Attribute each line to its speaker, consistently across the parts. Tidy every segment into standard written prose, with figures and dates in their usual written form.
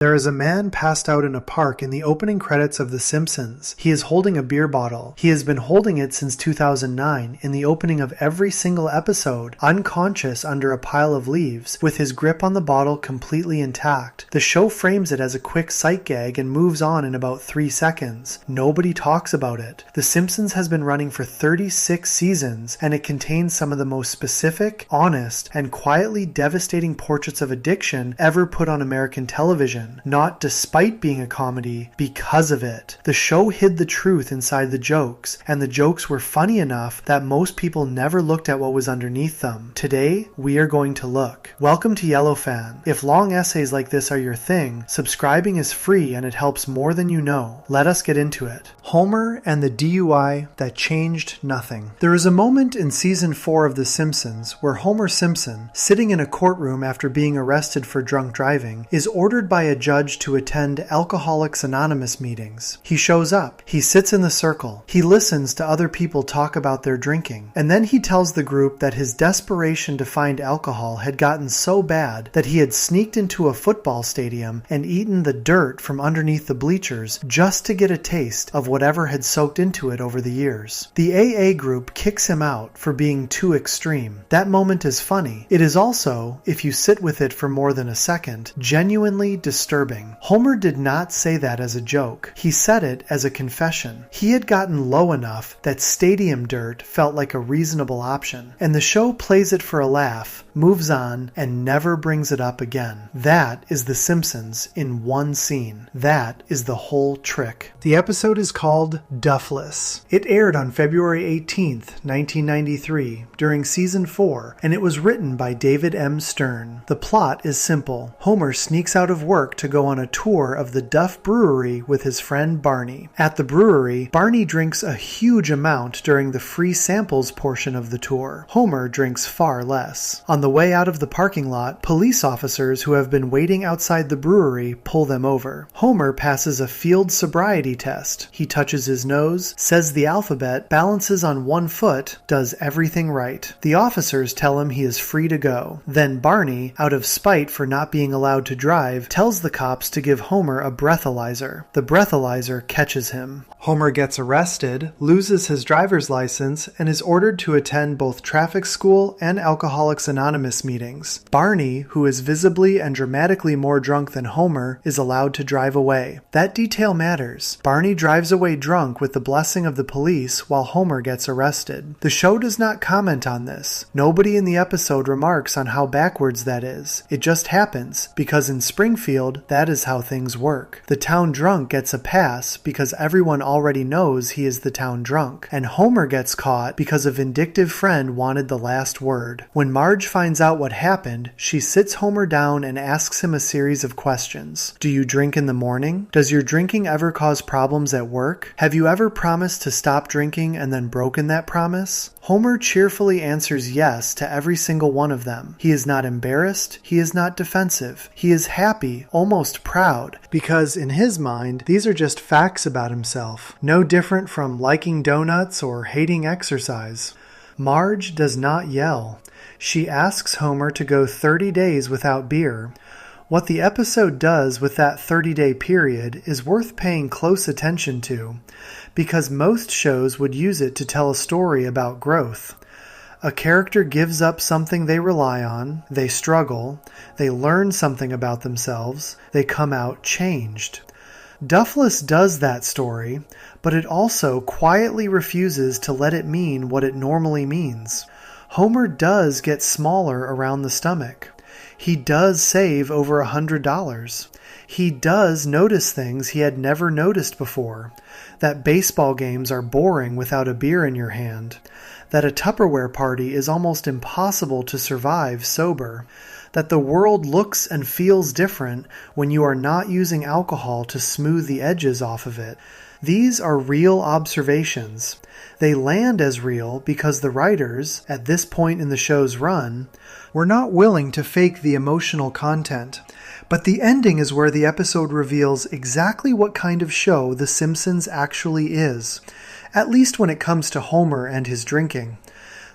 Speaker 1: There is a man passed out in a park in the opening credits of The Simpsons. He is holding a beer bottle. He has been holding it since 2009 in the opening of every single episode, unconscious under a pile of leaves, with his grip on the bottle completely intact. The show frames it as a quick sight gag and moves on in about 3 seconds. Nobody talks about it. The Simpsons has been running for 36 seasons, and it contains some of the most specific, honest, and quietly devastating portraits of addiction ever put on American television. Not despite being a comedy, because of it. The show hid the truth inside the jokes, and the jokes were funny enough that most people never looked at what was underneath them. Today, we are going to look. Welcome to Yellowfan. If long essays like this are your thing, subscribing is free and it helps more than you know. Let us get into it. Homer and the DUI that changed nothing. There is a moment in season 4 of The Simpsons where Homer Simpson, sitting in a courtroom after being arrested for drunk driving, is ordered by a judge to attend Alcoholics Anonymous meetings. He shows up. He sits in the circle. He listens to other people talk about their drinking. And then he tells the group that his desperation to find alcohol had gotten so bad that he had sneaked into a football stadium and eaten the dirt from underneath the bleachers just to get a taste of whatever had soaked into it over the years. The AA group kicks him out for being too extreme. That moment is funny. It is also, if you sit with it for more than a second, genuinely disturbing. Homer did not say that as a joke. He said it as a confession. He had gotten low enough that stadium dirt felt like a reasonable option, and the show plays it for a laugh, moves on, and never brings it up again. That is The Simpsons in one scene. That is the whole trick. The episode is called Duffless. It aired on February 18th, 1993, during season 4, and it was written by David M. Stern. The plot is simple. Homer sneaks out of work to go on a tour of the Duff Brewery with his friend Barney. At the brewery, Barney drinks a huge amount during the free samples portion of the tour. Homer drinks far less. On the way out of the parking lot, police officers who have been waiting outside the brewery pull them over. Homer passes a field sobriety test. He touches his nose, says the alphabet, balances on one foot, does everything right. The officers tell him he is free to go. Then Barney, out of spite for not being allowed to drive, tells the cops to give Homer a breathalyzer. The breathalyzer catches him. Homer gets arrested, loses his driver's license, and is ordered to attend both traffic school and Alcoholics Anonymous meetings. Barney, who is visibly and dramatically more drunk than Homer, is allowed to drive away. That detail matters. Barney drives away drunk with the blessing of the police while Homer gets arrested. The show does not comment on this. Nobody in the episode remarks on how backwards that is. It just happens, because in Springfield, that is how things work. The town drunk gets a pass because everyone already knows he is the town drunk, and Homer gets caught because a vindictive friend wanted the last word. When Marge finds out what happened, she sits Homer down and asks him a series of questions. Do you drink in the morning? Does your drinking ever cause problems at work? Have you ever promised to stop drinking and then broken that promise? Homer cheerfully answers yes to every single one of them. He is not embarrassed. He is not defensive. He is happy, almost proud, because in his mind, these are just facts about himself, no different from liking donuts or hating exercise. Marge does not yell. She asks Homer to go 30 days without beer. What the episode does with that 30-day period is worth paying close attention to, because most shows would use it to tell a story about growth. A character gives up something they rely on, they struggle, they learn something about themselves, they come out changed. Duffless does that story, but it also quietly refuses to let it mean what it normally means. Homer does get smaller around the stomach. He does save over $100. He does notice things he had never noticed before. That baseball games are boring without a beer in your hand. That a Tupperware party is almost impossible to survive sober. That the world looks and feels different when you are not using alcohol to smooth the edges off of it. These are real observations. They land as real because the writers, at this point in the show's run, were not willing to fake the emotional content. But the ending is where the episode reveals exactly what kind of show The Simpsons actually is, at least when it comes to Homer and his drinking.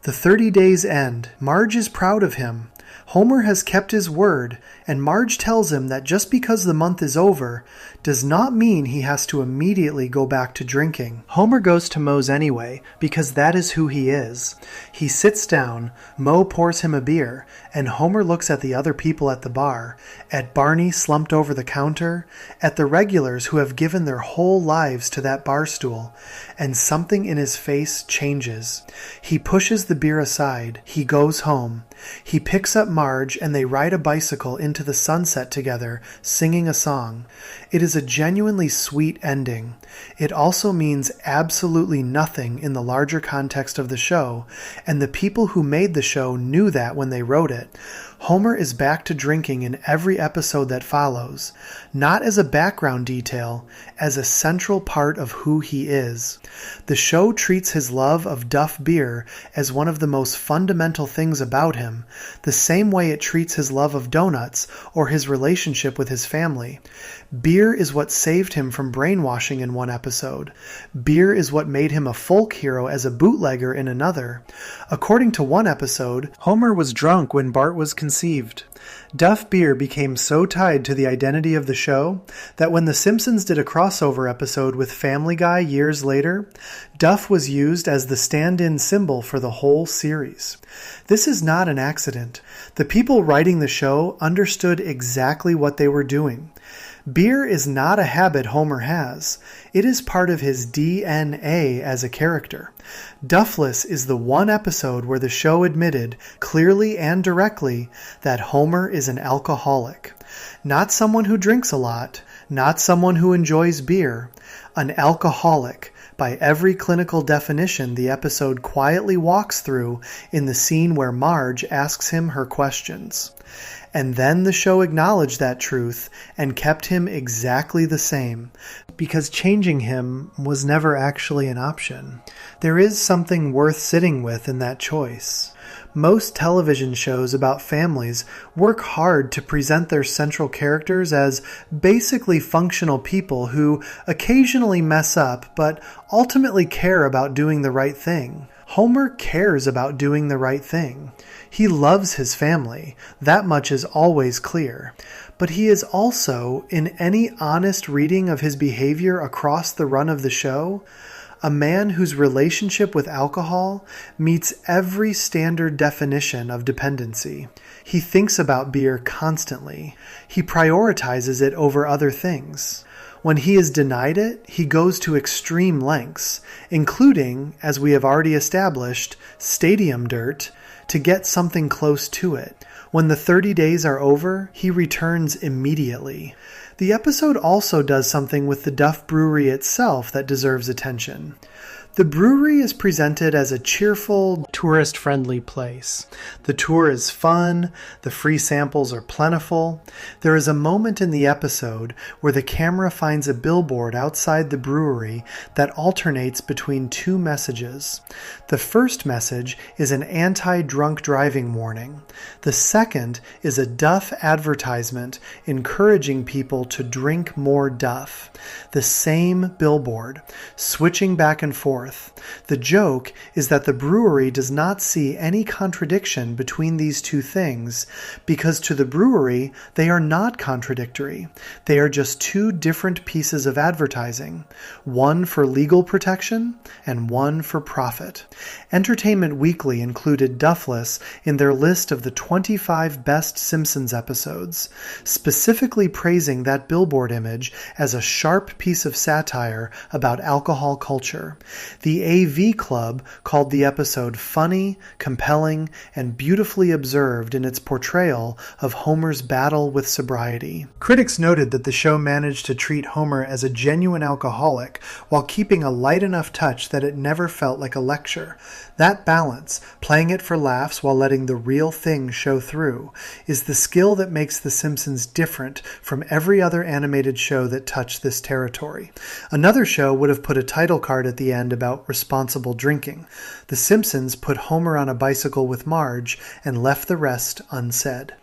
Speaker 1: The 30 days end. Marge is proud of him. Homer has kept his word, and Marge tells him that just because the month is over does not mean he has to immediately go back to drinking. Homer goes to Moe's anyway, because that is who he is. He sits down, Moe pours him a beer, and Homer looks at the other people at the bar, at Barney slumped over the counter, at the regulars who have given their whole lives to that bar stool, and something in his face changes. He pushes the beer aside. He goes home. He picks up Marge and they ride a bicycle into the sunset together, singing a song. It is a genuinely sweet ending. It also means absolutely nothing in the larger context of the show, and the people who made the show knew that when they wrote it. Homer is back to drinking in every episode that follows, not as a background detail, as a central part of who he is. The show treats his love of Duff beer as one of the most fundamental things about him, the same way it treats his love of donuts or his relationship with his family. Beer is what saved him from brainwashing in one episode. Beer is what made him a folk hero as a bootlegger in another. According to one episode, Homer was drunk when Bart was conceived. Duff beer became so tied to the identity of the show that when The Simpsons did a crossover episode with Family Guy years later, Duff was used as the stand-in symbol for the whole series. This is not an accident. The people writing the show understood exactly what they were doing. Beer is not a habit Homer has. It is part of his DNA as a character. Duffless is the one episode where the show admitted, clearly and directly, that Homer is an alcoholic. Not someone who drinks a lot, not someone who enjoys beer, an alcoholic, by every clinical definition the episode quietly walks through in the scene where Marge asks him her questions. And then the show acknowledged that truth and kept him exactly the same, because changing him was never actually an option. There is something worth sitting with in that choice. Most television shows about families work hard to present their central characters as basically functional people who occasionally mess up but ultimately care about doing the right thing. Homer cares about doing the right thing. He loves his family. That much is always clear. But he is also, in any honest reading of his behavior across the run of the show, a man whose relationship with alcohol meets every standard definition of dependency. He thinks about beer constantly. He prioritizes it over other things. When he is denied it, he goes to extreme lengths, including, as we have already established, stadium dirt, to get something close to it. When the 30 days are over, he returns immediately. The episode also does something with the Duff Brewery itself that deserves attention. The brewery is presented as a cheerful, tourist-friendly place. The tour is fun, the free samples are plentiful. There is a moment in the episode where the camera finds a billboard outside the brewery that alternates between two messages. The first message is an anti-drunk driving warning. The second is a Duff advertisement encouraging people to drink more Duff. The same billboard, switching back and forth. The joke is that the brewery does not see any contradiction between these two things because to the brewery they are not contradictory. They are just two different pieces of advertising, one for legal protection and one for profit. Entertainment Weekly included Duffless in their list of the 25 best Simpsons episodes, specifically praising that billboard image as a sharp piece of satire about alcohol culture. The AV Club called the episode funny, compelling, and beautifully observed in its portrayal of Homer's battle with sobriety. Critics noted that the show managed to treat Homer as a genuine alcoholic while keeping a light enough touch that it never felt like a lecture. That balance, playing it for laughs while letting the real thing show through, is the skill that makes The Simpsons different from every other animated show that touched this territory. Another show would have put a title card at the end about responsible drinking. The Simpsons put Homer on a bicycle with Marge and left the rest unsaid.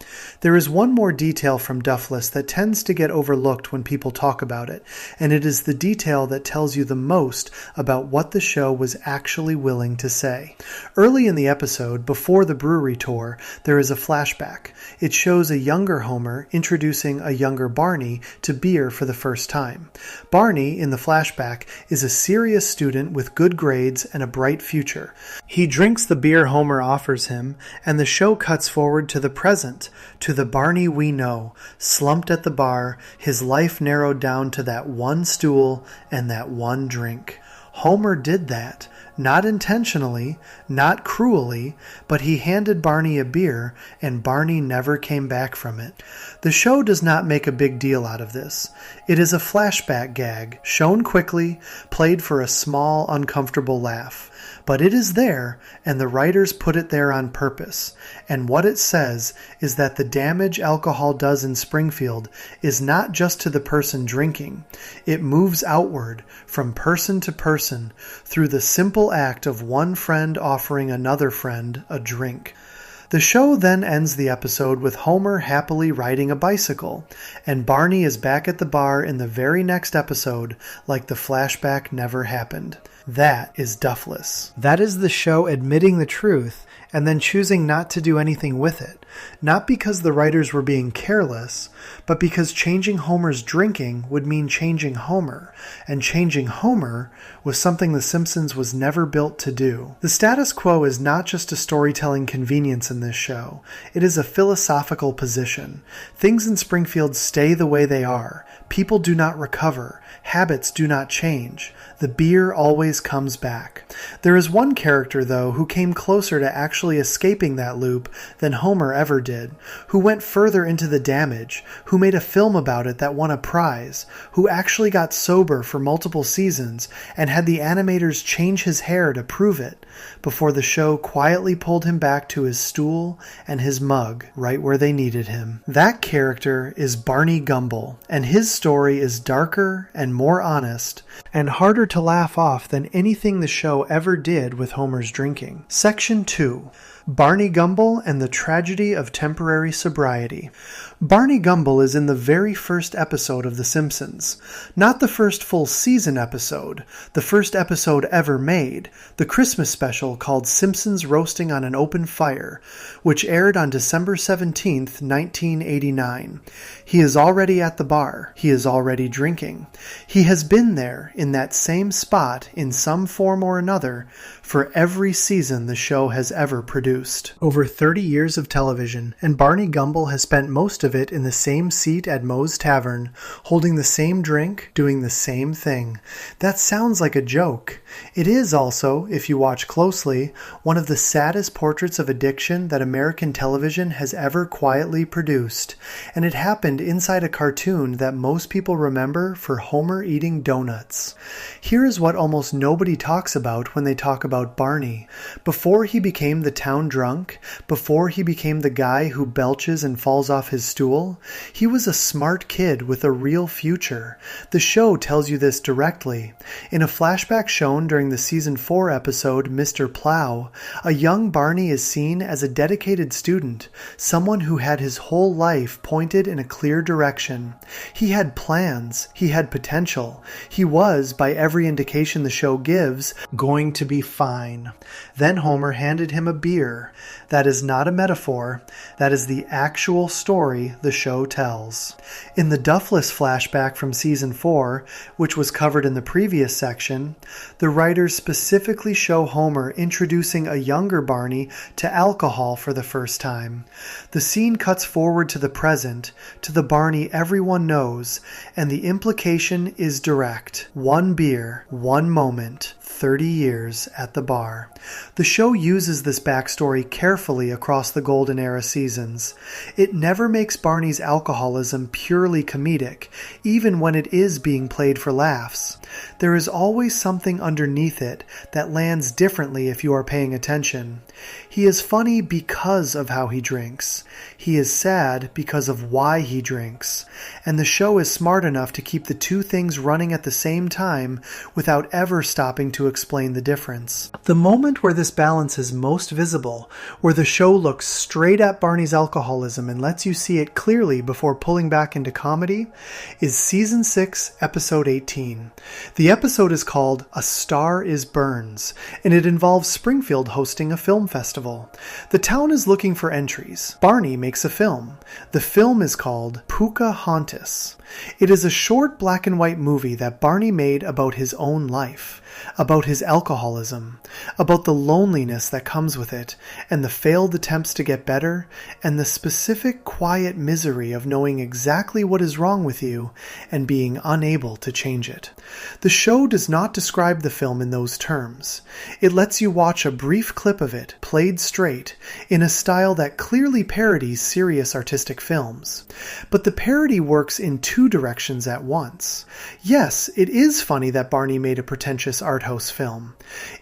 Speaker 1: There is one more detail from Duffless that tends to get overlooked when people talk about it, and it is the detail that tells you the most about what the show was actually willing to say. Early in the episode, before the brewery tour, there is a flashback. It shows a younger Homer introducing a younger Barney to beer for the first time. Barney, in the flashback, is a serious student with good grades and a bright future. He drinks the beer Homer offers him, and the show cuts forward to the present, to the Barney we know, slumped at the bar, his life narrowed down to that one stool and that one drink. Homer did that. Not intentionally, not cruelly, but he handed Barney a beer, and Barney never came back from it. The show does not make a big deal out of this. It is a flashback gag, shown quickly, played for a small, uncomfortable laugh. But it is there, and the writers put it there on purpose. And what it says is that the damage alcohol does in Springfield is not just to the person drinking. It moves outward, from person to person, through the simple act of one friend offering another friend a drink. The show then ends the episode with Homer happily riding a bicycle, and Barney is back at the bar in the very next episode like the flashback never happened. That is Duffless. That is the show admitting the truth and then choosing not to do anything with it. Not because the writers were being careless, but because changing Homer's drinking would mean changing Homer, and changing Homer was something The Simpsons was never built to do. The status quo is not just a storytelling convenience in this show. It is a philosophical position. Things in Springfield stay the way they are. People do not recover. Habits do not change. The beer always comes back. There is one character, though, who came closer to actually escaping that loop than Homer ever did, who went further into the damage, who made a film about it that won a prize, who actually got sober for multiple seasons and had the animators change his hair to prove it, before the show quietly pulled him back to his stool and his mug right where they needed him. That character is Barney Gumble, and his story is darker and more honest and harder to laugh off than anything the show ever did with Homer's drinking. Section 2. Barney Gumble and the Tragedy of Temporary Sobriety. Barney Gumble is in the very first episode of The Simpsons. Not the first full season episode, the first episode ever made, the Christmas special called Simpsons Roasting on an Open Fire, which aired on December 17th, 1989. He is already at the bar. He is already drinking. He has been there, in that same spot, in some form or another, for every season the show has ever produced. Over 30 years of television, and Barney Gumble has spent most of it in the same seat at Moe's Tavern, holding the same drink, doing the same thing. That sounds like a joke. It is also, if you watch closely, one of the saddest portraits of addiction that American television has ever quietly produced, and it happened inside a cartoon that most people remember for Homer eating donuts. Here is what almost nobody talks about when they talk about Barney. Before he became the town drunk, before he became the guy who belches and falls off his stool, he was a smart kid with a real future. The show tells you this directly. In a flashback shown during the season 4 episode Mr. Plow, a young Barney is seen as a dedicated student, someone who had his whole life pointed in a clear direction. He had plans, he had potential, he was, by every indication the show gives, going to be fine. Then Homer handed him a beer. That is not a metaphor, that is the actual story the show tells. In the Duffless flashback from season 4, which was covered in the previous section, the writers specifically show Homer introducing a younger Barney to alcohol for the first time. The scene cuts forward to the present, to the Barney everyone knows, and the implication is direct. One beer, one moment, 30 years at the bar. The show uses this backstory carefully across the Golden Era seasons. It never makes Barney's alcoholism purely comedic, even when it is being played for laughs. There is always something underneath it that lands differently if you are paying attention. He is funny because of how he drinks. He is sad because of why he drinks. And the show is smart enough to keep the two things running at the same time without ever stopping to explain the difference. The moment where this balance is most visible, where the show looks straight at Barney's alcoholism and lets you see it clearly before pulling back into comedy, is Season 6, Episode 18. The episode is called A Star is Burns, and it involves Springfield hosting a film festival. The town is looking for entries. Barney makes a film. The film is called Pocahontas. It is a short black and white movie that Barney made about his own life, about his alcoholism, about the loneliness that comes with it, and the failed attempts to get better, and the specific quiet misery of knowing exactly what is wrong with you and being unable to change it. The show does not describe the film in those terms. It lets you watch a brief clip of it, played straight, in a style that clearly parodies serious artistic films. But the parody works in two directions at once. Yes, it is funny that Barney made a pretentious art house film.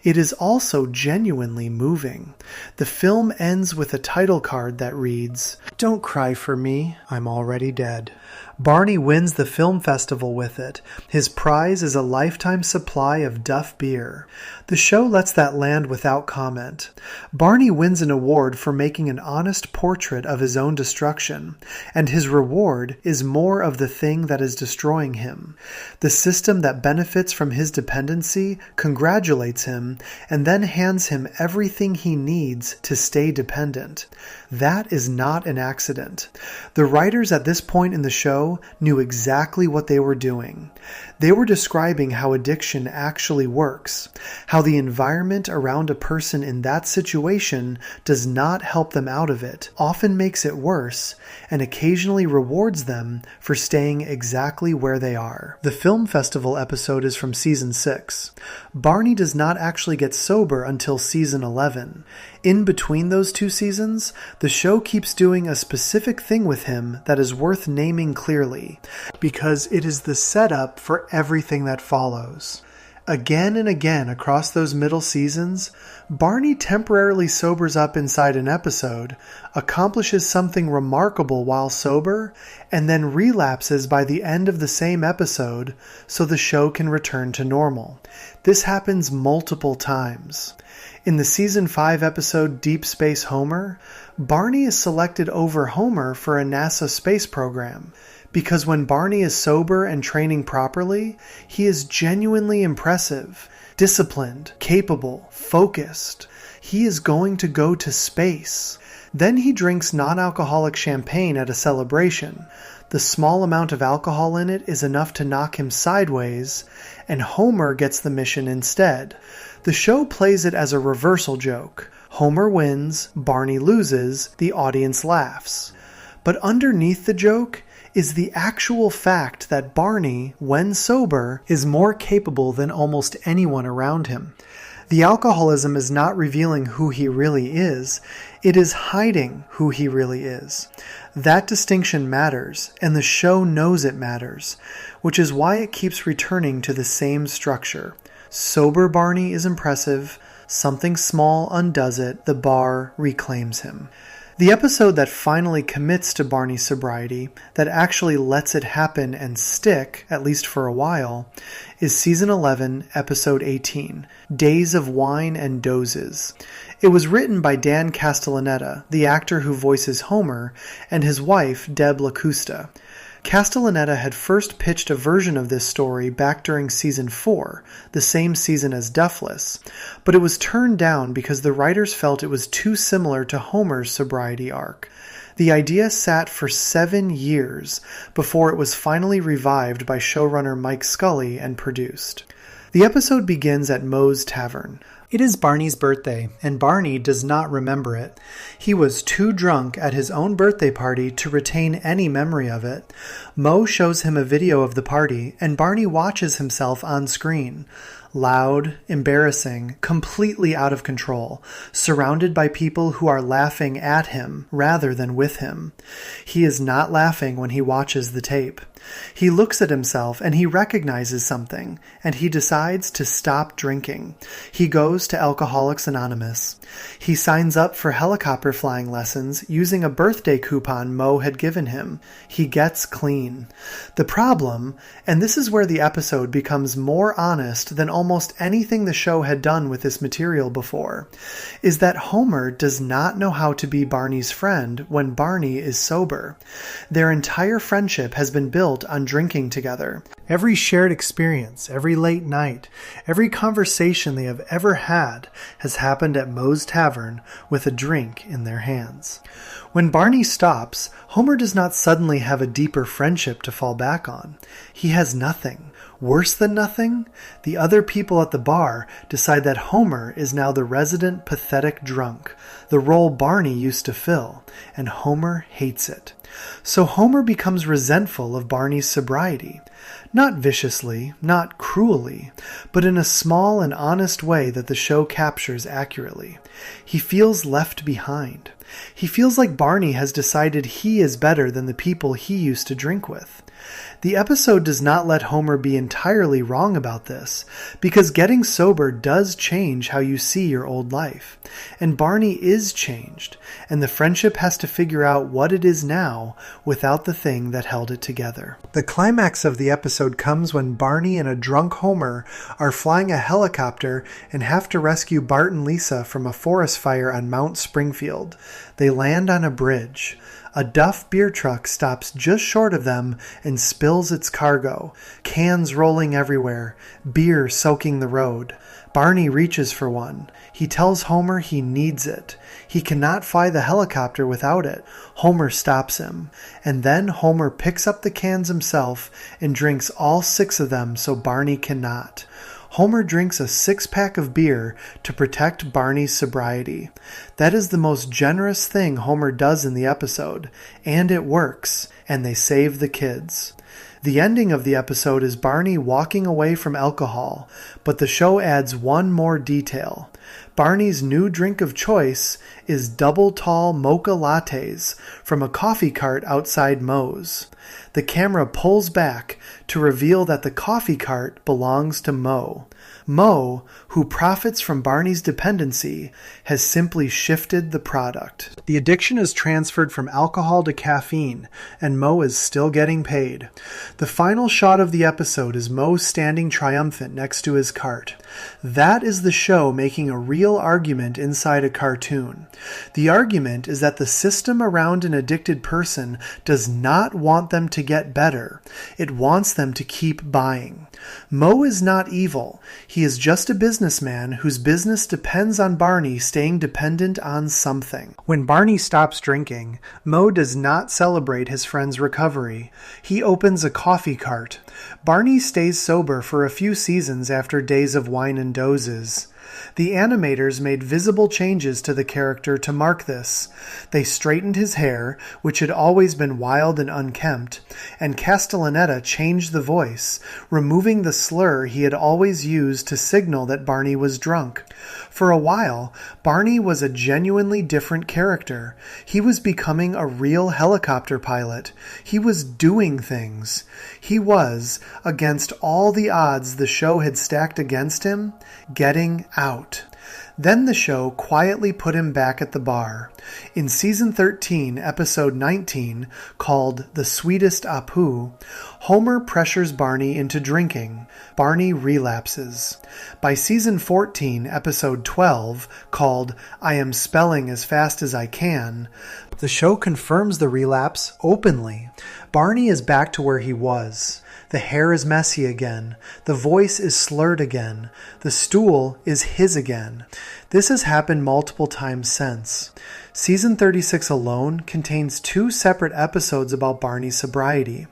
Speaker 1: It is also genuinely moving. The film ends with a title card that reads, "Don't cry for me, I'm already dead." Barney wins the film festival with it. His prize is a lifetime supply of Duff beer. The show lets that land without comment. Barney wins an award for making an honest portrait of his own destruction, and his reward is more of the thing that is destroying him. The system that benefits from his dependency congratulates him and then hands him everything he needs to stay dependent. That is not an accident. The writers at this point in the show knew exactly what they were doing. They were describing how addiction actually works, how the environment around a person in that situation does not help them out of it, often makes it worse, and occasionally rewards them for staying exactly where they are. The film festival episode is from Season 6. Barney does not actually get sober until Season 11. In between those two seasons, the show keeps doing a specific thing with him that is worth naming clearly, because it is the setup for everything that follows. Again and again across those middle seasons, Barney temporarily sobers up inside an episode, accomplishes something remarkable while sober, and then relapses by the end of the same episode so the show can return to normal. This happens multiple times. In the Season 5 episode Deep Space Homer, Barney is selected over Homer for a NASA space program, because when Barney is sober and training properly, he is genuinely impressive, disciplined, capable, focused. He is going to go to space. Then he drinks non-alcoholic champagne at a celebration. The small amount of alcohol in it is enough to knock him sideways, and Homer gets the mission instead. The show plays it as a reversal joke. Homer wins, Barney loses, the audience laughs. But underneath the joke is the actual fact that Barney, when sober, is more capable than almost anyone around him. The alcoholism is not revealing who he really is, it is hiding who he really is. That distinction matters, and the show knows it matters, which is why it keeps returning to the same structure. Sober Barney is impressive, something small undoes it, the bar reclaims him. The episode that finally commits to Barney's sobriety, that actually lets it happen and stick, at least for a while, is Season 11, Episode 18, Days of Wine and Dozes. It was written by Dan Castellaneta, the actor who voices Homer, and his wife, Deb LaCusta. Castellaneta had first pitched a version of this story back during Season 4, the same season as Duffless, but it was turned down because the writers felt it was too similar to Homer's sobriety arc. The idea sat for 7 years before it was finally revived by showrunner Mike Scully and produced. The episode begins at Moe's Tavern. It is Barney's birthday, and Barney does not remember it. He was too drunk at his own birthday party to retain any memory of it. Moe shows him a video of the party, and Barney watches himself on screen. Loud, embarrassing, completely out of control, surrounded by people who are laughing at him rather than with him. He is not laughing when he watches the tape. He looks at himself and he recognizes something, and he decides to stop drinking. He goes to Alcoholics Anonymous. He signs up for helicopter flying lessons using a birthday coupon Moe had given him. He gets clean. The problem, and this is where the episode becomes more honest than almost anything the show had done with this material before, is that Homer does not know how to be Barney's friend when Barney is sober. Their entire friendship has been built on drinking together. Every shared experience, every late night, every conversation they have ever had has happened at Moe's Tavern with a drink in their hands. When Barney stops, Homer does not suddenly have a deeper friendship to fall back on. He has nothing. Worse than nothing, the other people at the bar decide that Homer is now the resident pathetic drunk, the role Barney used to fill, and Homer hates it. So Homer becomes resentful of Barney's sobriety. Not viciously, not cruelly, but in a small and honest way that the show captures accurately. He feels left behind. He feels like Barney has decided he is better than the people he used to drink with. The episode does not let Homer be entirely wrong about this, because getting sober does change how you see your old life. And Barney is changed, and the friendship has to figure out what it is now without the thing that held it together. The climax of the episode comes when Barney and a drunk Homer are flying a helicopter and have to rescue Bart and Lisa from a forest fire on Mount Springfield. They land on a bridge. A Duff beer truck stops just short of them and spills its cargo, cans rolling everywhere, beer soaking the road. Barney reaches for one. He tells Homer he needs it. He cannot fly the helicopter without it. Homer stops him. And then Homer picks up the cans himself and drinks all 6 of them so Barney cannot. Homer drinks a 6-pack of beer to protect Barney's sobriety. That is the most generous thing Homer does in the episode, and it works, and they save the kids. The ending of the episode is Barney walking away from alcohol, but the show adds one more detail. Barney's new drink of choice is double tall mocha lattes from a coffee cart outside Moe's. The camera pulls back to reveal that the coffee cart belongs to Moe. Moe, who profits from Barney's dependency, has simply shifted the product. The addiction is transferred from alcohol to caffeine, and Moe is still getting paid. The final shot of the episode is Moe standing triumphant next to his cart. That is the show making a real argument inside a cartoon. The argument is that the system around an addicted person does not want them to get better. It wants them to keep buying. Moe is not evil. He is just a businessman whose business depends on Barney staying dependent on something. When Barney stops drinking, Moe does not celebrate his friend's recovery. He opens a coffee cart. Barney stays sober for a few seasons after days of wine and dozes. The animators made visible changes to the character to mark this. They straightened his hair, which had always been wild and unkempt, and Castellaneta changed the voice, removing the slur he had always used to signal that Barney was drunk. For a while, Barney was a genuinely different character. He was becoming a real helicopter pilot. He was doing things. He was, against all the odds the show had stacked against him, getting out. Then the show quietly put him back at the bar. In Season 13, Episode 19, called The Sweetest Apu, Homer pressures Barney into drinking. Barney relapses. By Season 14, Episode 12, called I Am Spelling as Fast as I Can, the show confirms the relapse openly. Barney is back to where he was. The hair is messy again. The voice is slurred again. The stool is his again. This has happened multiple times since. Season 36 alone contains 2 separate episodes about Barney's sobriety.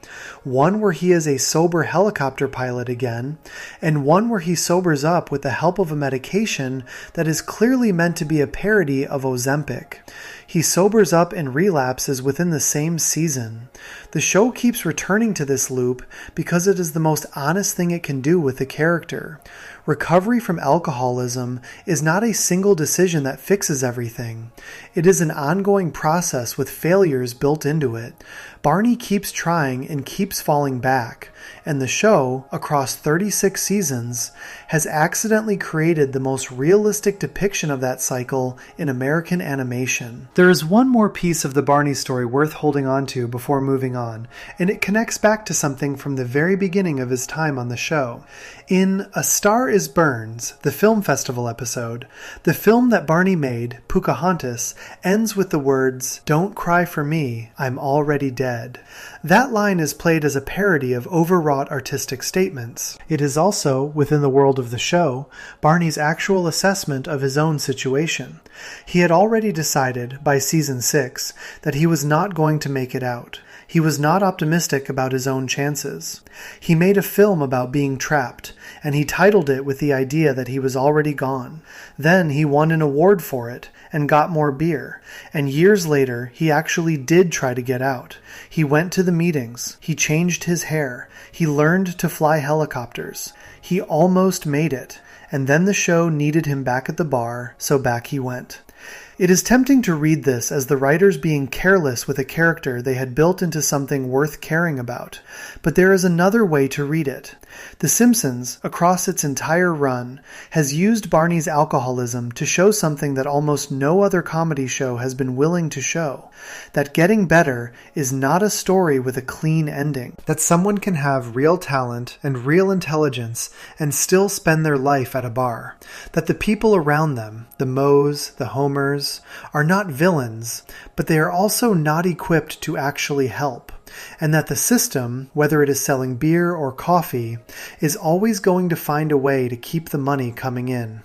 Speaker 1: One where he is a sober helicopter pilot again, and one where he sobers up with the help of a medication that is clearly meant to be a parody of Ozempic. He sobers up and relapses within the same season. The show keeps returning to this loop because it is the most honest thing it can do with the character. Recovery from alcoholism is not a single decision that fixes everything. It is an ongoing process with failures built into it. Barney keeps trying and keeps falling back, and the show, across 36 seasons, has accidentally created the most realistic depiction of that cycle in American animation. There is one more piece of the Barney story worth holding on to before moving on, and it connects back to something from the very beginning of his time on the show. In A Star is Burns, the film festival episode, the film that Barney made, Pocahontas, ends with the words, "Don't cry for me, I'm already dead." That line is played as a parody of overwrought artistic statements. It is also, within the world of the show, Barney's actual assessment of his own situation. He had already decided, by season 6, that he was not going to make it out. He was not optimistic about his own chances. He made a film about being trapped, and he titled it with the idea that he was already gone. Then he won an award for it, and got more beer, and years later he actually did try to get out. He went to the meetings, he changed his hair, he learned to fly helicopters. He almost made it, and then the show needed him back at the bar, so back he went. It is tempting to read this as the writers being careless with a character they had built into something worth caring about, but there is another way to read it. The Simpsons, across its entire run, has used Barney's alcoholism to show something that almost no other comedy show has been willing to show, that getting better is not a story with a clean ending, that someone can have real talent and real intelligence and still spend their life at a bar, that the people around them, the Moes, the Homers, are not villains, but they are also not equipped to actually help, and that the system, whether it is selling beer or coffee, is always going to find a way to keep the money coming in.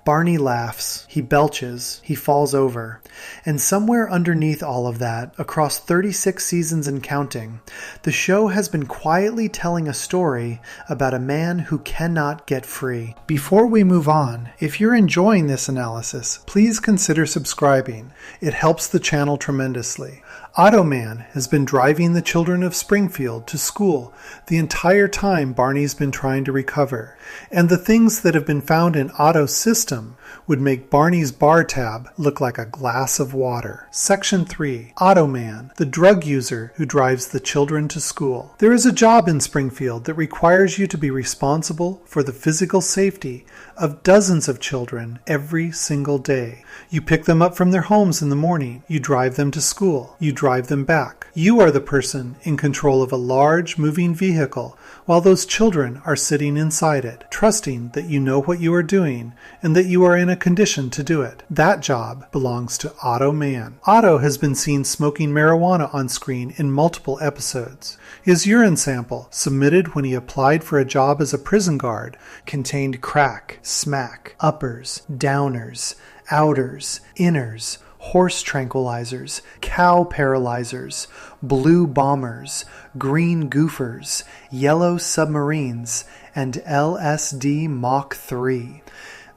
Speaker 1: Barney laughs, he belches, he falls over, and somewhere underneath all of that, across 36 seasons and counting, the show has been quietly telling a story about a man who cannot get free. Before we move on, if you're enjoying this analysis, please consider subscribing. It helps the channel tremendously. Automan has been driving the children of Springfield to school the entire time Barney's been trying to recover, and the things that have been found in Otto's system would make Barney's bar tab look like a glass of water. Section 3. Automan, the drug user who drives the children to school. There is a job in Springfield that requires you to be responsible for the physical safety of dozens of children every single day. You pick them up from their homes in the morning. You drive them to school. You drive them back. You are the person in control of a large moving vehicle while those children are sitting inside it, trusting that you know what you are doing and that you are in a condition to do it. That job belongs to Otto Man. Otto has been seen smoking marijuana on screen in multiple episodes. His urine sample, submitted when he applied for a job as a prison guard, contained crack, smack, uppers, downers, outers, inners, horse tranquilizers, cow paralyzers, blue bombers, green goofers, yellow submarines, and LSD Mach 3.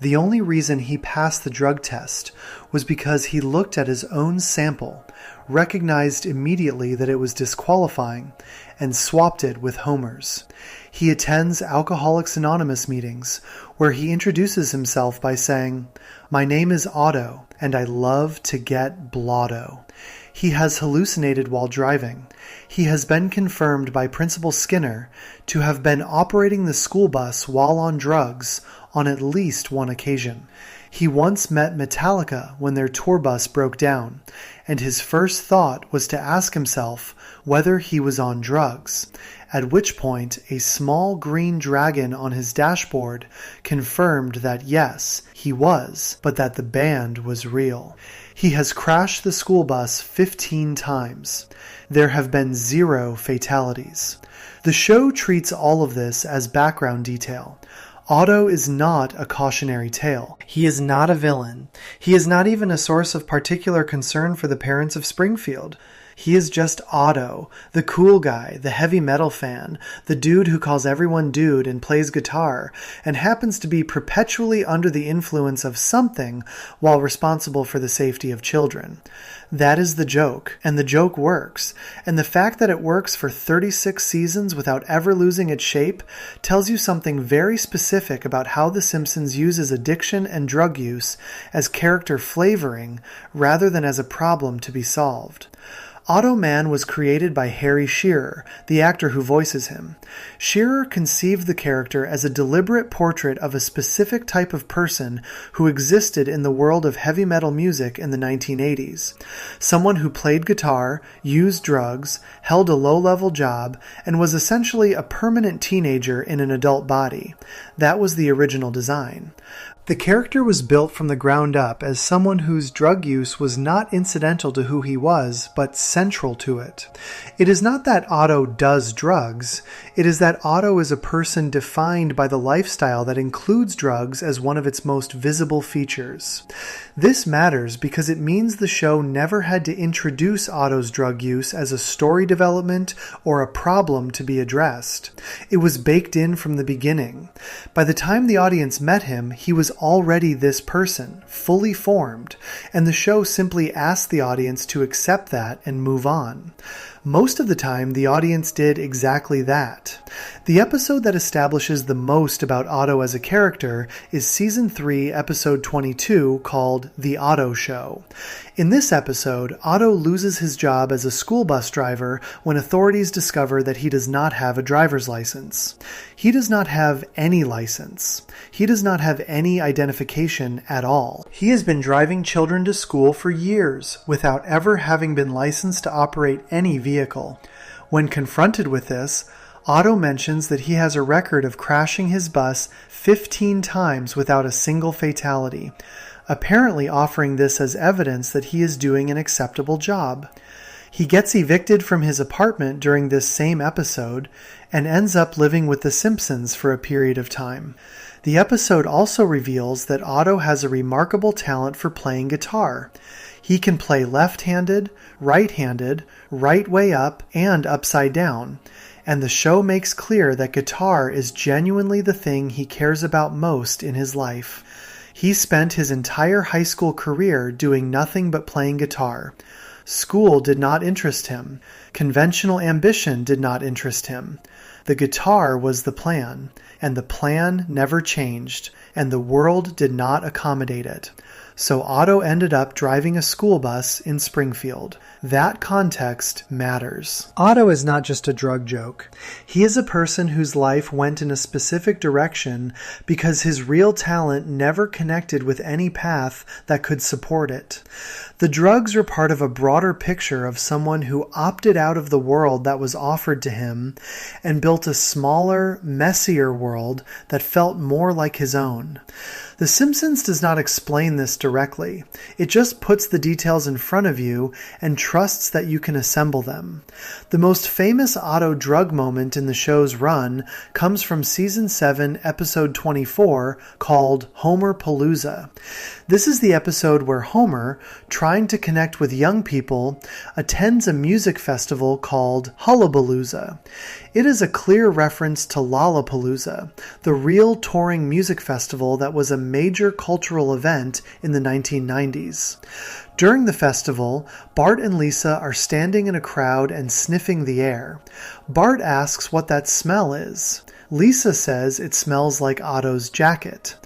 Speaker 1: The only reason he passed the drug test was because he looked at his own sample, recognized immediately that it was disqualifying, and swapped it with Homer's. He attends Alcoholics Anonymous meetings, where he introduces himself by saying, "My name is Otto, and I love to get blotto." He has hallucinated while driving. He has been confirmed by Principal Skinner to have been operating the school bus while on drugs on at least one occasion. He once met Metallica when their tour bus broke down, and his first thought was to ask himself whether he was on drugs, at which point a small green dragon on his dashboard confirmed that yes, he was, but that the band was real. He has crashed the school bus 15 times. There have been 0 fatalities. The show treats all of this as background detail. Otto is not a cautionary tale. He is not a villain. He is not even a source of particular concern for the parents of Springfield. He is just Otto, the cool guy, the heavy metal fan, the dude who calls everyone dude and plays guitar, and happens to be perpetually under the influence of something while responsible for the safety of children. That is the joke, and the joke works, and the fact that it works for 36 seasons without ever losing its shape tells you something very specific about how The Simpsons uses addiction and drug use as character flavoring rather than as a problem to be solved. Otto Mann was created by Harry Shearer, the actor who voices him. Shearer conceived the character as a deliberate portrait of a specific type of person who existed in the world of heavy metal music in the 1980s. Someone who played guitar, used drugs, held a low-level job, and was essentially a permanent teenager in an adult body. That was the original design. The character was built from the ground up as someone whose drug use was not incidental to who he was, but central to it. It is not that Otto does drugs. It is that Otto is a person defined by the lifestyle that includes drugs as one of its most visible features. This matters because it means the show never had to introduce Otto's drug use as a story development or a problem to be addressed. It was baked in from the beginning. By the time the audience met him, he was already this person, fully formed, and the show simply asked the audience to accept that and move on. Most of the time, the audience did exactly that. The episode that establishes the most about Otto as a character is Season 3, Episode 22, called The Otto Show. In this episode, Otto loses his job as a school bus driver when authorities discover that he does not have a driver's license. He does not have any license. He does not have any identification at all. He has been driving children to school for years without ever having been licensed to operate any vehicle. When confronted with this, Otto mentions that he has a record of crashing his bus 15 times without a single fatality, apparently offering this as evidence that he is doing an acceptable job. He gets evicted from his apartment during this same episode and ends up living with the Simpsons for a period of time. The episode also reveals that Otto has a remarkable talent for playing guitar. He can play left-handed, right-handed, right way up, and upside down. And the show makes clear that guitar is genuinely the thing he cares about most in his life. He spent his entire high school career doing nothing but playing guitar. School did not interest him. Conventional ambition did not interest him. The guitar was the plan, and the plan never changed, and the world did not accommodate it. So Otto ended up driving a school bus in Springfield. That context matters. Otto is not just a drug joke. He is a person whose life went in a specific direction because his real talent never connected with any path that could support it. The drugs were part of a broader picture of someone who opted out of the world that was offered to him and built a smaller, messier world that felt more like his own. The Simpsons does not explain this directly. It just puts the details in front of you and trusts that you can assemble them. The most famous Otto drug moment in the show's run comes from Season 7, Episode 24, called Homer Palooza. This is the episode where Homer, trying to connect with young people, attends a music festival called Hullabalooza. It is a clear reference to Lollapalooza, the real touring music festival that was a major cultural event in the 1990s. During the festival, Bart and Lisa are standing in a crowd and sniffing the air. Bart asks what that smell is. Lisa says it smells like Otto's jacket.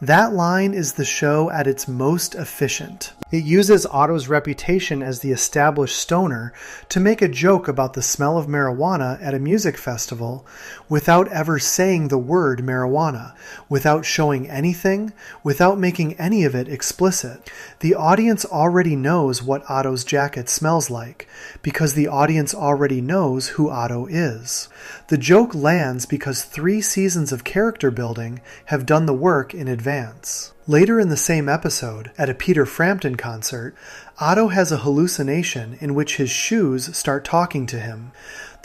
Speaker 1: That line is the show at its most efficient. It uses Otto's reputation as the established stoner to make a joke about the smell of marijuana at a music festival without ever saying the word marijuana, without showing anything, without making any of it explicit. The audience already knows what Otto's jacket smells like, because the audience already knows who Otto is. The joke lands because 3 seasons of character building have done the work in advance. Later in the same episode, at a Peter Frampton concert, Otto has a hallucination in which his shoes start talking to him.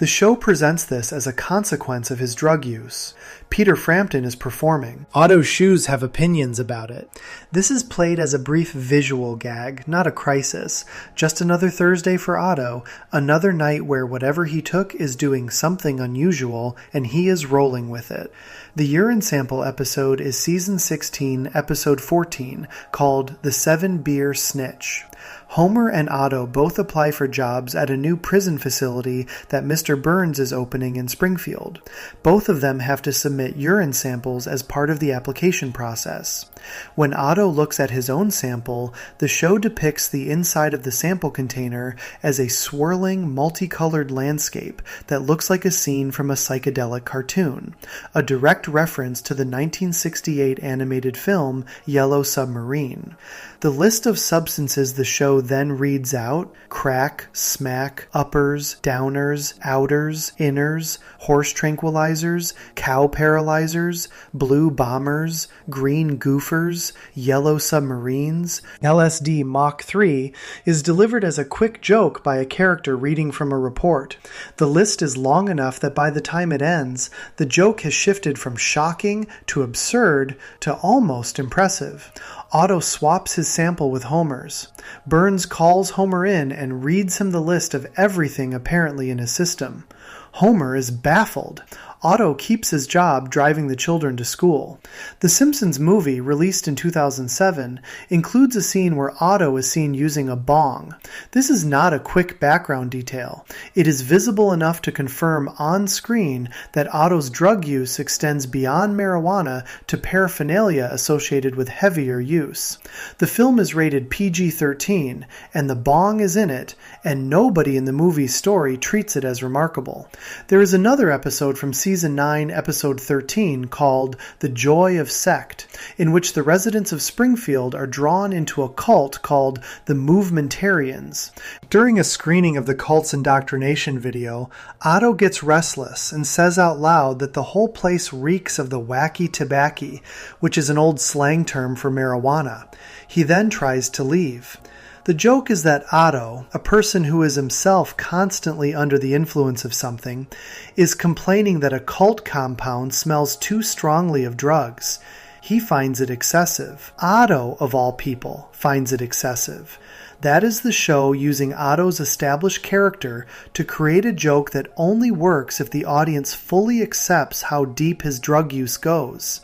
Speaker 1: The show presents this as a consequence of his drug use. Peter Frampton is performing. Otto's shoes have opinions about it. This is played as a brief visual gag, not a crisis. Just another Thursday for Otto, another night where whatever he took is doing something unusual, and he is rolling with it. The urine sample episode is Season 16, Episode 14, called The 7-Beer Snitch. Homer and Otto both apply for jobs at a new prison facility that Mr. Burns is opening in Springfield. Both of them have to submit urine samples as part of the application process. When Otto looks at his own sample, the show depicts the inside of the sample container as a swirling, multicolored landscape that looks like a scene from a psychedelic cartoon, a direct reference to the 1968 animated film Yellow Submarine. The list of substances the show then reads out: crack, smack, uppers, downers, outers, inners, horse tranquilizers, cow paralyzers, blue bombers, green goofers, yellow submarines. LSD Mach 3 is delivered as a quick joke by a character reading from a report. The list is long enough that by the time it ends, the joke has shifted from shocking to absurd to almost impressive. Otto swaps his sample with Homer's. Burns calls Homer in and reads him the list of everything apparently in his system. Homer is baffled. Otto keeps his job driving the children to school. The Simpsons movie, released in 2007, includes a scene where Otto is seen using a bong. This is not a quick background detail. It is visible enough to confirm on screen that Otto's drug use extends beyond marijuana to paraphernalia associated with heavier use. The film is rated PG-13, and the bong is in it, and nobody in the movie's story treats it as remarkable. There is another episode from Season 9, Episode 13, called The Joy of Sect, in which the residents of Springfield are drawn into a cult called the Movementarians. During a screening of the cult's indoctrination video, Otto gets restless and says out loud that the whole place reeks of the wacky tobacco, which is an old slang term for marijuana. He then tries to leave. The joke is that Otto, a person who is himself constantly under the influence of something, is complaining that a cult compound smells too strongly of drugs. He finds it excessive. Otto, of all people, finds it excessive. That is the show using Otto's established character to create a joke that only works if the audience fully accepts how deep his drug use goes.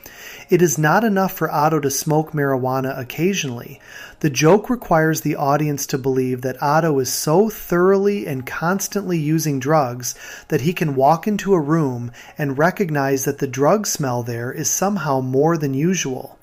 Speaker 1: It is not enough for Otto to smoke marijuana occasionally. The joke requires the audience to believe that Otto is so thoroughly and constantly using drugs that he can walk into a room and recognize that the drug smell there is somehow more than usual.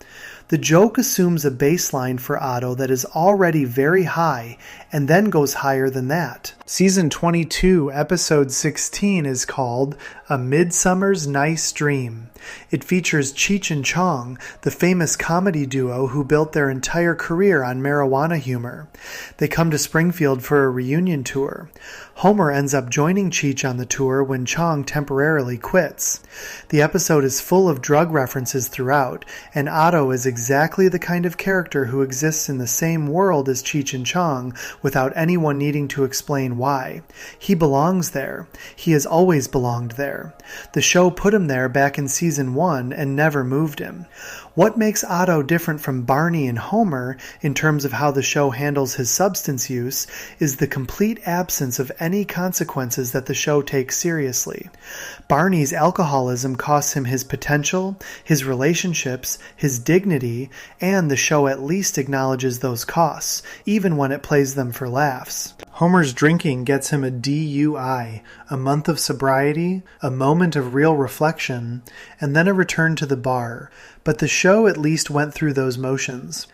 Speaker 1: The joke assumes a baseline for Otto that is already very high and then goes higher than that. Season 22, Episode 16 is called A Midsummer's Nice Dream. It features Cheech and Chong, the famous comedy duo who built their entire career on marijuana humor. They come to Springfield for a reunion tour. Homer ends up joining Cheech on the tour when Chong temporarily quits. The episode is full of drug references throughout, and Otto is exactly the kind of character who exists in the same world as Cheech and Chong without anyone needing to explain why. He belongs there. He has always belonged there. The show put him there back in Season 1 and never moved him. What makes Otto different from Barney and Homer in terms of how the show handles his substance use is the complete absence of any consequences that the show takes seriously. Barney's alcoholism costs him his potential, his relationships, his dignity, and the show at least acknowledges those costs, even when it plays them for laughs. Homer's drinking gets him a DUI, a month of sobriety, a moment of real reflection, and then a return to the bar. But the show at least went through those motions.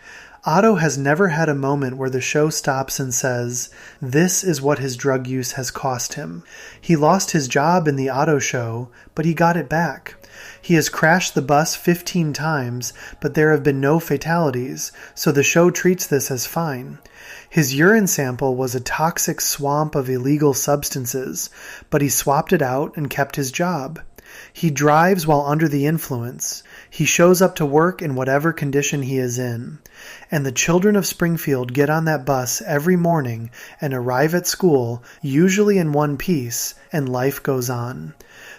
Speaker 1: Otto has never had a moment where the show stops and says, this is what his drug use has cost him. He lost his job in the Otto show, but he got it back. He has crashed the bus 15 times, but there have been no fatalities, so the show treats this as fine. His urine sample was a toxic swamp of illegal substances, but he swapped it out and kept his job. He drives while under the influence. He shows up to work in whatever condition he is in. And the children of Springfield get on that bus every morning and arrive at school, usually in one piece, and life goes on.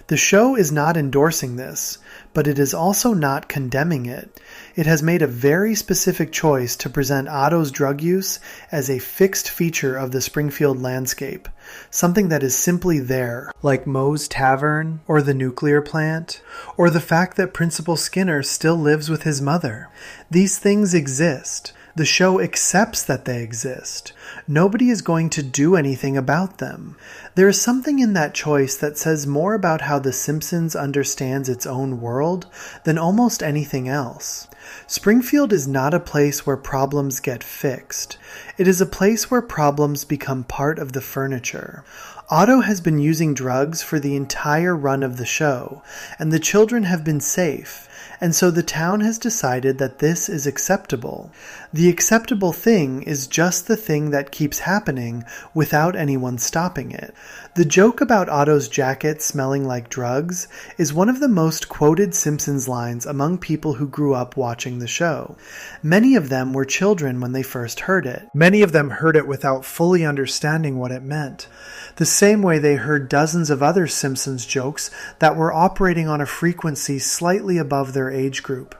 Speaker 1: The show is not endorsing this, but it is also not condemning it. It has made a very specific choice to present Otto's drug use as a fixed feature of the Springfield landscape, something that is simply there, like Moe's Tavern, or the nuclear plant, or the fact that Principal Skinner still lives with his mother. These things exist. The show accepts that they exist. Nobody is going to do anything about them. There is something in that choice that says more about how The Simpsons understands its own world than almost anything else. Springfield is not a place where problems get fixed. It is a place where problems become part of the furniture. Otto has been using drugs for the entire run of the show, and the children have been safe. And so the town has decided that this is acceptable. The acceptable thing is just the thing that keeps happening without anyone stopping it. The joke about Otto's jacket smelling like drugs is one of the most quoted Simpsons lines among people who grew up watching the show. Many of them were children when they first heard it. Many of them heard it without fully understanding what it meant. The same way they heard dozens of other Simpsons jokes that were operating on a frequency slightly above their age group.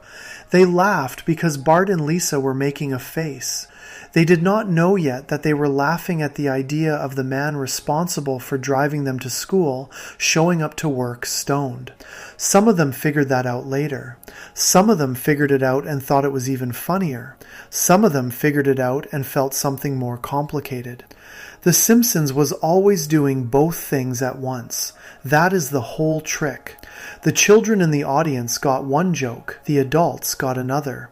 Speaker 1: They laughed because Bart and Lisa were making a face. They did not know yet that they were laughing at the idea of the man responsible for driving them to school showing up to work stoned. Some of them figured that out later. Some of them figured it out and thought it was even funnier. Some of them figured it out and felt something more complicated. The Simpsons was always doing both things at once. That is the whole trick. The children in the audience got one joke, the adults got another.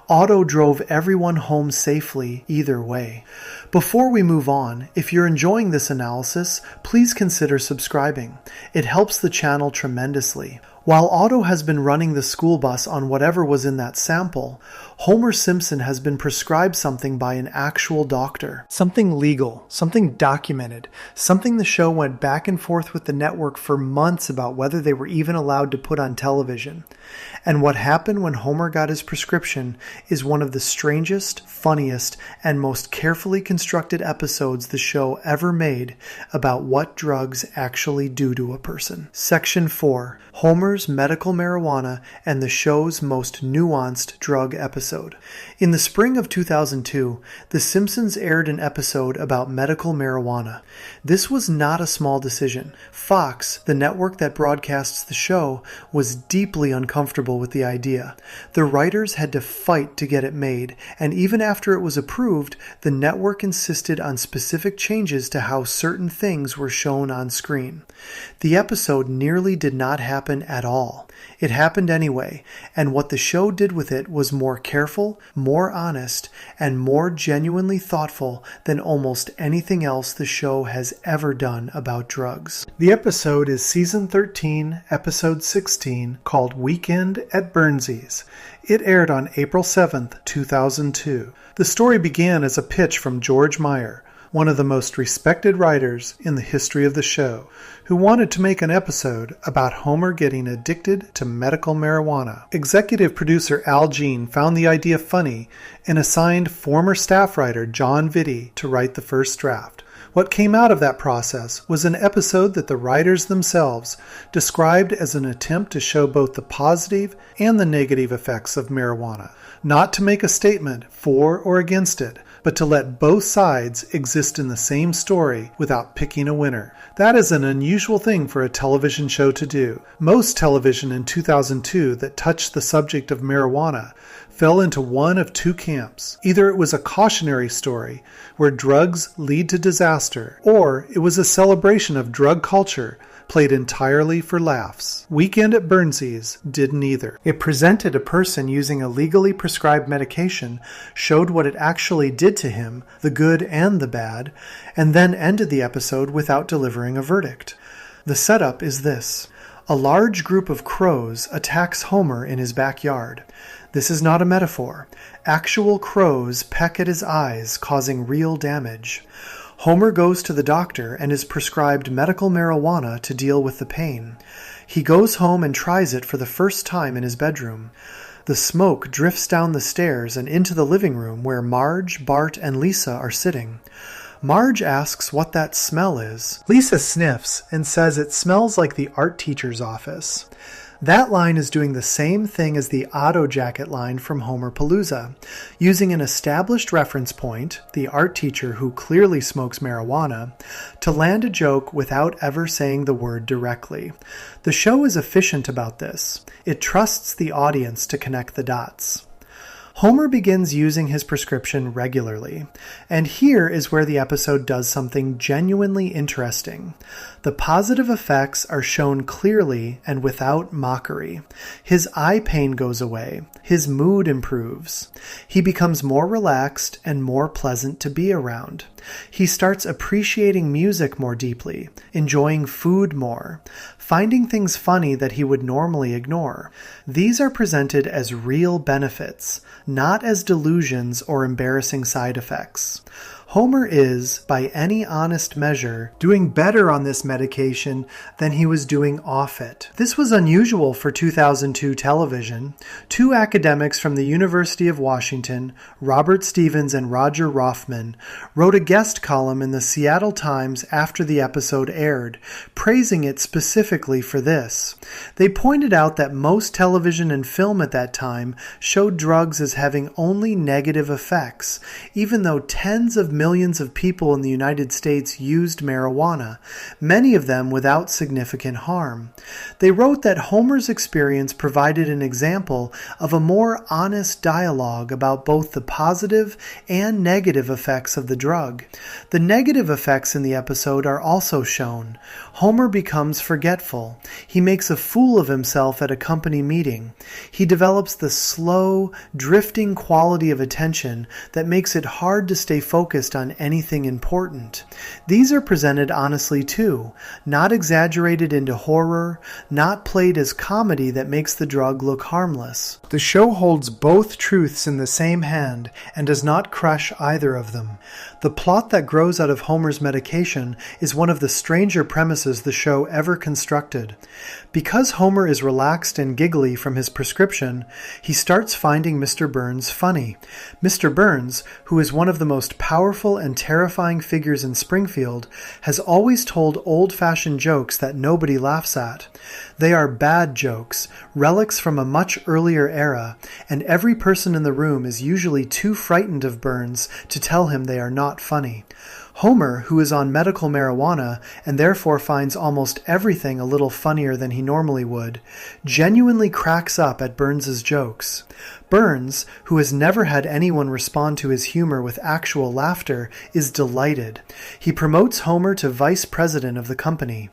Speaker 1: Otto drove everyone home safely either way. Before we move on, if you're enjoying this analysis, please consider subscribing. It helps the channel tremendously. While Otto has been running the school bus on whatever was in that sample, Homer Simpson has been prescribed something by an actual doctor. Something legal, something documented, something the show went back and forth with the network for months about whether they were even allowed to put on television. And what happened when Homer got his prescription is one of the strangest, funniest, and most carefully constructed episodes the show ever made about what drugs actually do to a person. Section 4. Homer's Medical Marijuana and the show's most nuanced drug episode. In the spring of 2002, The Simpsons aired an episode about medical marijuana. This was not a small decision. Fox, the network that broadcasts the show, was deeply uncomfortable with the idea. The writers had to fight to get it made, and even after it was approved, the network insisted on specific changes to how certain things were shown on screen. The episode nearly did not happen at all. It happened anyway, and what the show did with it was more careful, more honest, and more genuinely thoughtful than almost anything else the show has ever done about drugs. The episode is Season 13, Episode 16, called Weekend at Burnsies. It aired on April 7th, 2002. The story began as a pitch from George Meyer, one of the most respected writers in the history of the show, who wanted to make an episode about Homer getting addicted to medical marijuana. Executive producer Al Jean found the idea funny and assigned former staff writer John Vitti to write the first draft. What came out of that process was an episode that the writers themselves described as an attempt to show both the positive and the negative effects of marijuana, not to make a statement for or against it, but to let both sides exist in the same story without picking a winner. That is an unusual thing for a television show to do. Most television in 2002 that touched the subject of marijuana fell into one of two camps. Either it was a cautionary story where drugs lead to disaster, or it was a celebration of drug culture played entirely for laughs. Weekend at Burnsies did neither. It presented a person using a legally prescribed medication, showed what it actually did to him, the good and the bad, and then ended the episode without delivering a verdict. The setup is this. A large group of crows attacks Homer in his backyard. This is not a metaphor. Actual crows peck at his eyes, causing real damage. Homer goes to the doctor and is prescribed medical marijuana to deal with the pain. He goes home and tries it for the first time in his bedroom. The smoke drifts down the stairs and into the living room where Marge, Bart, and Lisa are sitting. Marge asks what that smell is. Lisa sniffs and says it smells like the art teacher's office. That line is doing the same thing as the Auto Jacket line from Homerpalooza, using an established reference point, the art teacher who clearly smokes marijuana, to land a joke without ever saying the word directly. The show is efficient about this. It trusts the audience to connect the dots. Homer begins using his prescription regularly, and here is where the episode does something genuinely interesting. The positive effects are shown clearly and without mockery. His eye pain goes away. His mood improves. He becomes more relaxed and more pleasant to be around. He starts appreciating music more deeply, enjoying food more, finding things funny that he would normally ignore. These are presented as real benefits, not as delusions or embarrassing side effects. Homer is, by any honest measure, doing better on this medication than he was doing off it. This was unusual for 2002 television. Two academics from the University of Washington, Robert Stevens and Roger Rothman, wrote a guest column in the Seattle Times after the episode aired, praising it specifically for this. They pointed out that most television and film at that time showed drugs as having only negative effects, even though tens of millions of people in the United States used marijuana, many of them without significant harm. They wrote that Homer's experience provided an example of a more honest dialogue about both the positive and negative effects of the drug. The negative effects in the episode are also shown. Homer becomes forgetful. He makes a fool of himself at a company meeting. He develops the slow, drifting quality of attention that makes it hard to stay focused on anything important. These are presented honestly too, not exaggerated into horror, not played as comedy that makes the drug look harmless. The show holds both truths in the same hand and does not crush either of them. The plot that grows out of Homer's medication is one of the stranger premises the show ever constructed. Because Homer is relaxed and giggly from his prescription, he starts finding Mr. Burns funny. Mr. Burns, who is one of the most powerful and terrifying figures in Springfield, has always told old-fashioned jokes that nobody laughs at. They are bad jokes, relics from a much earlier era, and every person in the room is usually too frightened of Burns to tell him they are not funny. Homer, who is on medical marijuana and therefore finds almost everything a little funnier than he normally would, genuinely cracks up at Burns's jokes. Burns, who has never had anyone respond to his humor with actual laughter, is delighted. He promotes Homer to vice president of the company.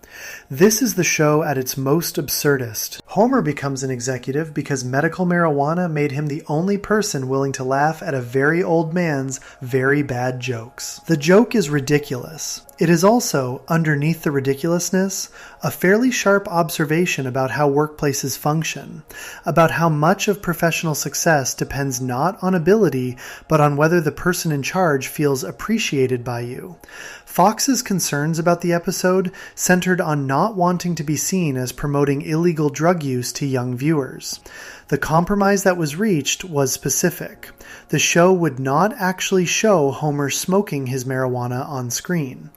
Speaker 1: This is the show at its most absurdist. Homer becomes an executive because medical marijuana made him the only person willing to laugh at a very old man's very bad jokes. The joke is ridiculous. It is also, underneath the ridiculousness, a fairly sharp observation about how workplaces function, about how much of professional success depends not on ability, but on whether the person in charge feels appreciated by you. Fox's concerns about the episode centered on not wanting to be seen as promoting illegal drug use to young viewers. The compromise that was reached was specific. The show would not actually show Homer smoking his marijuana on screen.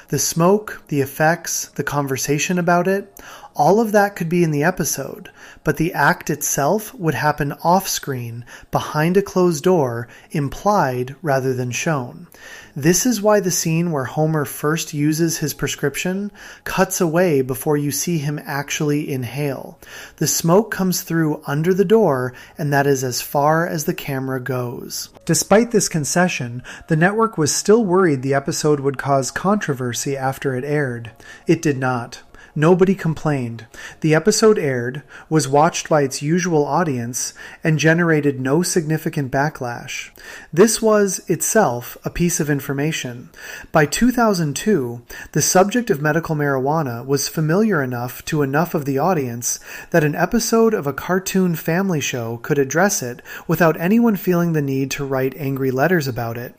Speaker 1: The smoke, the effects, the conversation about it, all of that could be in the episode, but the act itself would happen off-screen, behind a closed door, implied rather than shown. This is why the scene where Homer first uses his prescription cuts away before you see him actually inhale. The smoke comes through under the door, and that is as far as the camera goes. Despite this concession, the network was still worried the episode would cause controversy after it aired. It did not. Nobody complained. The episode aired, was watched by its usual audience, and generated no significant backlash. This was, itself, a piece of information. By 2002, the subject of medical marijuana was familiar enough to enough of the audience that an episode of a cartoon family show could address it without anyone feeling the need to write angry letters about it.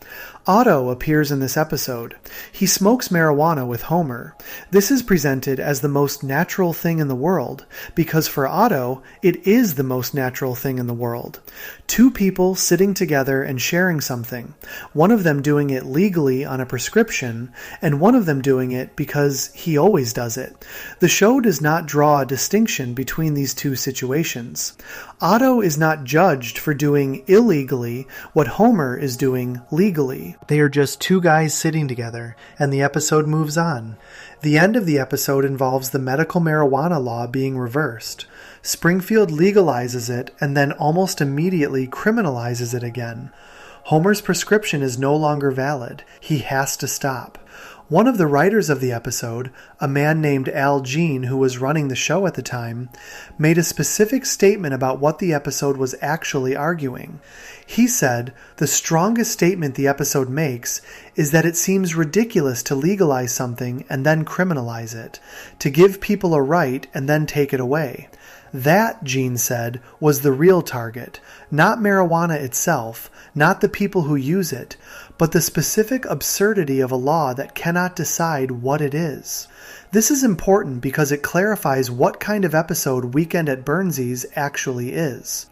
Speaker 1: Otto appears in this episode. He smokes marijuana with Homer. This is presented as the most natural thing in the world, because for Otto, it is the most natural thing in the world. Two people sitting together and sharing something, one of them doing it legally on a prescription, and one of them doing it because he always does it. The show does not draw a distinction between these two situations. Otto is not judged for doing illegally what Homer is doing legally. They are just two guys sitting together, and the episode moves on. The end of the episode involves the medical marijuana law being reversed. Springfield legalizes it and then almost immediately criminalizes it again. Homer's prescription is no longer valid. He has to stop. One of the writers of the episode, a man named Al Jean who was running the show at the time, made a specific statement about what the episode was actually arguing. He said, "The strongest statement the episode makes is that it seems ridiculous to legalize something and then criminalize it, to give people a right and then take it away. That," Gene said, "was the real target, not marijuana itself, not the people who use it, but the specific absurdity of a law that cannot decide what it is." This is important because it clarifies what kind of episode Weekend at Burnsies actually is.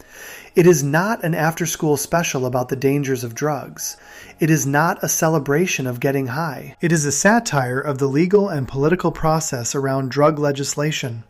Speaker 1: It is not an after-school special about the dangers of drugs. It is not a celebration of getting high. It is a satire of the legal and political process around drug legislation.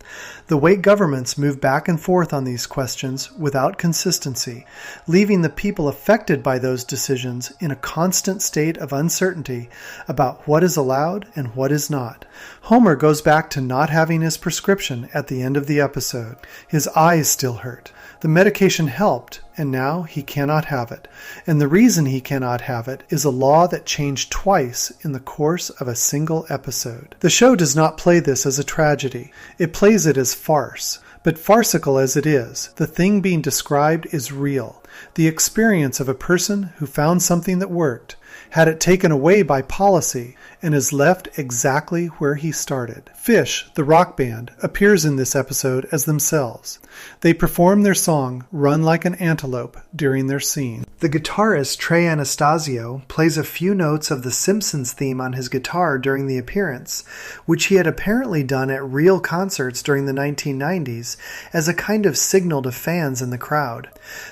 Speaker 1: The way governments move back and forth on these questions without consistency, leaving the people affected by those decisions in a constant state of uncertainty about what is allowed and what is not. Homer goes back to not having his prescription at the end of the episode. His eyes still hurt. The medication helped, and now he cannot have it. And the reason he cannot have it is a law that changed twice in the course of a single episode. The show does not play this as a tragedy. It plays it as farce. But farcical as it is, the thing being described is real. The experience of a person who found something that worked, had it taken away by policy, and is left exactly where he started. Fish, the rock band, appears in this episode as themselves. They perform their song, Run Like an Antelope, during their scene. The guitarist Trey Anastasio plays a few notes of the Simpsons theme on his guitar during the appearance, which he had apparently done at real concerts during the 1990s as a kind of signal to fans in the crowd.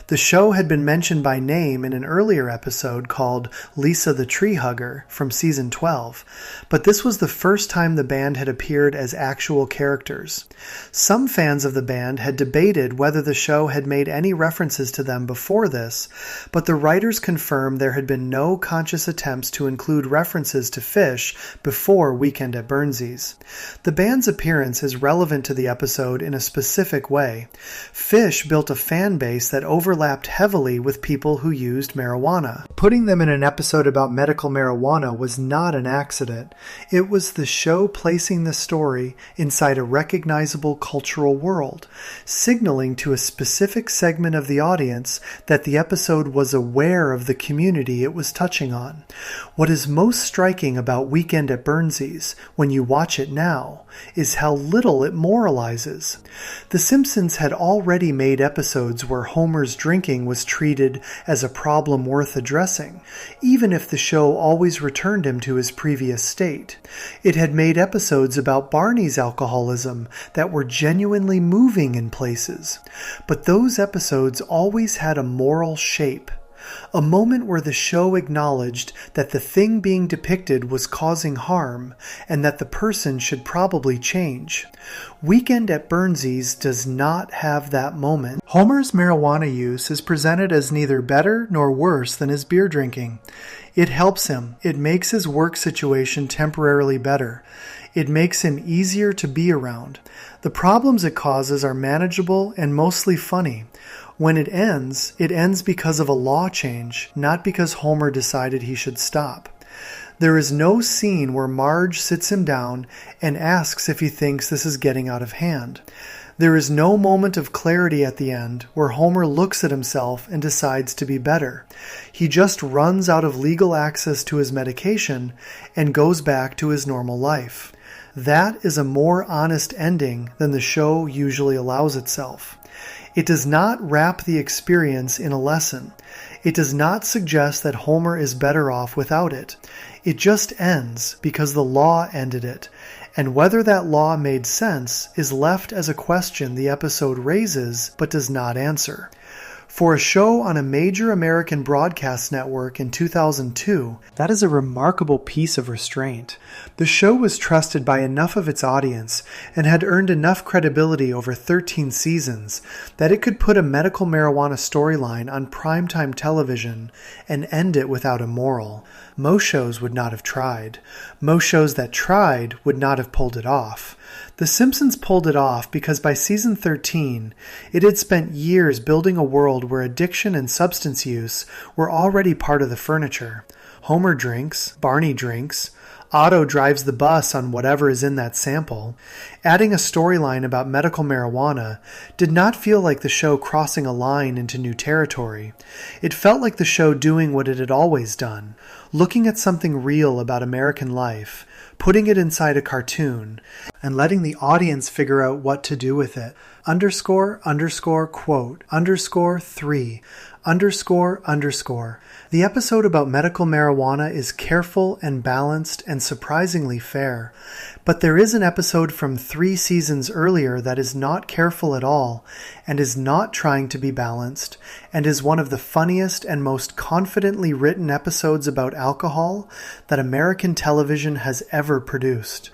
Speaker 1: The show had been mentioned by name in an earlier episode called Lisa the Tree Hugger from season 12, but this was the first time the band had appeared as actual characters. Some fans of the band had debated whether the show had made any references to them before this, but the writers confirmed there had been no conscious attempts to include references to Fish before Weekend at Burnsies. The band's appearance is relevant to the episode in a specific way. Fish built a fan base that overlapped heavily with people who used marijuana. Putting them in an episode about medical marijuana was not an accident. It was the show placing the story inside a recognizable cultural world, signaling to a specific segment of the audience that the episode was aware of the community it was touching on. What is most striking about Weekend at Burnsies, when you watch it now, is how little it moralizes. The Simpsons had already made episodes where Homer's drinking was treated as a problem worth addressing, even if the show always returned him to his previous state. It had made episodes about Barney's alcoholism that were genuinely moving in places, but those episodes always had a moral shape. A moment where the show acknowledged that the thing being depicted was causing harm and that the person should probably change. Weekend at Burnsies does not have that moment. Homer's marijuana use is presented as neither better nor worse than his beer drinking. It helps him. It makes his work situation temporarily better. It makes him easier to be around. The problems it causes are manageable and mostly funny. When it ends because of a law change, not because Homer decided he should stop. There is no scene where Marge sits him down and asks if he thinks this is getting out of hand. There is no moment of clarity at the end where Homer looks at himself and decides to be better. He just runs out of legal access to his medication and goes back to his normal life. That is a more honest ending than the show usually allows itself. It does not wrap the experience in a lesson. It does not suggest that Homer is better off without it. It just ends because the law ended it, and whether that law made sense is left as a question the episode raises but does not answer. For a show on a major American broadcast network in 2002, that is a remarkable piece of restraint. The show was trusted by enough of its audience and had earned enough credibility over 13 seasons that it could put a medical marijuana storyline on primetime television and end it without a moral. Most shows would not have tried. Most shows that tried would not have pulled it off. The Simpsons pulled it off because by season 13, it had spent years building a world where addiction and substance use were already part of the furniture. Homer drinks, Barney drinks, Otto drives the bus on whatever is in that sample. Adding a storyline about medical marijuana did not feel like the show crossing a line into new territory. It felt like the show doing what it had always done, looking at something real about American life, putting it inside a cartoon, and letting the audience figure out what to do with it. __quote _3 __. The episode about medical marijuana is careful and balanced and surprisingly fair. But there is an episode from 3 seasons earlier that is not careful at all and is not trying to be balanced and is one of the funniest and most confidently written episodes about alcohol that American television has ever produced.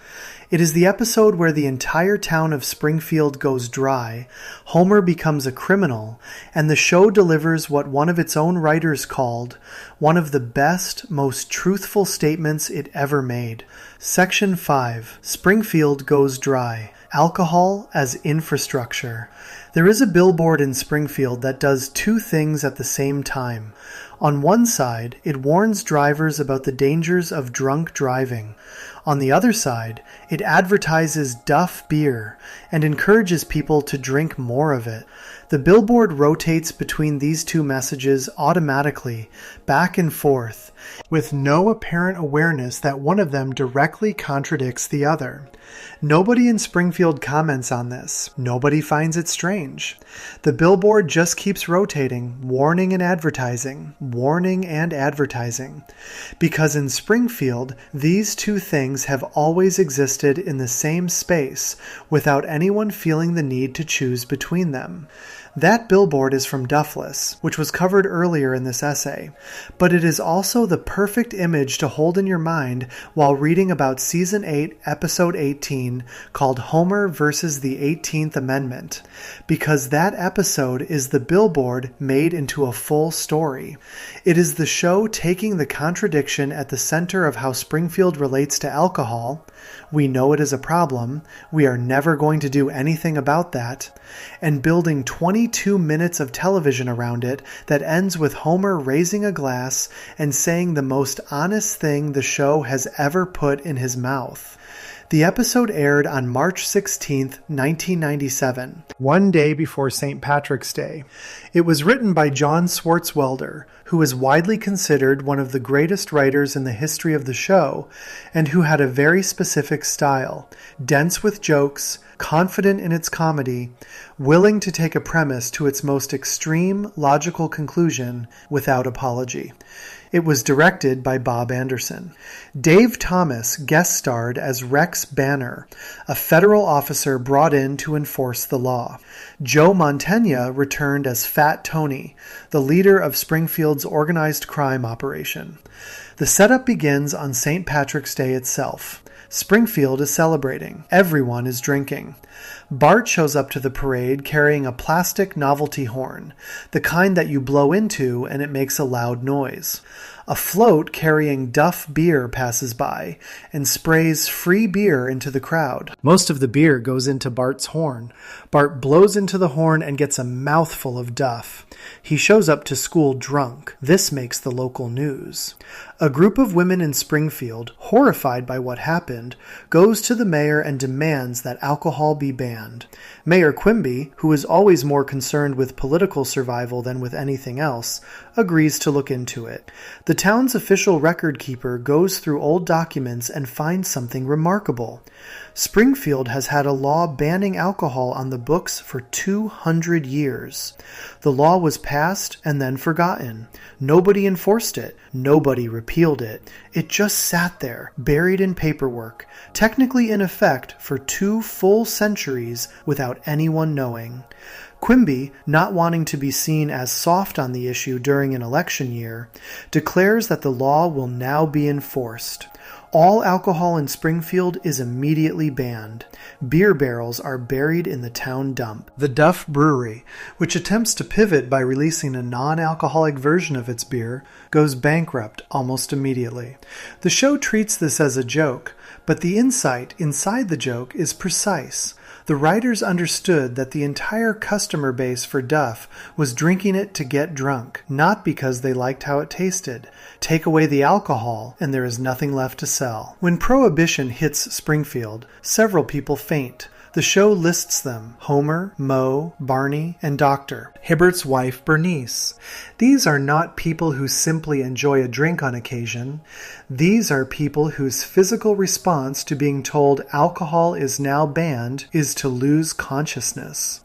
Speaker 1: It is the episode where the entire town of Springfield goes dry, Homer becomes a criminal, and the show delivers what one of its own writers called one of the best, most truthful statements it ever made. Section 5. Springfield goes dry. Alcohol as infrastructure. There is a billboard in Springfield that does 2 things at the same time. On one side, it warns drivers about the dangers of drunk driving. On the other side, it advertises Duff beer and encourages people to drink more of it. The billboard rotates between these 2 messages automatically, back and forth, with no apparent awareness that one of them directly contradicts the other. Nobody in Springfield comments on this. Nobody finds it strange. The billboard just keeps rotating, warning and advertising, because in Springfield, these 2 things have always existed in the same space without anyone feeling the need to choose between them. That billboard is from Duffless, which was covered earlier in this essay, but it is also the perfect image to hold in your mind while reading about Season 8, Episode 18, called Homer versus the 18th Amendment, because that episode is the billboard made into a full story. It is the show taking the contradiction at the center of how Springfield relates to alcohol. We know it is a problem. We are never going to do anything about that. And building 22 minutes of television around it that ends with Homer raising a glass and saying the most honest thing the show has ever put in his mouth. The episode aired on March 16, 1997, one day before St. Patrick's Day. It was written by John Swartzwelder, who is widely considered one of the greatest writers in the history of the show, and who had a very specific style, dense with jokes, confident in its comedy, willing to take a premise to its most extreme logical conclusion without apology. It was directed by Bob Anderson. Dave Thomas guest starred as Rex Banner, a federal officer brought in to enforce the law. Joe Mantegna returned as Fat Tony, the leader of Springfield's organized crime operation. The setup begins on St. Patrick's Day itself. Springfield is celebrating. Everyone is drinking. Bart shows up to the parade carrying a plastic novelty horn, the kind that you blow into and it makes a loud noise. A float carrying Duff beer passes by and sprays free beer into the crowd. Most of the beer goes into Bart's horn. Bart blows into the horn and gets a mouthful of Duff. He shows up to school drunk. This makes the local news. A group of women in Springfield, horrified by what happened, goes to the mayor and demands that alcohol be banned. Mayor Quimby, who is always more concerned with political survival than with anything else, agrees to look into it. The town's official record keeper goes through old documents and finds something remarkable. Springfield has had a law banning alcohol on the books for 200 years. The law was passed and then forgotten. Nobody enforced it. Nobody repealed it. It just sat there, buried in paperwork, technically in effect for 2 full centuries without anyone knowing. Quimby, not wanting to be seen as soft on the issue during an election year, declares that the law will now be enforced. All alcohol in Springfield is immediately banned. Beer barrels are buried in the town dump. The Duff Brewery, which attempts to pivot by releasing a non-alcoholic version of its beer, goes bankrupt almost immediately. The show treats this as a joke, but the insight inside the joke is precise. The writers understood that the entire customer base for Duff was drinking it to get drunk, not because they liked how it tasted. Take away the alcohol, and there is nothing left to sell. When Prohibition hits Springfield, several people faint. The show lists them: Homer, Moe, Barney, and Dr. Hibbert's wife, Bernice. These are not people who simply enjoy a drink on occasion. These are people whose physical response to being told alcohol is now banned is to lose consciousness.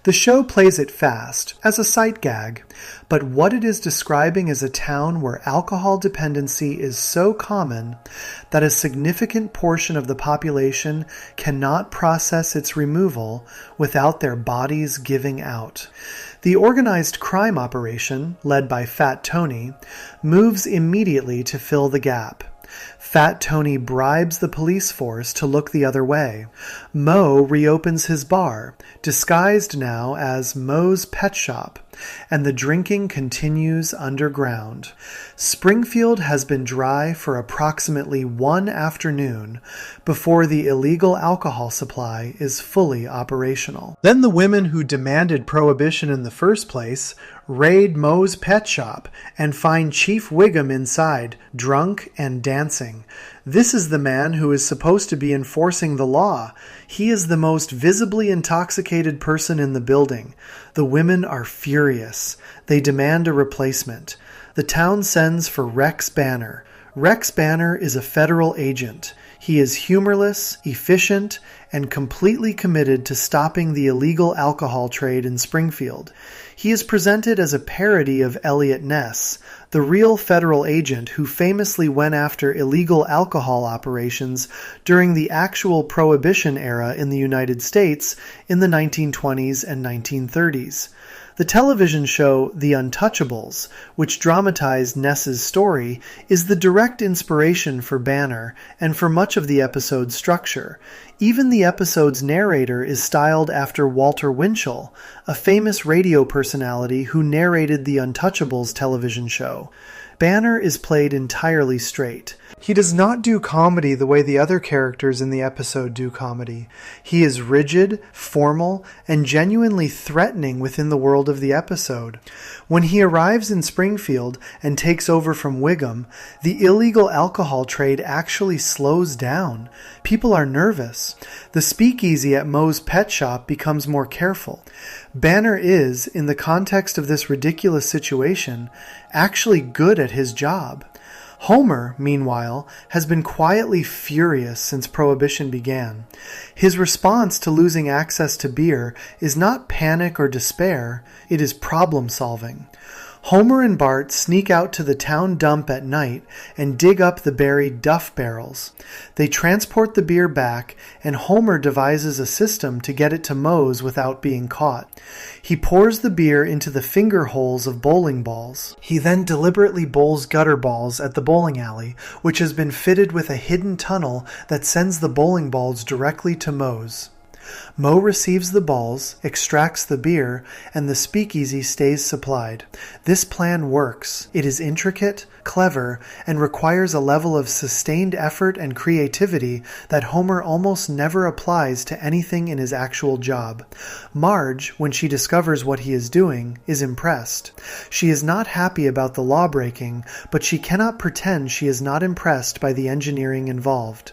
Speaker 1: The show plays it fast, as a sight gag, but what it is describing is a town where alcohol dependency is so common that a significant portion of the population cannot process its removal without their bodies giving out. The organized crime operation, led by Fat Tony, moves immediately to fill the gap. Fat Tony bribes the police force to look the other way. Moe reopens his bar, disguised now as Moe's Pet Shop, and the drinking continues underground. Springfield has been dry for approximately 1 afternoon before the illegal alcohol supply is fully operational. Then the women who demanded prohibition in the first place raid Moe's Pet Shop and find Chief Wiggum inside, drunk and dancing. This is the man who is supposed to be enforcing the law. He is the most visibly intoxicated person in the building. The women are furious. They demand a replacement. The town sends for Rex Banner. Rex Banner is a federal agent. He is humorless, efficient, and completely committed to stopping the illegal alcohol trade in Springfield. He is presented as a parody of Elliot Ness, the real federal agent who famously went after illegal alcohol operations during the actual Prohibition era in the United States in the 1920s and 1930s. The television show The Untouchables, which dramatized Ness's story, is the direct inspiration for Banner and for much of the episode's structure. Even the episode's narrator is styled after Walter Winchell, a famous radio personality who narrated The Untouchables television show. Banner is played entirely straight. He does not do comedy the way the other characters in the episode do comedy. He is rigid, formal, and genuinely threatening within the world of the episode. When he arrives in Springfield and takes over from Wiggum, the illegal alcohol trade actually slows down. People are nervous. The speakeasy at Moe's Pet Shop becomes more careful. Banner is, in the context of this ridiculous situation, actually good at his job. Homer, meanwhile, has been quietly furious since Prohibition began. His response to losing access to beer is not panic or despair, it is problem-solving. Homer and Bart sneak out to the town dump at night and dig up the buried Duff barrels. They transport the beer back, and Homer devises a system to get it to Moe's without being caught. He pours the beer into the finger holes of bowling balls. He then deliberately bowls gutter balls at the bowling alley, which has been fitted with a hidden tunnel that sends the bowling balls directly to Moe's. Moe receives the balls, extracts the beer, and the speakeasy stays supplied. This plan works. It is intricate, clever, and requires a level of sustained effort and creativity that Homer almost never applies to anything in his actual job. Marge, when she discovers what he is doing, is impressed. She is not happy about the law breaking, but she cannot pretend she is not impressed by the engineering involved.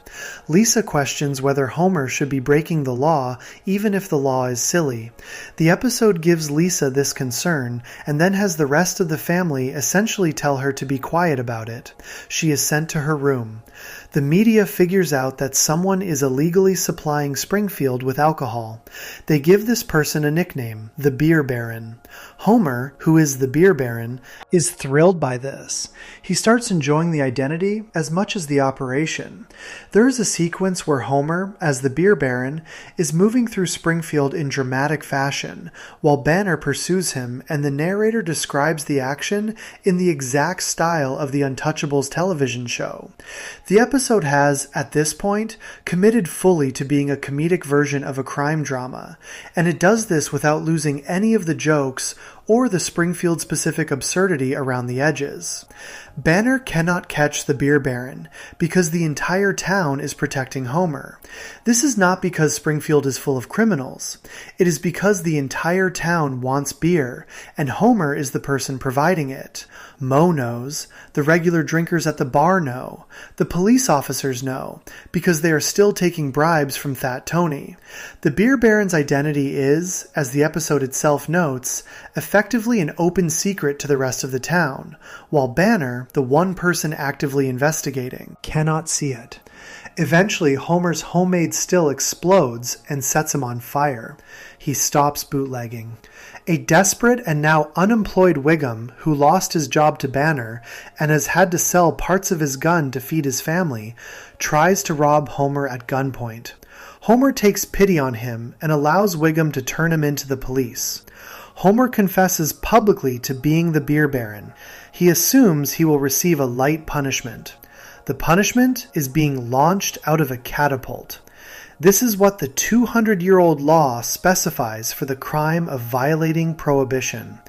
Speaker 1: Lisa questions whether Homer should be breaking the law, even if the law is silly. The episode gives Lisa this concern, and then has the rest of the family essentially tell her to be quiet quiet about it. She is sent to her room. The media figures out that someone is illegally supplying Springfield with alcohol. They give this person a nickname, the Beer Baron. Homer, who is the Beer Baron, is thrilled by this. He starts enjoying the identity as much as the operation. There is a sequence where Homer, as the Beer Baron, is moving through Springfield in dramatic fashion, while Banner pursues him, and the narrator describes the action in the exact style of the Untouchables television show. The episode has, at this point, committed fully to being a comedic version of a crime drama, and it does this without losing any of the jokes or the Springfield-specific absurdity around the edges. Banner cannot catch the Beer Baron because the entire town is protecting Homer. This is not because Springfield is full of criminals. It is because the entire town wants beer, and Homer is the person providing it. Moe knows. The regular drinkers at the bar know. The police officers know, because they are still taking bribes from Fat Tony. The Beer Baron's identity is, as the episode itself notes, effectively an open secret to the rest of the town, while Banner, the one person actively investigating, cannot see it. Eventually, Homer's homemade still explodes and sets him on fire. He stops bootlegging. A desperate and now unemployed Wiggum, who lost his job to Banner and has had to sell parts of his gun to feed his family, tries to rob Homer at gunpoint. Homer takes pity on him and allows Wiggum to turn him into the police. Homer confesses publicly to being the Beer Baron. He assumes he will receive a light punishment. The punishment is being launched out of a catapult. This is what the 200-year-old law specifies for the crime of violating prohibition.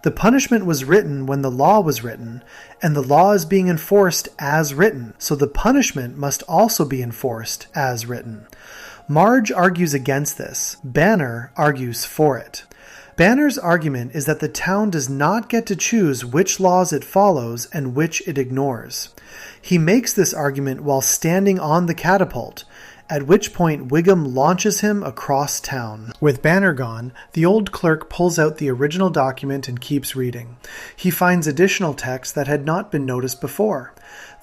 Speaker 1: The punishment was written when the law was written, and the law is being enforced as written, so the punishment must also be enforced as written. Marge argues against this. Banner argues for it. Banner's argument is that the town does not get to choose which laws it follows and which it ignores. He makes this argument while standing on the catapult, at which point Wiggum launches him across town. With Banner gone, the old clerk pulls out the original document and keeps reading. He finds additional text that had not been noticed before.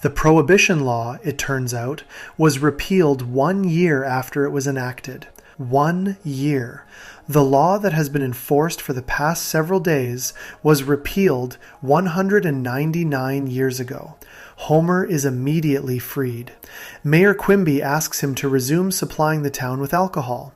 Speaker 1: The Prohibition Law, it turns out, was repealed 1 year after it was enacted. 1 year. The law that has been enforced for the past several days was repealed 199 years ago. Homer is immediately freed. Mayor Quimby asks him to resume supplying the town with alcohol.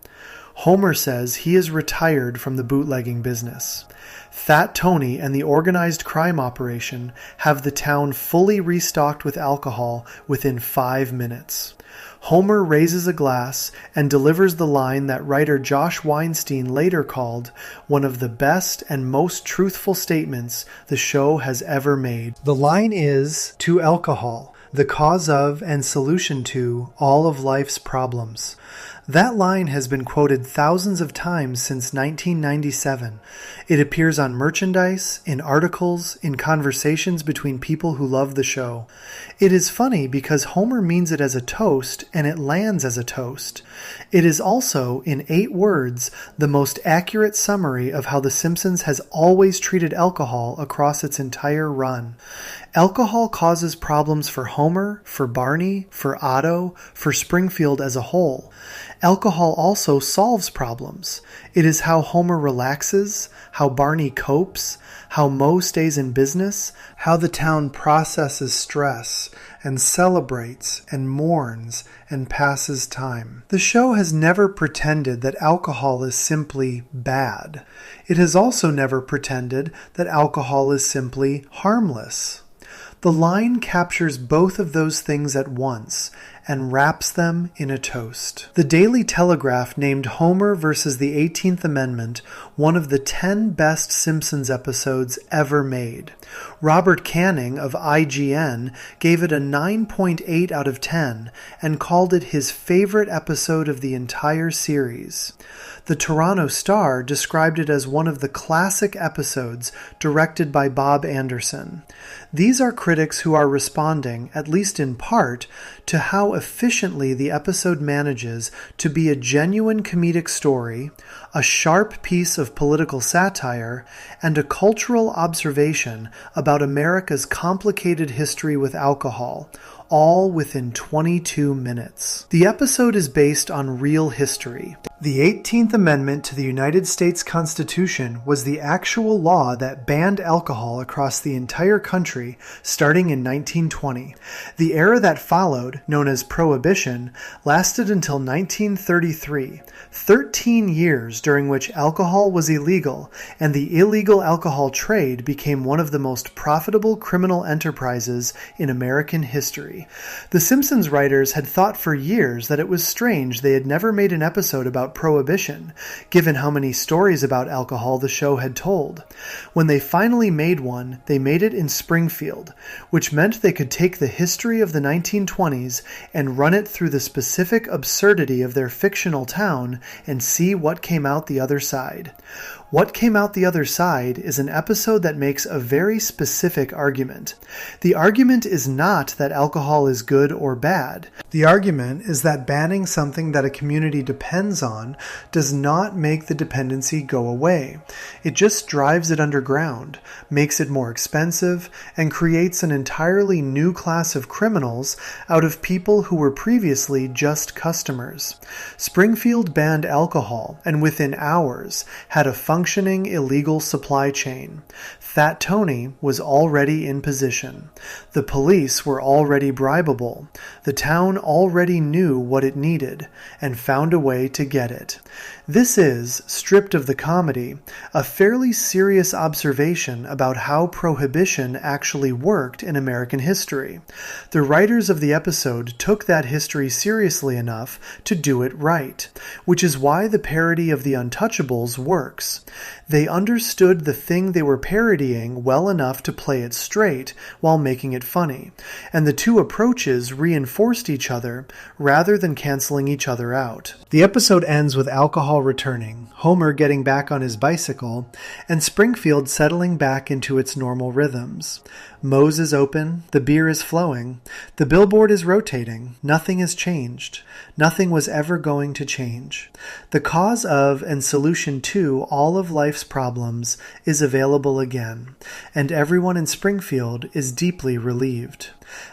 Speaker 1: Homer says he is retired from the bootlegging business. Fat Tony and the organized crime operation have the town fully restocked with alcohol within 5 minutes. Homer raises a glass and delivers the line that writer Josh Weinstein later called one of the best and most truthful statements the show has ever made. The line is, "To alcohol, the cause of and solution to all of life's problems." That line has been quoted thousands of times since 1997. It appears on merchandise, in articles, in conversations between people who love the show. It is funny because Homer means it as a toast, and it lands as a toast. It is also, in 8 words, the most accurate summary of how The Simpsons has always treated alcohol across its entire run. Alcohol causes problems for Homer, for Barney, for Otto, for Springfield as a whole. Alcohol also solves problems. It is how Homer relaxes, how Barney copes, how Moe stays in business, how the town processes stress and celebrates and mourns and passes time. The show has never pretended that alcohol is simply bad. It has also never pretended that alcohol is simply harmless. The line captures both of those things at once and wraps them in a toast. The Daily Telegraph named Homer versus the 18th Amendment one of the 10 best Simpsons episodes ever made. Robert Canning of IGN gave it a 9.8 out of 10 and called it his favorite episode of the entire series. The Toronto Star described it as one of the classic episodes directed by Bob Anderson. These are critics who are responding, at least in part, to how efficiently the episode manages to be a genuine comedic story, a sharp piece of political satire, and a cultural observation about America's complicated history with alcohol, all within 22 minutes. The episode is based on real history. The 18th Amendment to the United States Constitution was the actual law that banned alcohol across the entire country starting in 1920. The era that followed, known as Prohibition, lasted until 1933, 13 years during which alcohol was illegal, and the illegal alcohol trade became one of the most profitable criminal enterprises in American history. The Simpsons writers had thought for years that it was strange they had never made an episode about Prohibition, given how many stories about alcohol the show had told. When they finally made one, they made it in Springfield, which meant they could take the history of the 1920s and run it through the specific absurdity of their fictional town and see what came out the other side. What Came Out the Other Side is an episode that makes a very specific argument. The argument is not that alcohol is good or bad. The argument is that banning something that a community depends on does not make the dependency go away. It just drives it underground, makes it more expensive, and creates an entirely new class of criminals out of people who were previously just customers. Springfield banned alcohol, and within hours had a functioning illegal supply chain. Fat Tony was already in position. The police were already bribable. The town already knew what it needed and found a way to get it. This is, stripped of the comedy, a fairly serious observation about how Prohibition actually worked in American history. The writers of the episode took that history seriously enough to do it right, which is why the parody of The Untouchables works. They understood the thing they were parodying well enough to play it straight while making it funny, and the two approaches reinforced each other rather than canceling each other out. The episode ends with alcohol returning, Homer getting back on his bicycle, and Springfield settling back into its normal rhythms. Moe's is open, the beer is flowing, the billboard is rotating, nothing has changed. Nothing was ever going to change. The cause of and solution to all of life's problems is available again, and everyone in Springfield is deeply relieved.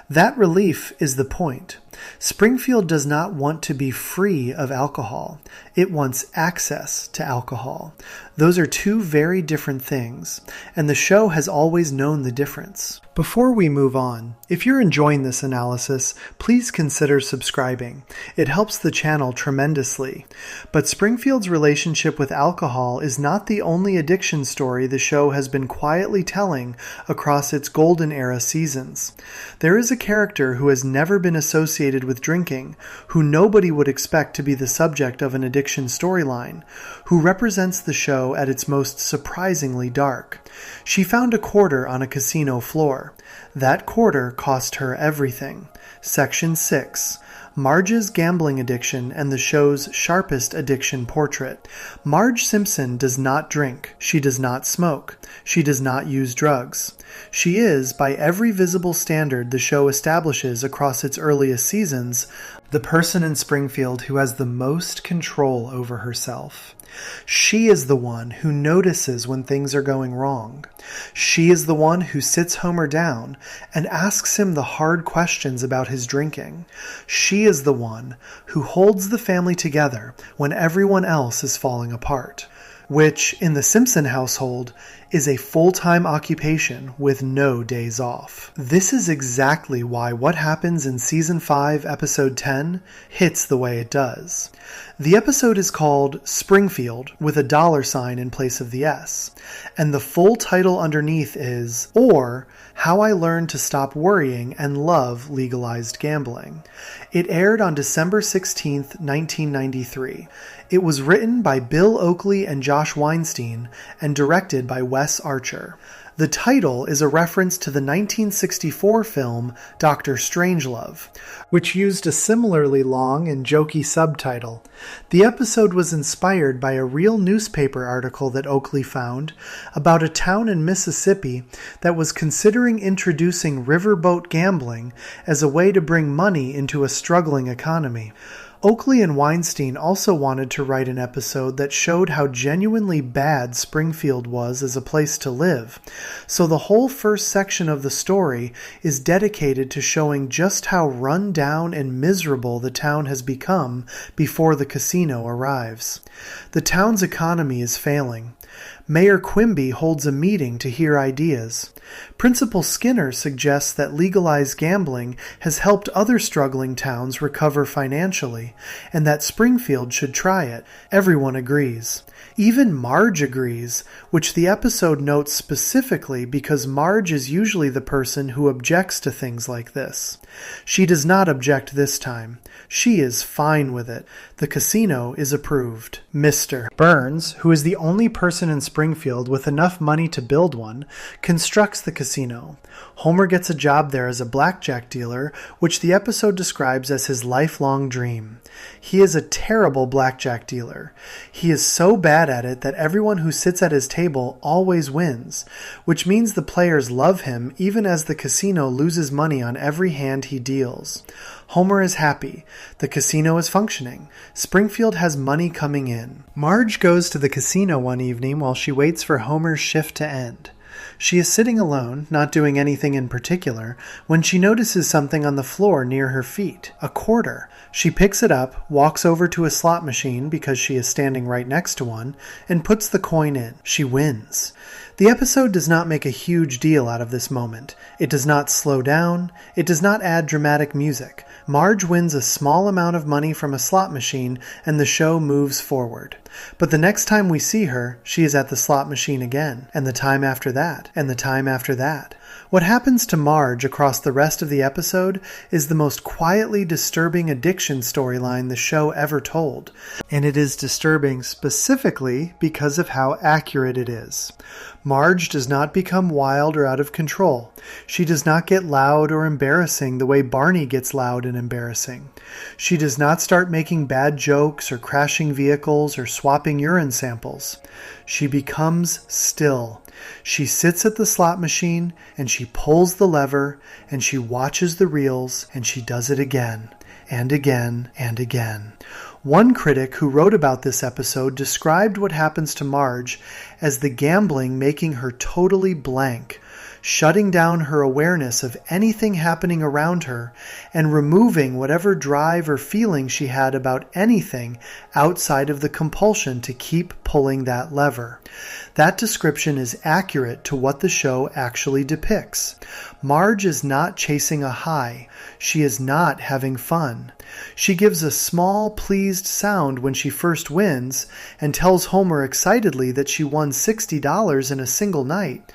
Speaker 1: That relief is the point. Springfield does not want to be free of alcohol. It wants access to alcohol. Those are two very different things, and the show has always known the difference. Before we move on, if you're enjoying this analysis, please consider subscribing. It helps the channel tremendously. But Springfield's relationship with alcohol is not the only addiction story the show has been quietly telling across its golden era seasons. There is a character who has never been associated with drinking, who nobody would expect to be the subject of an addiction storyline, who represents the show at its most surprisingly dark. She found a quarter on a casino floor. That quarter cost her everything. Section 6. Marge's gambling addiction and the show's sharpest addiction portrait. Marge Simpson does not drink. She does not smoke. She does not use drugs. She is, by every visible standard the show establishes across its earliest seasons, the person in Springfield who has the most control over herself. She is the one who notices when things are going wrong. She is the one who sits Homer down and asks him the hard questions about his drinking. She is the one who holds the family together when everyone else is falling apart, which, in the Simpson household, is a full-time occupation with no days off. This is exactly why what happens in Season 5, Episode 10 hits the way it does. The episode is called Springfield with a $sign in place of the S, and the full title underneath is, or How I Learned to Stop Worrying and Love Legalized Gambling. It aired on December 16, 1993. It was written by Bill Oakley and Josh Weinstein and directed by Wes Archer. The title is a reference to the 1964 film Dr. Strangelove, which used a similarly long and jokey subtitle. The episode was inspired by a real newspaper article that Oakley found about a town in Mississippi that was considering introducing riverboat gambling as a way to bring money into a struggling economy. Oakley and Weinstein also wanted to write an episode that showed how genuinely bad Springfield was as a place to live, so the whole first section of the story is dedicated to showing just how run down and miserable the town has become before the casino arrives. The town's economy is failing. Mayor Quimby holds a meeting to hear ideas. Principal Skinner suggests that legalized gambling has helped other struggling towns recover financially, and that Springfield should try it. Everyone agrees. Even Marge agrees, which the episode notes specifically because Marge is usually the person who objects to things like this. She does not object this time. She is fine with it. The casino is approved. Mr. Burns, who is the only person in Springfield with enough money to build one, constructs the casino. Homer gets a job there as a blackjack dealer, which the episode describes as his lifelong dream. He is a terrible blackjack dealer. He is so bad at it that everyone who sits at his table always wins, which means the players love him even as the casino loses money on every hand he deals. Homer is happy. The casino is functioning. Springfield has money coming in. Marge goes to the casino one evening while she waits for Homer's shift to end. She is sitting alone, not doing anything in particular, when she notices something on the floor near her feet, a quarter. She picks it up, walks over to a slot machine because she is standing right next to one, and puts the coin in. She wins. The episode does not make a huge deal out of this moment. It does not slow down. It does not add dramatic music. Marge wins a small amount of money from a slot machine, and the show moves forward. But the next time we see her, she is at the slot machine again, and the time after that, and the time after that. What happens to Marge across the rest of the episode is the most quietly disturbing addiction storyline the show ever told, and it is disturbing specifically because of how accurate it is. Marge does not become wild or out of control. She does not get loud or embarrassing the way Barney gets loud and embarrassing. She does not start making bad jokes or crashing vehicles or swapping urine samples. She becomes still. She sits at the slot machine and she pulls the lever and she watches the reels and she does it again and again and again. One critic who wrote about this episode described what happens to Marge as the gambling making her totally blank, shutting down her awareness of anything happening around her and removing whatever drive or feeling she had about anything outside of the compulsion to keep pulling that lever. That description is accurate to what the show actually depicts. Marge is not chasing a high. She is not having fun. She gives a small, pleased sound when she first wins and tells Homer excitedly that she won $60 in a single night.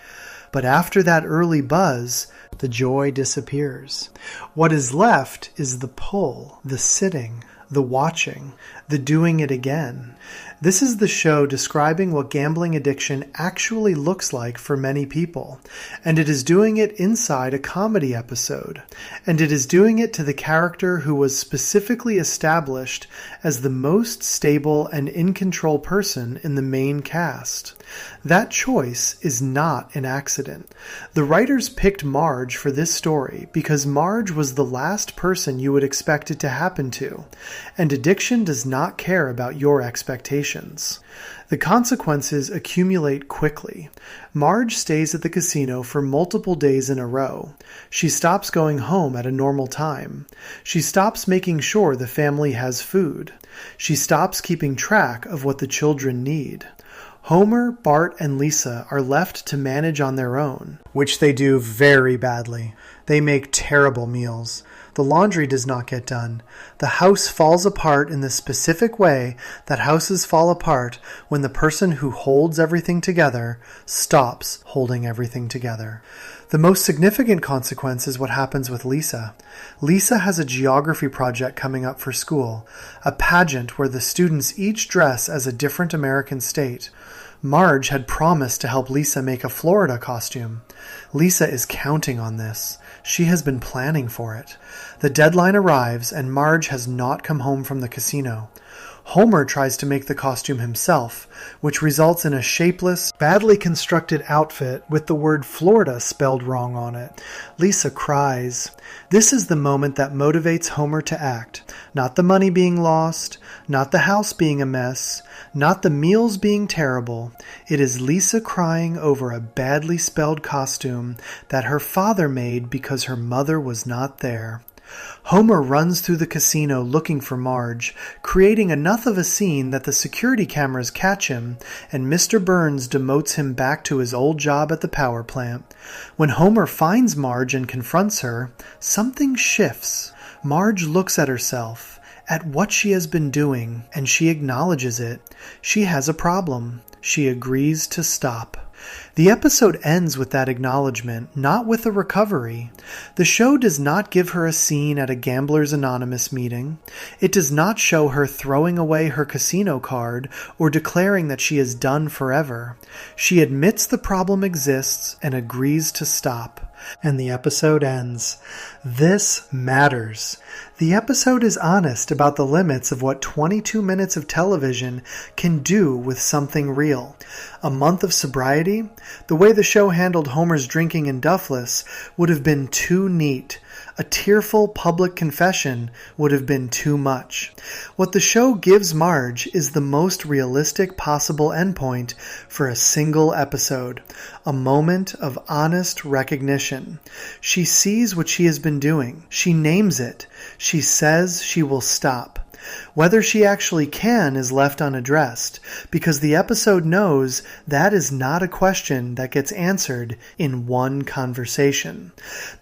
Speaker 1: But after that early buzz, the joy disappears. What is left is the pull, the sitting, the watching, the doing it again. This is the show describing what gambling addiction actually looks like for many people, and it is doing it inside a comedy episode, and it is doing it to the character who was specifically established as the most stable and in control person in the main cast. That choice is not an accident. The writers picked Marge for this story because Marge was the last person you would expect it to happen to, and addiction does not care about your expectations. The consequences accumulate quickly. Marge stays at the casino for multiple days in a row. She stops going home at a normal time. She stops making sure the family has food. She stops keeping track of what the children need. Homer, Bart, and Lisa are left to manage on their own, which they do very badly. They make terrible meals. The laundry does not get done. The house falls apart in the specific way that houses fall apart when the person who holds everything together stops holding everything together. The most significant consequence is what happens with Lisa. Lisa has a geography project coming up for school, a pageant where the students each dress as a different American state. Marge had promised to help Lisa make a Florida costume. Lisa is counting on this. She has been planning for it. The deadline arrives and Marge has not come home from the casino. Homer tries to make the costume himself, which results in a shapeless, badly constructed outfit with the word Florida spelled wrong on it. Lisa cries. This is the moment that motivates Homer to act. Not the money being lost, not the house being a mess, not the meals being terrible. It is Lisa crying over a badly spelled costume that her father made because her mother was not there. Homer runs through the casino looking for Marge, creating enough of a scene that the security cameras catch him, and Mr. Burns demotes him back to his old job at the power plant. When Homer finds Marge and confronts her, something shifts. Marge looks at herself, at what she has been doing, and she acknowledges it. She has a problem. She agrees to stop. The episode ends with that acknowledgement, not with a recovery. The show does not give her a scene at a Gamblers Anonymous meeting. It does not show her throwing away her casino card or declaring that she is done forever. She admits the problem exists and agrees to stop. And the episode ends. This matters. The episode is honest about the limits of what 22 minutes of television can do with something real. A month of sobriety? The way the show handled Homer's drinking in Duffless would have been too neat. A tearful public confession would have been too much. What the show gives Marge is the most realistic possible endpoint for a single episode. A moment of honest recognition. She sees what she has been doing. She names it. She says she will stop. Whether she actually can is left unaddressed, because the episode knows that is not a question that gets answered in one conversation.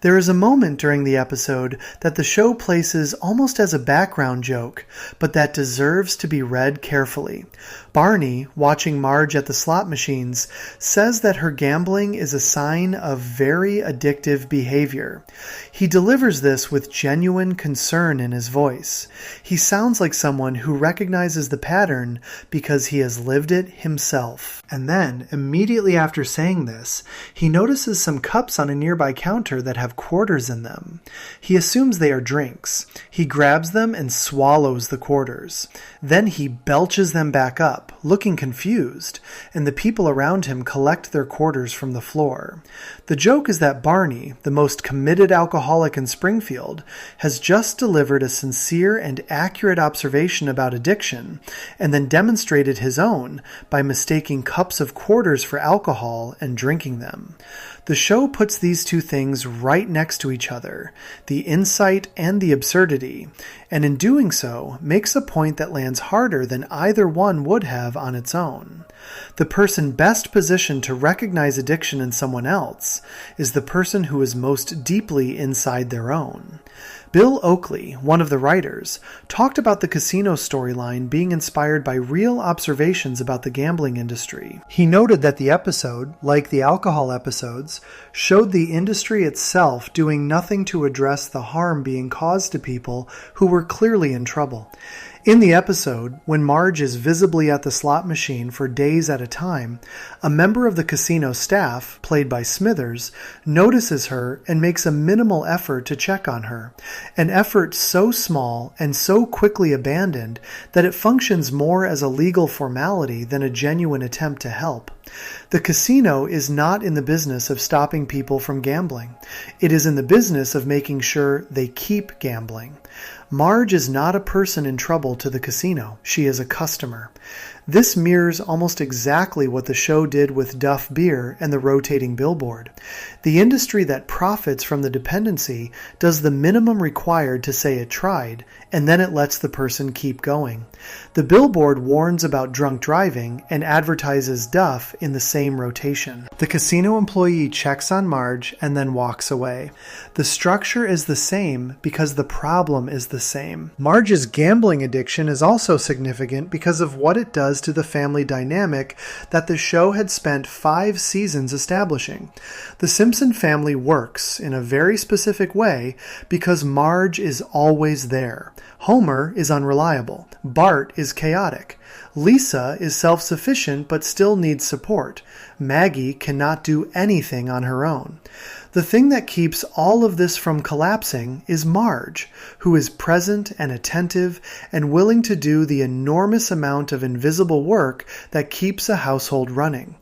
Speaker 1: There is a moment during the episode that the show places almost as a background joke, but that deserves to be read carefully. Barney, watching Marge at the slot machines, says that her gambling is a sign of very addictive behavior. He delivers this with genuine concern in his voice. He sounds like someone who recognizes the pattern because he has lived it himself. And then, immediately after saying this, he notices some cups on a nearby counter that have quarters in them. He assumes they are drinks. He grabs them and swallows the quarters. Then he belches them back up, looking confused, and the people around him collect their quarters from the floor. The joke is that Barney, the most committed alcoholic in Springfield, has just delivered a sincere and accurate observation about addiction, and then demonstrated his own by mistaking cups of quarters for alcohol and drinking them. The show puts these two things right next to each other, the insight and the absurdity, and in doing so, makes a point that lands harder than either one would have on its own. The person best positioned to recognize addiction in someone else is the person who is most deeply inside their own. Bill Oakley, one of the writers, talked about the casino storyline being inspired by real observations about the gambling industry. He noted that the episode, like the alcohol episodes, showed the industry itself doing nothing to address the harm being caused to people who were clearly in trouble. In the episode, when Marge is visibly at the slot machine for days at a time, a member of the casino staff, played by Smithers, notices her and makes a minimal effort to check on her, an effort so small and so quickly abandoned that it functions more as a legal formality than a genuine attempt to help. The casino is not in the business of stopping people from gambling. It is in the business of making sure they keep gambling. Marge is not a person in trouble to the casino. She is a customer. This mirrors almost exactly what the show did with Duff Beer and the rotating billboard. The industry that profits from the dependency does the minimum required to say it tried, and then it lets the person keep going. The billboard warns about drunk driving and advertises Duff in the same rotation. The casino employee checks on Marge and then walks away. The structure is the same because the problem is the same. Marge's gambling addiction is also significant because of what it does to the family dynamic that the show had spent 5 seasons establishing. The Simpson family works in a very specific way because Marge is always there. Homer is unreliable. Bart is chaotic. Lisa is self-sufficient but still needs support. Maggie cannot do anything on her own. The The thing that keeps all of this from collapsing is Marge, who is present and attentive and willing to do the enormous amount of invisible work that keeps a household running.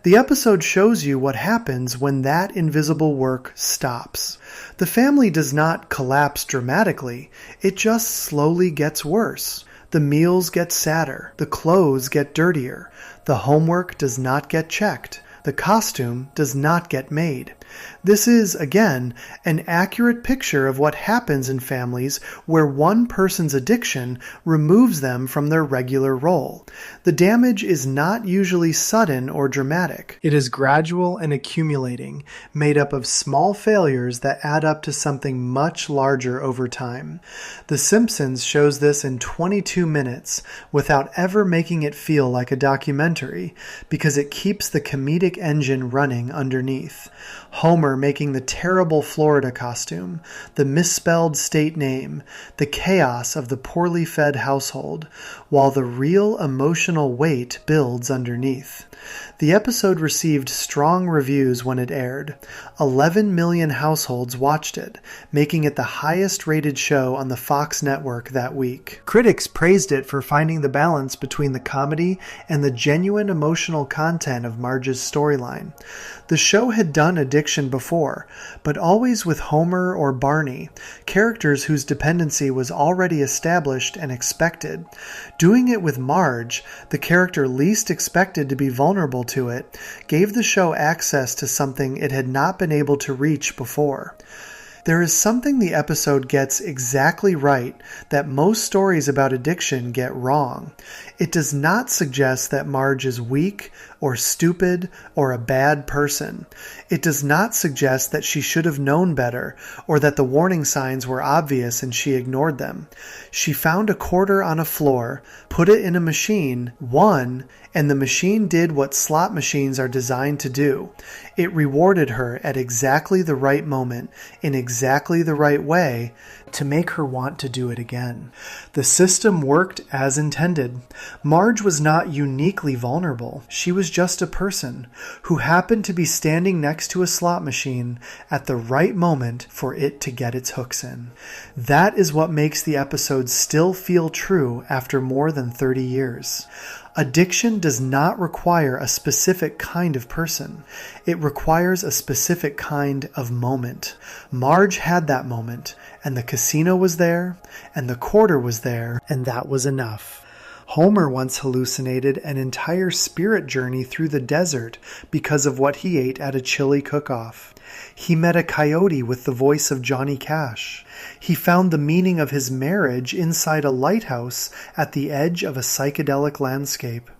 Speaker 1: The episode shows you what happens when that invisible work stops. The family does not collapse dramatically, it just slowly gets worse. The meals get sadder, the clothes get dirtier, the homework does not get checked, the costume does not get made. This is, again, an accurate picture of what happens in families where one person's addiction removes them from their regular role. The damage is not usually sudden or dramatic. It is gradual and accumulating, made up of small failures that add up to something much larger over time. The Simpsons shows this in 22 minutes without ever making it feel like a documentary, because it keeps the comedic engine running underneath. Homer making the terrible Florida costume, the misspelled state name, the chaos of the poorly fed household, while the real emotional weight builds underneath. The episode received strong reviews when it aired. 11 million households watched it, making it the highest-rated show on the Fox network that week. Critics praised it for finding the balance between the comedy and the genuine emotional content of Marge's storyline. The show had done addiction before, but always with Homer or Barney, characters whose dependency was already established and expected. Doing it with Marge, the character least expected to be vulnerable to it, gave the show access to something it had not been able to reach before. There is something the episode gets exactly right that most stories about addiction get wrong. It does not suggest that Marge is weak or stupid or a bad person. It does not suggest that she should have known better or that the warning signs were obvious and she ignored them. She found a quarter on a floor, put it in a machine, won, and the machine did what slot machines are designed to do. It rewarded her at exactly the right moment, in exactly the right way, to make her want to do it again. The system worked as intended. Marge was not uniquely vulnerable. She was just a person who happened to be standing next to a slot machine at the right moment for it to get its hooks in. That is what makes the episode still feel true after more than 30 years. Addiction does not require a specific kind of person. It requires a specific kind of moment. Marge had that moment, and the casino was there, and the quarter was there, and that was enough. Homer once hallucinated an entire spirit journey through the desert because of what he ate at a chili cook-off. He met a coyote with the voice of Johnny Cash. He found the meaning of his marriage inside a lighthouse at the edge of a psychedelic landscape.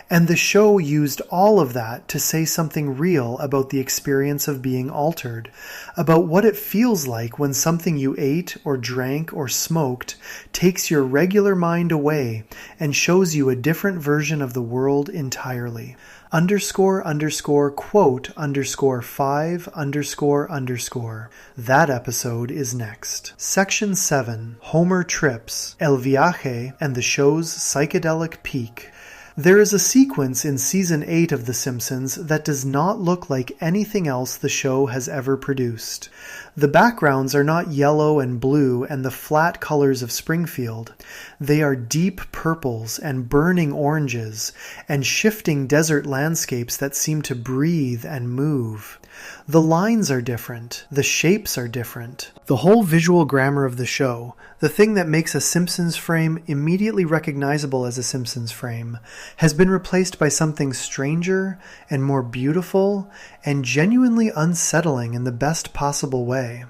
Speaker 1: And the show used all of that to say something real about the experience of being altered, about what it feels like when something you ate or drank or smoked takes your regular mind away and shows you a different version of the world entirely. _quote_5__. That episode is next. Section 7. Homer Trips, El Viaje, and the show's psychedelic peak. There is a sequence in Season 8 of The Simpsons that does not look like anything else the show has ever produced. The backgrounds are not yellow and blue and the flat colors of Springfield. They are deep purples and burning oranges and shifting desert landscapes that seem to breathe and move. The lines are different. The shapes are different. The whole visual grammar of the show, the thing that makes a Simpsons frame immediately recognizable as a Simpsons frame, has been replaced by something stranger and more beautiful and genuinely unsettling in the best possible way.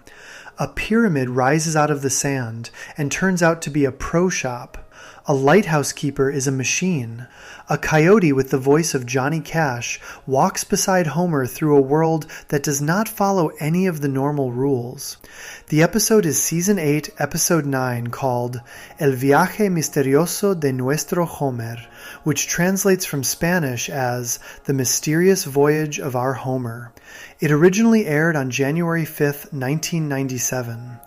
Speaker 1: A pyramid rises out of the sand and turns out to be a pro shop. A lighthouse keeper is a machine. A coyote with the voice of Johnny Cash walks beside Homer through a world that does not follow any of the normal rules. The episode is Season 8, Episode 9, called El Viaje Misterioso de Nuestro Homer, which translates from Spanish as The Mysterious Voyage of Our Homer. It originally aired on January 5, 1997.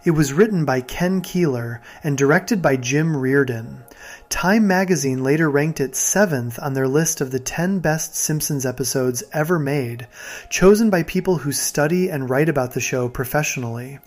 Speaker 1: It was written by Ken Keeler and directed by Jim Reardon. Time magazine later ranked it 7th on their list of the 10 best Simpsons episodes ever made, chosen by people who study and write about the show professionally.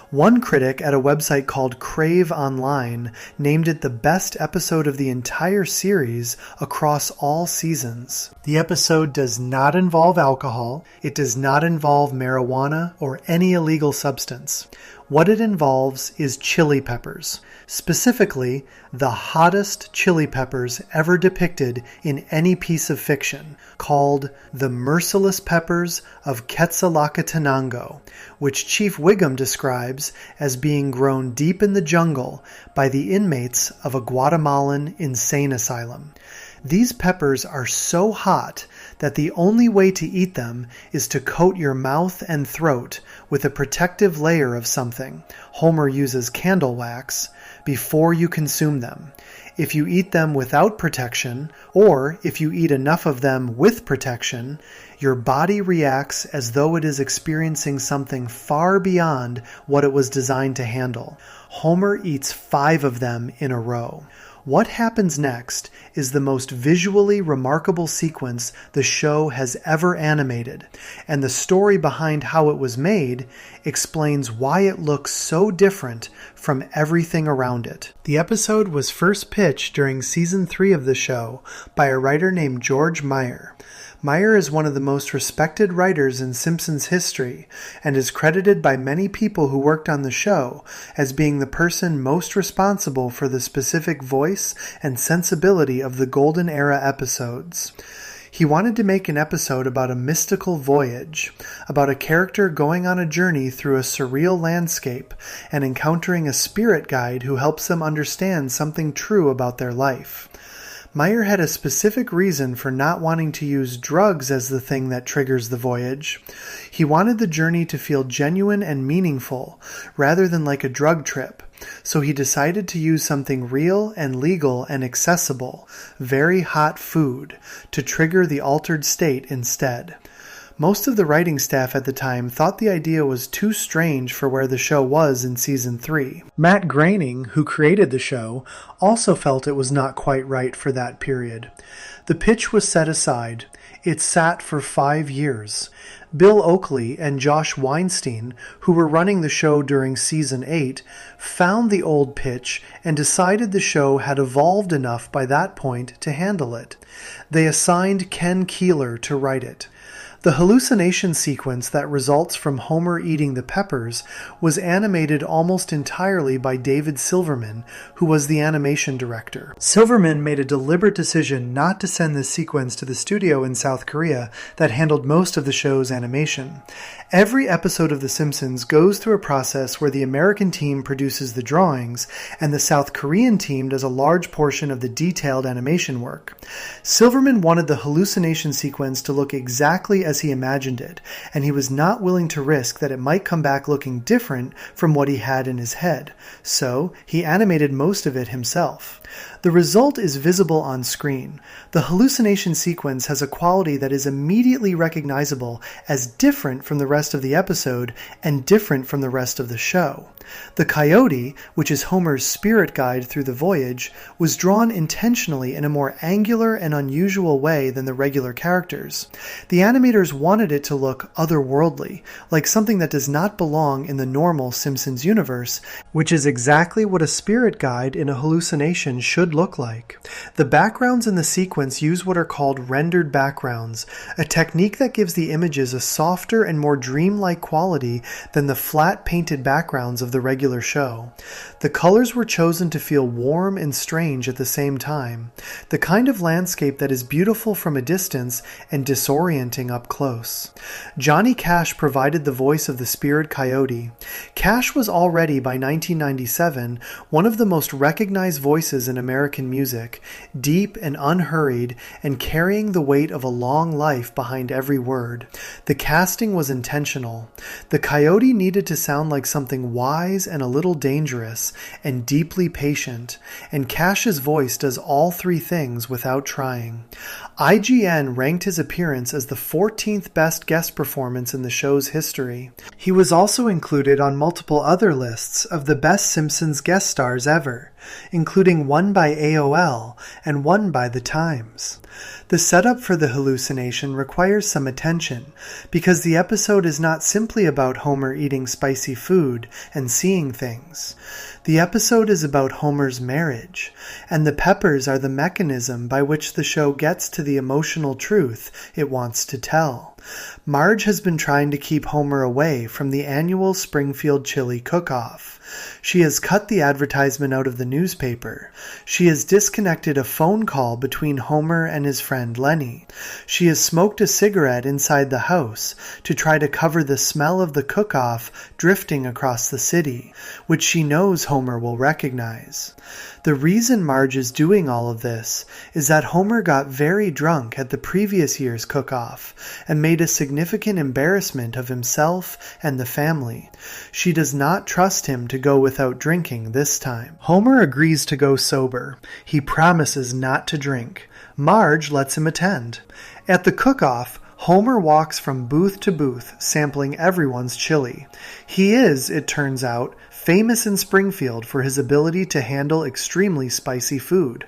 Speaker 1: One critic at a website called Crave Online named it the best episode of the entire series across all seasons. The episode does not involve alcohol, it does not involve marijuana or any illegal substance. What it involves is chili peppers, specifically the hottest chili peppers ever depicted in any piece of fiction, called the merciless peppers of Quetzalcoatlanango, which Chief Wiggum describes as being grown deep in the jungle by the inmates of a Guatemalan insane asylum. These peppers are so hot that the only way to eat them is to coat your mouth and throat with a protective layer of something, Homer uses candle wax, before you consume them. If you eat them without protection, or if you eat enough of them with protection, your body reacts as though it is experiencing something far beyond what it was designed to handle. Homer eats 5 of them in a row. What happens next is the most visually remarkable sequence the show has ever animated, and the story behind how it was made explains why it looks so different from everything around it. The episode was first pitched during season 3 of the show by a writer named George Meyer. Meyer is one of the most respected writers in Simpsons history and is credited by many people who worked on the show as being the person most responsible for the specific voice and sensibility of the Golden Era episodes. He wanted to make an episode about a mystical voyage, about a character going on a journey through a surreal landscape and encountering a spirit guide who helps them understand something true about their life. Meyer had a specific reason for not wanting to use drugs as the thing that triggers the voyage. He wanted the journey to feel genuine and meaningful, rather than like a drug trip, so he decided to use something real and legal and accessible, very hot food, to trigger the altered state instead. Most of the writing staff at the time thought the idea was too strange for where the show was in season 3. Matt Groening, who created the show, also felt it was not quite right for that period. The pitch was set aside. It sat for 5 years. Bill Oakley and Josh Weinstein, who were running the show during season 8, found the old pitch and decided the show had evolved enough by that point to handle it. They assigned Ken Keeler to write it. The hallucination sequence that results from Homer eating the peppers was animated almost entirely by David Silverman, who was the animation director. Silverman made a deliberate decision not to send this sequence to the studio in South Korea that handled most of the show's animation. Every episode of The Simpsons goes through a process where the American team produces the drawings and the South Korean team does a large portion of the detailed animation work. Silverman wanted the hallucination sequence to look exactly as he imagined it, and he was not willing to risk that it might come back looking different from what he had in his head, so he animated most of it himself. The result is visible on screen. The hallucination sequence has a quality that is immediately recognizable as different from the rest of the episode and different from the rest of the show. The coyote, which is Homer's spirit guide through the voyage, was drawn intentionally in a more angular and unusual way than the regular characters. The animators wanted it to look otherworldly, like something that does not belong in the normal Simpsons universe, which is exactly what a spirit guide in a hallucination should look like. The backgrounds in the sequence use what are called rendered backgrounds, a technique that gives the images a softer and more dreamlike quality than the flat painted backgrounds of the regular show. The colors were chosen to feel warm and strange at the same time, the kind of landscape that is beautiful from a distance and disorienting up close. Johnny Cash provided the voice of the spirit coyote. Cash was already, by 1997, one of the most recognized voices in American music, deep and unhurried and carrying the weight of a long life behind every word. The casting was intentional. The coyote needed to sound like something wise and a little dangerous and deeply patient, and Cash's voice does all 3 things without trying. IGN ranked his appearance as the 14th best guest performance in the show's history. He was also included on multiple other lists of the best Simpsons guest stars ever. including one by AOL and one by The Times. The setup for the hallucination requires some attention because the episode is not simply about Homer eating spicy food and seeing things. The episode is about Homer's marriage, and the peppers are the mechanism by which the show gets to the emotional truth it wants to tell. Marge has been trying to keep Homer away from the annual Springfield Chili Cook-Off. She has cut the advertisement out of the newspaper. She has disconnected a phone call between Homer and his friend Lenny. She has smoked a cigarette inside the house to try to cover the smell of the cook-off drifting across the city, which she knows Homer will recognize. The reason Marge is doing all of this is that Homer got very drunk at the previous year's cook-off and made a significant embarrassment of himself and the family. She does not trust him to go without drinking this time. Homer agrees to go sober. He promises not to drink. Marge lets him attend. At the cook-off, Homer walks from booth to booth, sampling everyone's chili. He is, it turns out, famous in Springfield for his ability to handle extremely spicy food.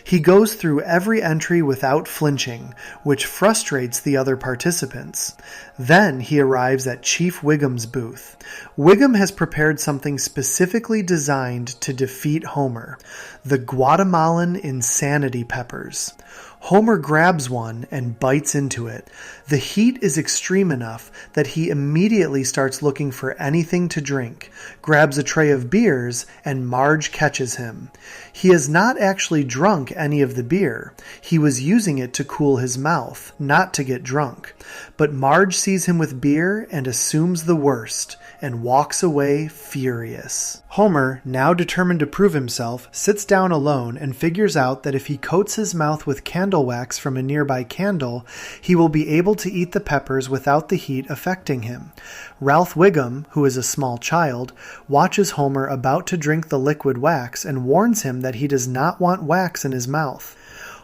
Speaker 1: He goes through every entry without flinching, which frustrates the other participants. Then he arrives at Chief Wiggum's booth. Wiggum has prepared something specifically designed to defeat Homer: the Guatemalan insanity peppers. Homer grabs one and bites into it. The heat is extreme enough that he immediately starts looking for anything to drink, grabs a tray of beers, and Marge catches him. He has not actually drunk any of the beer. He was using it to cool his mouth, not to get drunk. But Marge sees him with beer and assumes the worst, and walks away furious. Homer, now determined to prove himself, sits down alone and figures out that if he coats his mouth with candle wax from a nearby candle, he will be able to eat the peppers without the heat affecting him. Ralph Wiggum, who is a small child, watches Homer about to drink the liquid wax and warns him that he does not want wax in his mouth.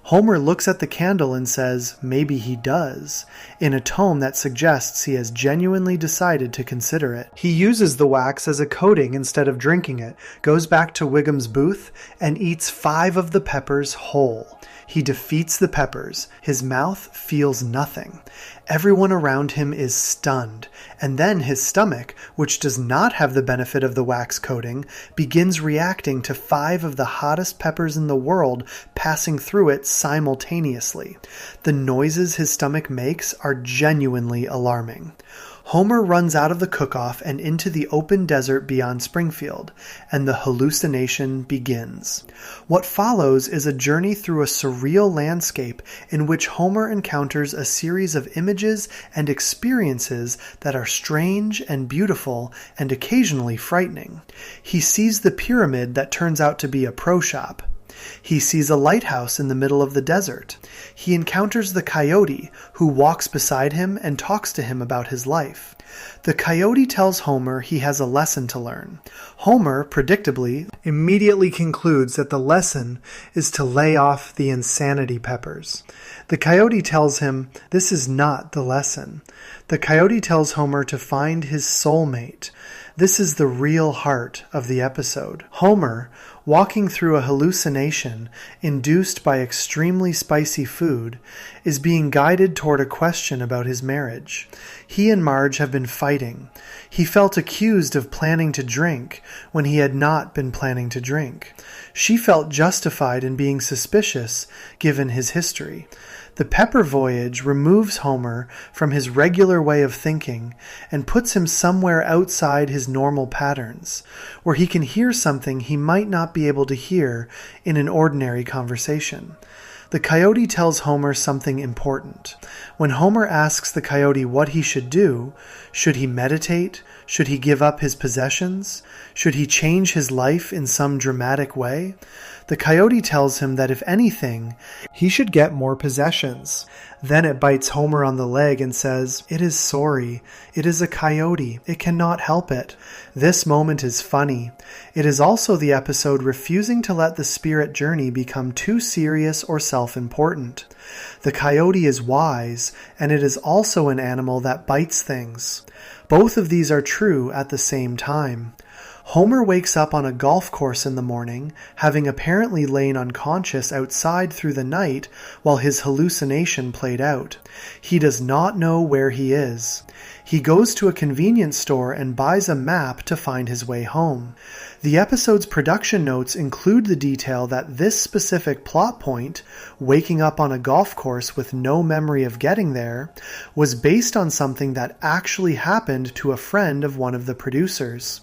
Speaker 1: Homer looks at the candle and says, maybe he does, in a tone that suggests he has genuinely decided to consider it. He uses the wax as a coating instead of drinking it, goes back to Wiggum's booth, and eats 5 of the peppers whole. He defeats the peppers. His mouth feels nothing. Everyone around him is stunned, and then his stomach, which does not have the benefit of the wax coating, begins reacting to 5 of the hottest peppers in the world passing through it simultaneously. The noises his stomach makes are genuinely alarming. Homer runs out of the cook-off and into the open desert beyond Springfield, and the hallucination begins. What follows is a journey through a surreal landscape in which Homer encounters a series of images and experiences that are strange and beautiful and occasionally frightening. He sees the pyramid that turns out to be a pro shop. He sees a lighthouse in the middle of the desert. He encounters the coyote, who walks beside him and talks to him about his life. The coyote tells Homer he has a lesson to learn. Homer, predictably, immediately concludes that the lesson is to lay off the insanity peppers. The coyote tells him this is not the lesson. The coyote tells Homer to find his soulmate. This is the real heart of the episode. Homer, walking through a hallucination induced by extremely spicy food, is being guided toward a question about his marriage. He and Marge have been fighting. He felt accused of planning to drink when he had not been planning to drink. She felt justified in being suspicious given his history. The pepper voyage removes Homer from his regular way of thinking and puts him somewhere outside his normal patterns, where he can hear something he might not be able to hear in an ordinary conversation. The coyote tells Homer something important. When Homer asks the coyote what he should do, should he meditate? Should he give up his possessions? Should he change his life in some dramatic way? The coyote tells him that if anything, he should get more possessions. Then it bites Homer on the leg and says, "It is sorry. It is a coyote. It cannot help it." This moment is funny. It is also the episode refusing to let the spirit journey become too serious or self-important. The coyote is wise, and it is also an animal that bites things. Both of these are true at the same time. Homer wakes up on a golf course in the morning, having apparently lain unconscious outside through the night while his hallucination played out. He does not know where he is. He goes to a convenience store and buys a map to find his way home. The episode's production notes include the detail that this specific plot point, waking up on a golf course with no memory of getting there, was based on something that actually happened to a friend of one of the producers.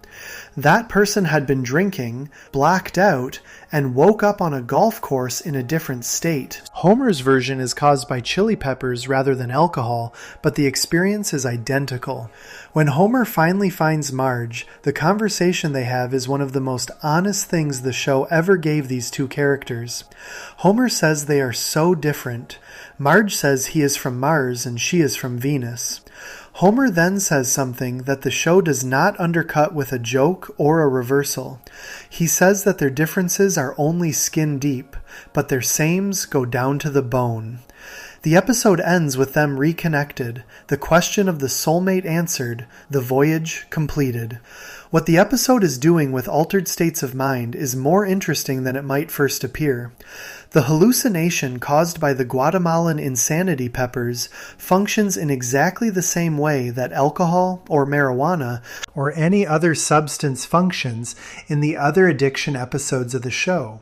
Speaker 1: That person had been drinking, blacked out, and woke up on a golf course in a different state. Homer's version is caused by chili peppers rather than alcohol, but the experience is identical. When Homer finally finds Marge, the conversation they have is one of the most honest things the show ever gave these two characters. Homer says they are so different. Marge says he is from Mars and she is from Venus. Homer then says something that the show does not undercut with a joke or a reversal. He says that their differences are only skin deep, but their sames go down to the bone. The episode ends with them reconnected, the question of the soulmate answered, the voyage completed. What the episode is doing with altered states of mind is more interesting than it might first appear. The hallucination caused by the Guatemalan insanity peppers functions in exactly the same way that alcohol or marijuana or any other substance functions in the other addiction episodes of the show.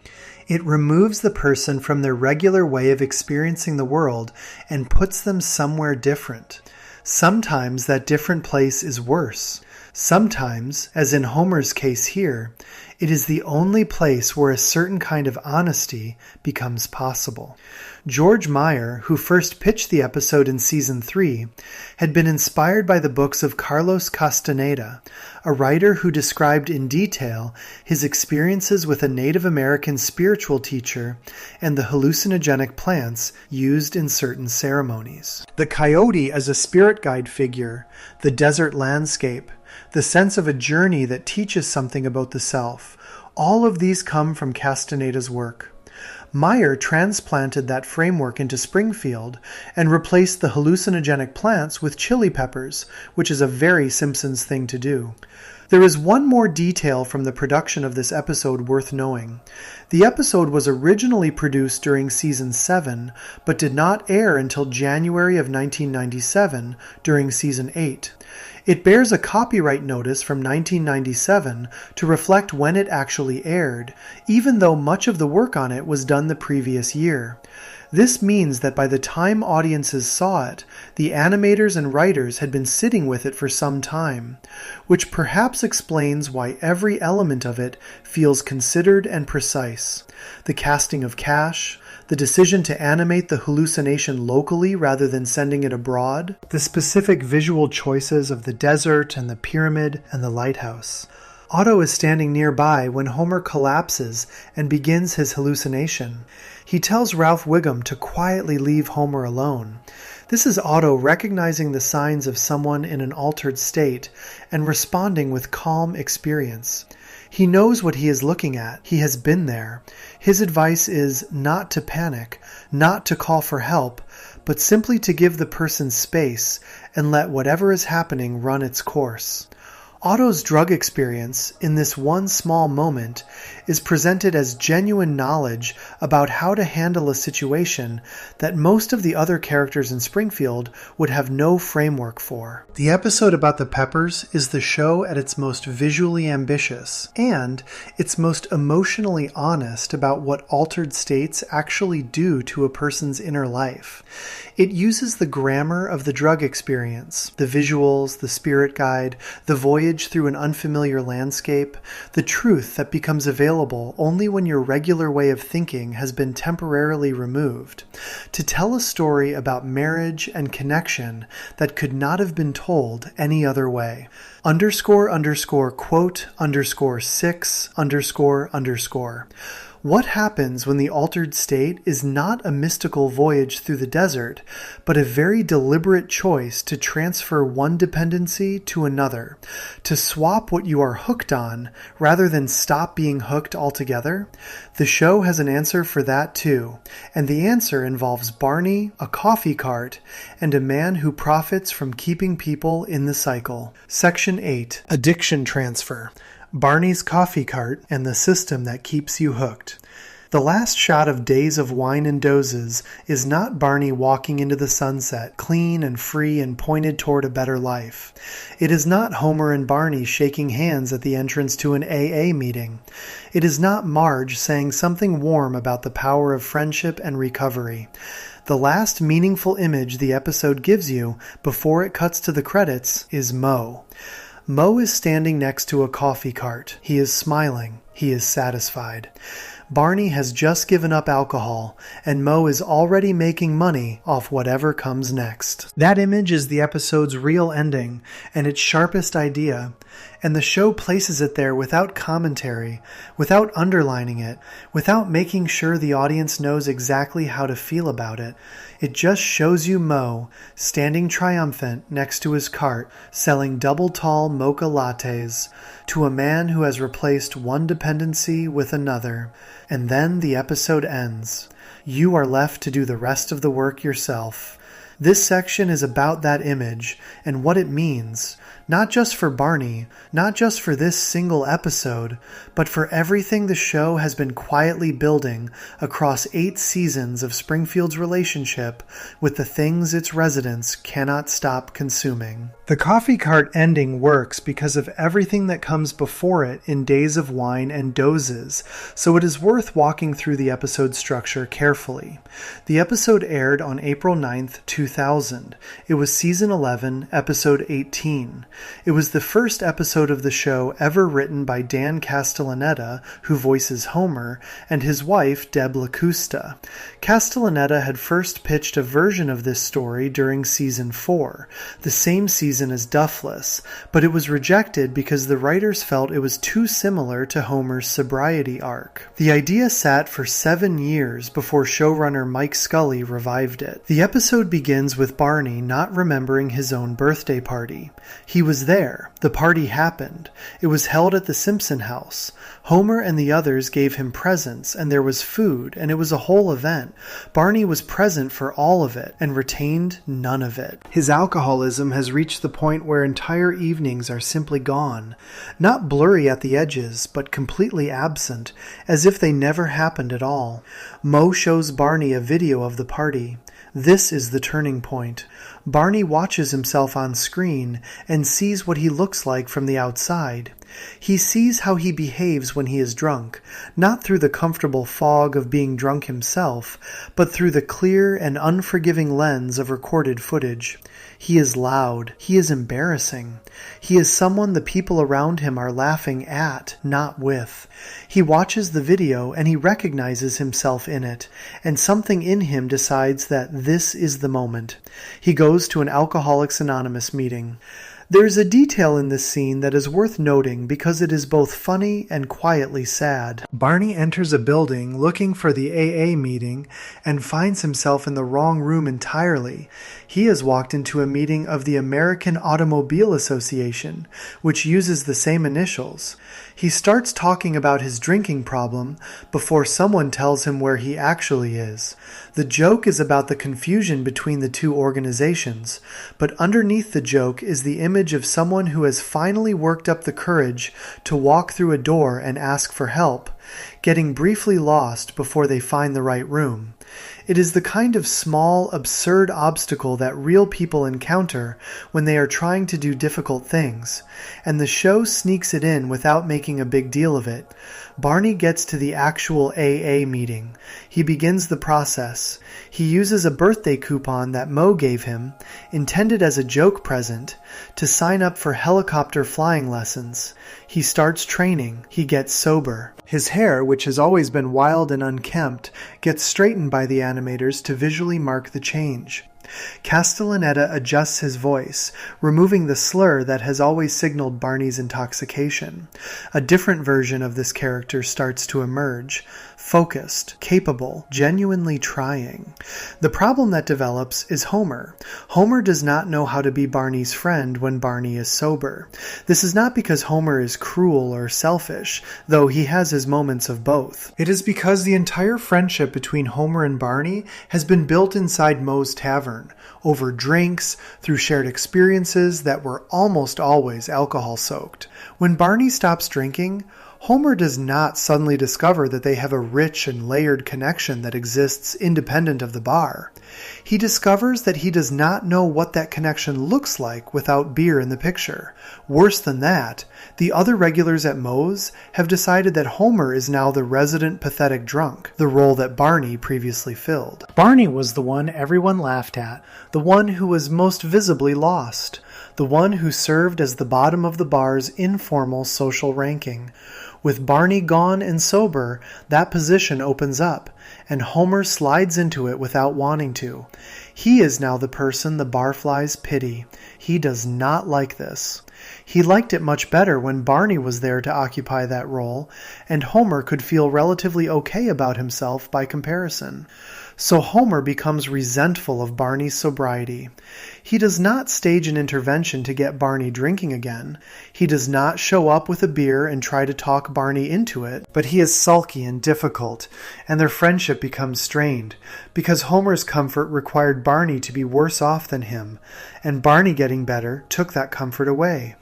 Speaker 1: It removes the person from their regular way of experiencing the world and puts them somewhere different. Sometimes that different place is worse. Sometimes, as in Homer's case here, it is the only place where a certain kind of honesty becomes possible. George Meyer, who first pitched the episode in Season 3, had been inspired by the books of Carlos Castaneda, a writer who described in detail his experiences with a Native American spiritual teacher and the hallucinogenic plants used in certain ceremonies. The coyote as a spirit guide figure, the desert landscape, the sense of a journey that teaches something about the self, all of these come from Castaneda's work. Meyer transplanted that framework into Springfield and replaced the hallucinogenic plants with chili peppers, which is a very Simpsons thing to do. There is one more detail from the production of this episode worth knowing. The episode was originally produced during Season 7, but did not air until January of 1997 during Season 8. It bears a copyright notice from 1997 to reflect when it actually aired, even though much of the work on it was done the previous year. This means that by the time audiences saw it, the animators and writers had been sitting with it for some time, which perhaps explains why every element of it feels considered and precise. The casting of Cash, the decision to animate the hallucination locally rather than sending it abroad, the specific visual choices of the desert and the pyramid and the lighthouse. Otto is standing nearby when Homer collapses and begins his hallucination. He tells Ralph Wiggum to quietly leave Homer alone. This is Otto recognizing the signs of someone in an altered state and responding with calm experience. He knows what he is looking at. He has been there. His advice is not to panic, not to call for help, but simply to give the person space and let whatever is happening run its course. Otto's drug experience, in this one small moment, is presented as genuine knowledge about how to handle a situation that most of the other characters in Springfield would have no framework for. The episode about the peppers is the show at its most visually ambitious, and its most emotionally honest about what altered states actually do to a person's inner life. It uses the grammar of the drug experience, the visuals, the spirit guide, the voyage through an unfamiliar landscape, the truth that becomes available only when your regular way of thinking has been temporarily removed, to tell a story about marriage and connection that could not have been told any other way. __quote _6 ___. What happens when the altered state is not a mystical voyage through the desert, but a very deliberate choice to transfer one dependency to another, to swap what you are hooked on rather than stop being hooked altogether? The show has an answer for that too, and the answer involves Barney, a coffee cart, and a man who profits from keeping people in the cycle. Section 8. Addiction Transfer. Barney's coffee cart and the system that keeps you hooked. The last shot of Days of Wine and Dozes is not Barney walking into the sunset, clean and free and pointed toward a better life. It is not Homer and Barney shaking hands at the entrance to an AA meeting. It is not Marge saying something warm about the power of friendship and recovery. The last meaningful image the episode gives you before it cuts to the credits is Moe. Moe is standing next to a coffee cart. He is smiling. He is satisfied. Barney has just given up alcohol, and Moe is already making money off whatever comes next. That image is the episode's real ending and its sharpest idea, and the show places it there without commentary, without underlining it, without making sure the audience knows exactly how to feel about it. It just shows you Moe standing triumphant next to his cart, selling double tall mocha lattes to a man who has replaced one dependency with another. And then the episode ends. You are left to do the rest of the work yourself. This section is about that image and what it means, not just for Barney, not just for this single episode, but for everything the show has been quietly building across 8 seasons of Springfield's relationship with the things its residents cannot stop consuming. The coffee cart ending works because of everything that comes before it in Days of Wine and Dozes, so it is worth walking through the episode structure carefully. The episode aired on April 9th, 2000. It was season 11, episode 18. It was the first episode of the show ever written by Dan Castellaneta, who voices Homer, and his wife, Deb LaCusta. Castellaneta had first pitched a version of this story during season 4, the same season as Duffless, but it was rejected because the writers felt it was too similar to Homer's sobriety arc. The idea sat for 7 years before showrunner Mike Scully revived it. The episode begins with Barney not remembering his own birthday party. He was there. The party happened. It was held at the Simpson house. Homer and the others gave him presents, and there was food, and it was a whole event. Barney was present for all of it, and retained none of it. His alcoholism has reached the point where entire evenings are simply gone. Not blurry at the edges, but completely absent, as if they never happened at all. Moe shows Barney a video of the party. This is the turning point. Barney watches himself on screen and sees what he looks like from the outside. He sees how he behaves when he is drunk, not through the comfortable fog of being drunk himself, but through the clear and unforgiving lens of recorded footage. He is loud. He is embarrassing. He is someone the people around him are laughing at, not with. He watches the video and he recognizes himself in it, and something in him decides that this is the moment. He goes to an Alcoholics Anonymous meeting. There is a detail in this scene that is worth noting because it is both funny and quietly sad. Barney enters a building looking for the AA meeting and finds himself in the wrong room entirely. He has walked into a meeting of the American Automobile Association, which uses the same initials. He starts talking about his drinking problem before someone tells him where he actually is. The joke is about the confusion between the two organizations, but underneath the joke is the image of someone who has finally worked up the courage to walk through a door and ask for help, getting briefly lost before they find the right room. It is the kind of small, absurd obstacle that real people encounter when they are trying to do difficult things, and the show sneaks it in without making a big deal of it. Barney gets to the actual AA meeting. He begins the process. He uses a birthday coupon that Moe gave him, intended as a joke present, to sign up for helicopter flying lessons. He starts training. He gets sober. His hair, which has always been wild and unkempt, gets straightened by the animators to visually mark the change. Castellaneta adjusts his voice, removing the slur that has always signaled Barney's intoxication. A different version of this character starts to emerge. focused, capable, genuinely trying. The problem that develops is Homer. Homer does not know how to be Barney's friend when Barney is sober. This is not because Homer is cruel or selfish, though he has his moments of both. It is because the entire friendship between Homer and Barney has been built inside Moe's Tavern, over drinks, through shared experiences that were almost always alcohol-soaked. When Barney stops drinking, Homer does not suddenly discover that they have a rich and layered connection that exists independent of the bar. He discovers that he does not know what that connection looks like without beer in the picture. Worse than that, the other regulars at Moe's have decided that Homer is now the resident pathetic drunk, the role that Barney previously filled. Barney was the one everyone laughed at, the one who was most visibly lost, the one who served as the bottom of the bar's informal social ranking. With Barney gone and sober, that position opens up, and Homer slides into it without wanting to. He is now the person the barflies pity. He does not like this. He liked it much better when Barney was there to occupy that role, and Homer could feel relatively okay about himself by comparison. So Homer becomes resentful of Barney's sobriety. He does not stage an intervention to get Barney drinking again. He does not show up with a beer and try to talk Barney into it, but he is sulky and difficult, and their friendship becomes strained, because Homer's comfort required Barney to be worse off than him, and Barney getting better took that comfort away.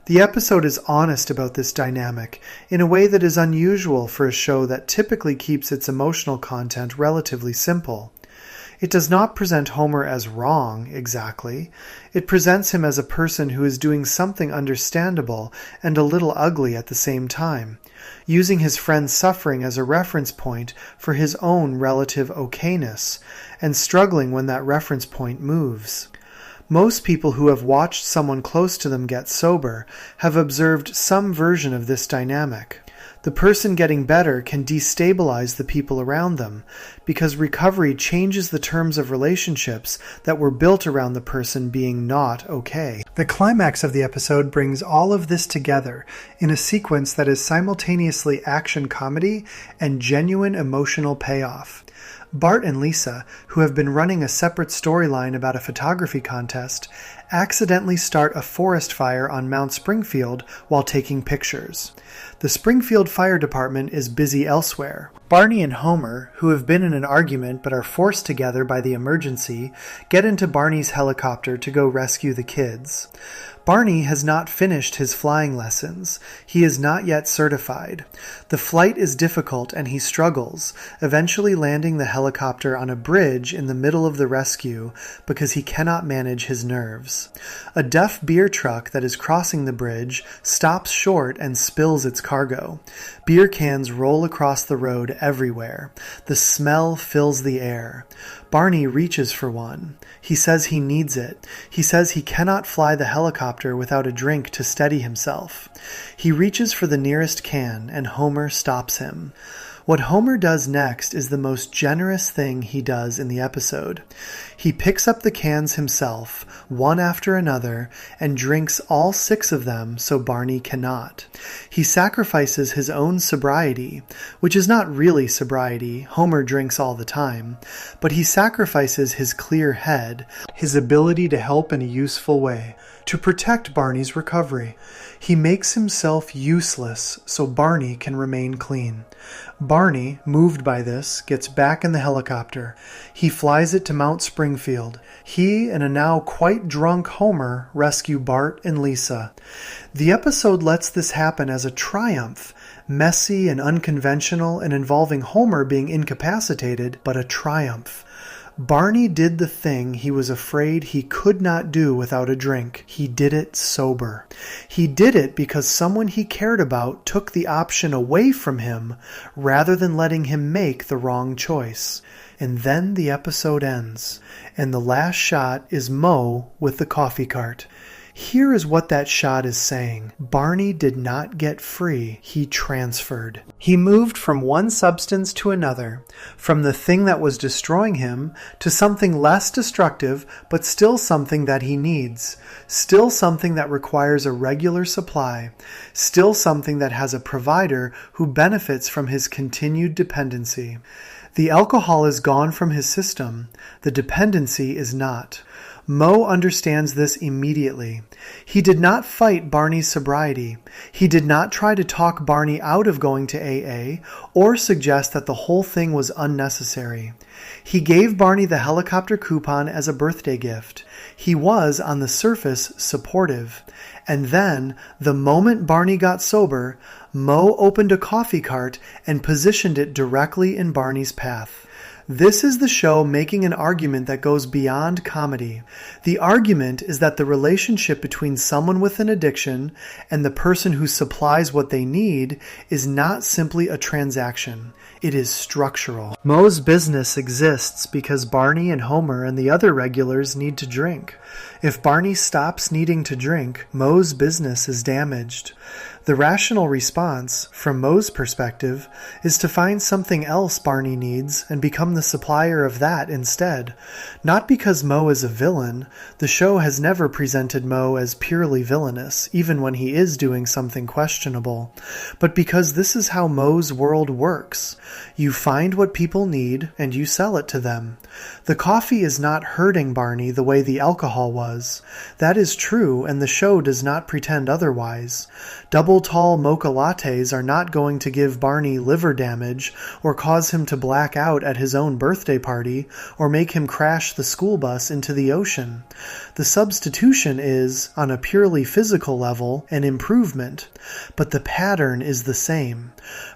Speaker 1: The episode is honest about this dynamic in a way that is unusual for a show that typically keeps its emotional content relatively simple. It does not present Homer as wrong, exactly. It presents him as a person who is doing something understandable and a little ugly at the same time, using his friend's suffering as a reference point for his own relative okayness, and struggling when that reference point moves. Most people who have watched someone close to them get sober have observed some version of this dynamic. The person getting better can destabilize the people around them, because recovery changes the terms of relationships that were built around the person being not okay. The climax of the episode brings all of this together in a sequence that is simultaneously action comedy and genuine emotional payoff. Bart and Lisa, who have been running a separate storyline about a photography contest, accidentally start a forest fire on Mount Springfield while taking pictures. The Springfield Fire Department is busy elsewhere. Barney and Homer, who have been in an argument but are forced together by the emergency, get into Barney's helicopter to go rescue the kids. Barney has not finished his flying lessons. He is not yet certified. The flight is difficult and he struggles, eventually landing the helicopter on a bridge in the middle of the rescue because he cannot manage his nerves. A Duff beer truck that is crossing the bridge stops short and spills its cargo. Beer cans roll across the road everywhere. The smell fills the air. Barney reaches for one. He says he needs it. He says he cannot fly the helicopter without a drink to steady himself. He reaches for the nearest can, and Homer stops him. What Homer does next is the most generous thing he does in the episode. He picks up the cans himself, one after another, and drinks all 6 of them so Barney cannot. He sacrifices his own sobriety, which is not really sobriety. Homer drinks all the time, but he sacrifices his clear head, his ability to help in a useful way, to protect Barney's recovery. He makes himself useless so Barney can remain clean. Barney, moved by this, gets back in the helicopter. He flies it to Mount Springfield. He and a now quite drunk Homer rescue Bart and Lisa. The episode lets this happen as a triumph, messy and unconventional and involving Homer being incapacitated, but a triumph. Barney did the thing he was afraid he could not do without a drink. He did it sober. He did it because someone he cared about took the option away from him rather than letting him make the wrong choice. And then the episode ends, and the last shot is Moe with the coffee cart. Here is what that shot is saying. Barney did not get free, he transferred. He moved from one substance to another, from the thing that was destroying him to something less destructive, but still something that he needs, still something that requires a regular supply, still something that has a provider who benefits from his continued dependency. The alcohol is gone from his system, the dependency is not. Moe understands this immediately. He did not fight Barney's sobriety. He did not try to talk Barney out of going to AA or suggest that the whole thing was unnecessary. He gave Barney the helicopter coupon as a birthday gift. He was, on the surface, supportive. And then, the moment Barney got sober, Moe opened a coffee cart and positioned it directly in Barney's path. This is the show making an argument that goes beyond comedy. The argument is that the relationship between someone with an addiction and the person who supplies what they need is not simply a transaction. It is structural. Moe's business exists because Barney and Homer and the other regulars need to drink. If Barney stops needing to drink, Moe's business is damaged. The rational response, from Moe's perspective, is to find something else Barney needs and become the supplier of that instead. Not because Moe is a villain. The show has never presented Moe as purely villainous, even when he is doing something questionable, but because this is how Moe's world works. You find what people need and you sell it to them. The coffee is not hurting Barney the way the alcohol was. That is true, and the show does not pretend otherwise. Double tall mocha lattes are not going to give Barney liver damage or cause him to black out at his own birthday party or make him crash the school bus into the ocean. The substitution is, on a purely physical level, an improvement, but the pattern is the same.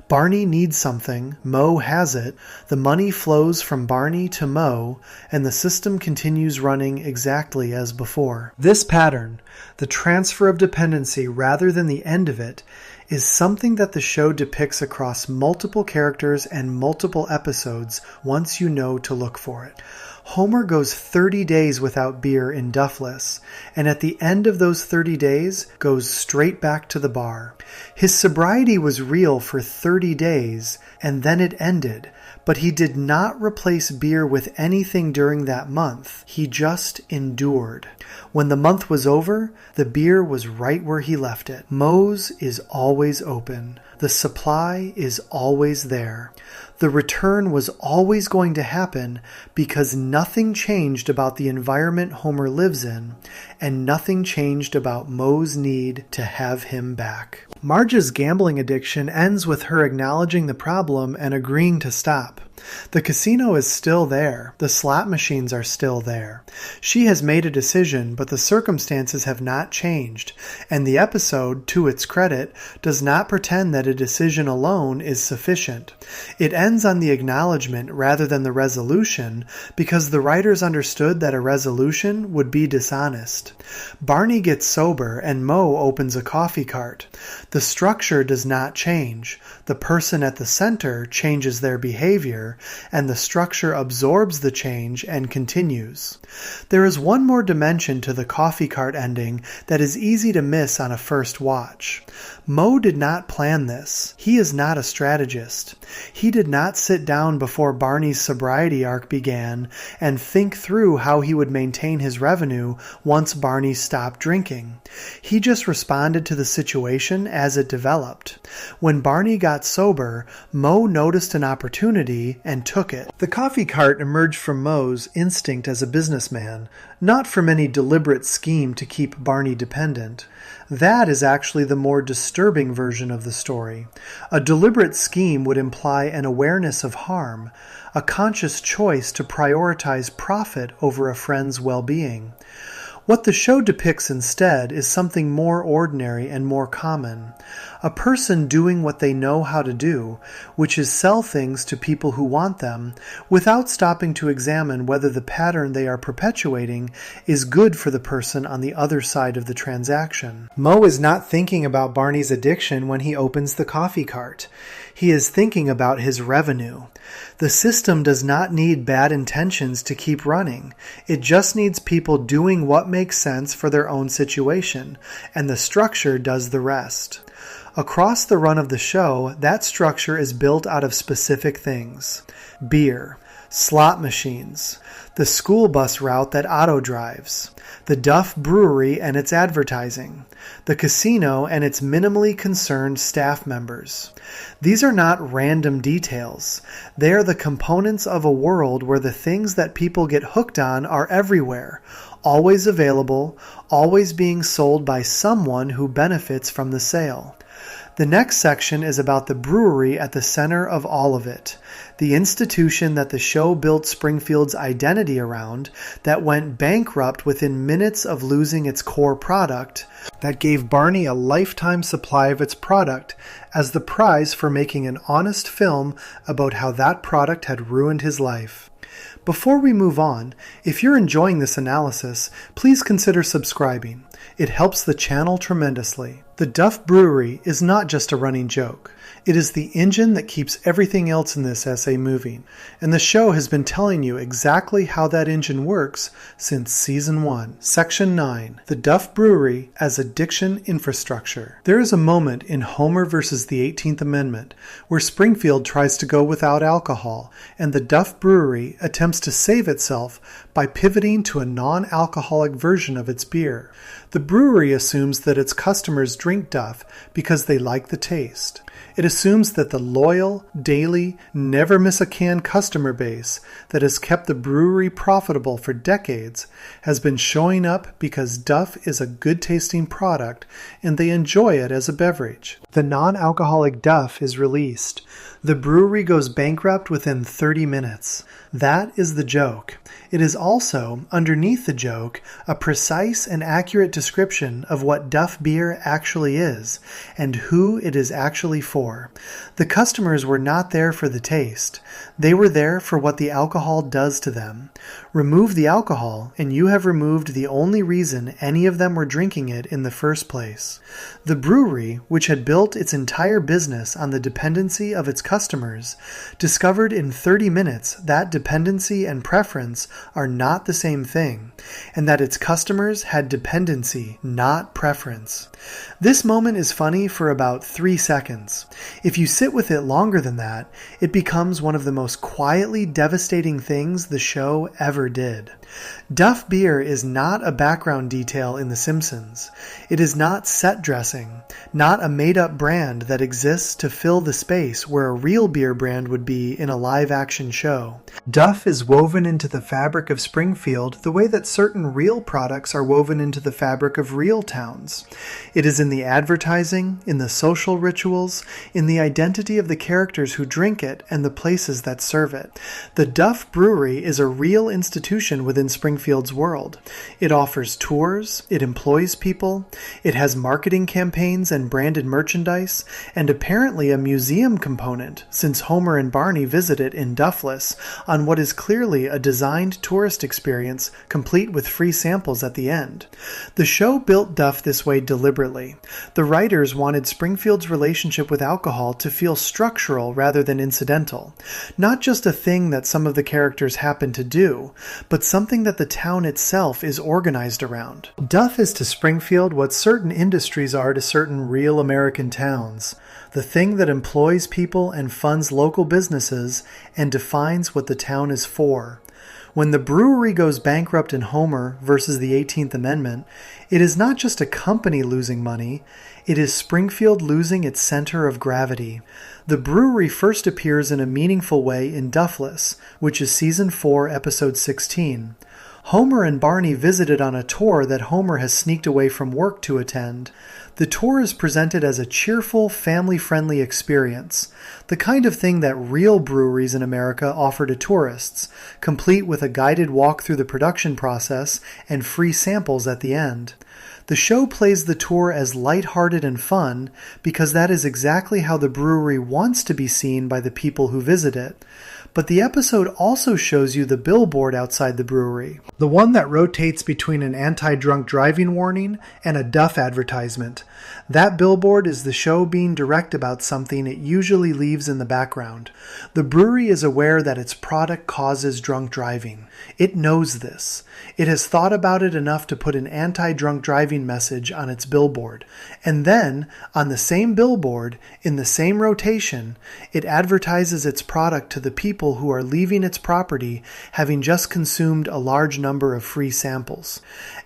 Speaker 1: Barney needs something, Moe has it, the money flows from Barney to Moe, and the system continues running exactly as before. This pattern, the transfer of dependency rather than the end of it, is something that the show depicts across multiple characters and multiple episodes once you know to look for it. Homer goes 30 days without beer in Duffless, and at the end of those 30 days goes straight back to the bar. His sobriety was real for 30 days, and then it ended, but he did not replace beer with anything during that month. He just endured. When the month was over, the beer was right where he left it. Moe's is always open. The supply is always there. The return was always going to happen because nothing changed about the environment Homer lives in, and nothing changed about Moe's need to have him back. Marge's gambling addiction ends with her acknowledging the problem and agreeing to stop. The casino is still there. The slot machines are still there. She has made a decision, but the circumstances have not changed, and the episode, to its credit, does not pretend that a decision alone is sufficient. It ends on the acknowledgement rather than the resolution, because the writers understood that a resolution would be dishonest. Barney gets sober, and Moe opens a coffee cart. The structure does not change. The person at the center changes their behavior, and the structure absorbs the change and continues. There is one more dimension to the coffee cart ending that is easy to miss on a first watch. Moe did not plan this. He is not a strategist. He did not sit down before Barney's sobriety arc began and think through how he would maintain his revenue once Barney stopped drinking. He just responded to the situation as it developed. When Barney got sober, Moe noticed an opportunity and took it. The coffee cart emerged from Moe's instinct as a businessman, not from any deliberate scheme to keep Barney dependent. That is actually the more disturbing version of the story. A deliberate scheme would imply an awareness of harm, a conscious choice to prioritize profit over a friend's well-being. What the show depicts instead is something more ordinary and more common. A person doing what they know how to do, which is sell things to people who want them, without stopping to examine whether the pattern they are perpetuating is good for the person on the other side of the transaction. Moe is not thinking about Barney's addiction when he opens the coffee cart. He is thinking about his revenue. The system does not need bad intentions to keep running. It just needs people doing what make sense for their own situation, and the structure does the rest. Across the run of the show, that structure is built out of specific things. Beer, slot machines, the school bus route that Otto drives, the Duff Brewery and its advertising, the casino and its minimally concerned staff members. These are not random details. They are the components of a world where the things that people get hooked on are everywhere, always available, always being sold by someone who benefits from the sale. The next section is about the brewery at the center of all of it, the institution that the show built Springfield's identity around, that went bankrupt within minutes of losing its core product, that gave Barney a lifetime supply of its product as the prize for making an honest film about how that product had ruined his life. Before we move on, if you're enjoying this analysis, please consider subscribing. It helps the channel tremendously. The Duff Brewery is not just a running joke. It is the engine that keeps everything else in this essay moving, and the show has been telling you exactly how that engine works since Season 1. Section 9. The Duff Brewery as Addiction Infrastructure. There is a moment in Homer versus the 18th Amendment where Springfield tries to go without alcohol, and the Duff Brewery attempts to save itself by pivoting to a non-alcoholic version of its beer. The brewery assumes that its customers drink Duff because they like the taste. It assumes that the loyal, daily, never-miss-a-can customer base that has kept the brewery profitable for decades has been showing up because Duff is a good-tasting product and they enjoy it as a beverage. The non-alcoholic Duff is released. The brewery goes bankrupt within 30 minutes. That is the joke. It is also, underneath the joke, a precise and accurate description of what Duff beer actually is and who it is actually for. The customers were not there for the taste. They were there for what the alcohol does to them. Remove the alcohol, and you have removed the only reason any of them were drinking it in the first place. The brewery, which had built its entire business on the dependency of its customers, discovered in 30 minutes that dependency and preference are not the same thing, and that its customers had dependency, not preference. This moment is funny for about 3 seconds. If you sit with it longer than that, it becomes one of the most quietly devastating things the show ever did. Duff beer is not a background detail in The Simpsons. It is not set dressing, not a made-up brand that exists to fill the space where a real beer brand would be in a live-action show. Duff is woven into the fabric of Springfield the way that certain real products are woven into the fabric of real towns. It is in the advertising, in the social rituals, in the identity of the characters who drink it and the places that serve it. The Duff Brewery is a real institution within Springfield's world. It offers tours, it employs people, it has marketing campaigns and branded merchandise, and apparently a museum component, since Homer and Barney visit it in Duffless on what is clearly a designed tourist experience complete with free samples at the end. The show built Duff this way deliberately. The writers wanted Springfield's relationship with alcohol to feel structural rather than incidental, not just a thing that some of the characters happen to do, but something that the town itself is organized around. Duff is to Springfield what certain industries are to certain real American towns. The thing that employs people and funds local businesses and defines what the town is for. When the brewery goes bankrupt in Homer versus the 18th Amendment, it is not just a company losing money, it is Springfield losing its center of gravity. The brewery first appears in a meaningful way in Duffless, which is Season 4, Episode 16. Homer and Barney visited on a tour that Homer has sneaked away from work to attend. The tour is presented as a cheerful, family-friendly experience, the kind of thing that real breweries in America offer to tourists, complete with a guided walk through the production process and free samples at the end. The show plays the tour as lighthearted and fun because that is exactly how the brewery wants to be seen by the people who visit it. But the episode also shows you the billboard outside the brewery, the one that rotates between an anti-drunk driving warning and a Duff advertisement. That billboard is the show being direct about something it usually leaves in the background. The brewery is aware that its product causes drunk driving. It knows this. It has thought about it enough to put an anti-drunk driving message on its billboard. And then, on the same billboard, in the same rotation, it advertises its product to the people who are leaving its property having just consumed a large number of free samples.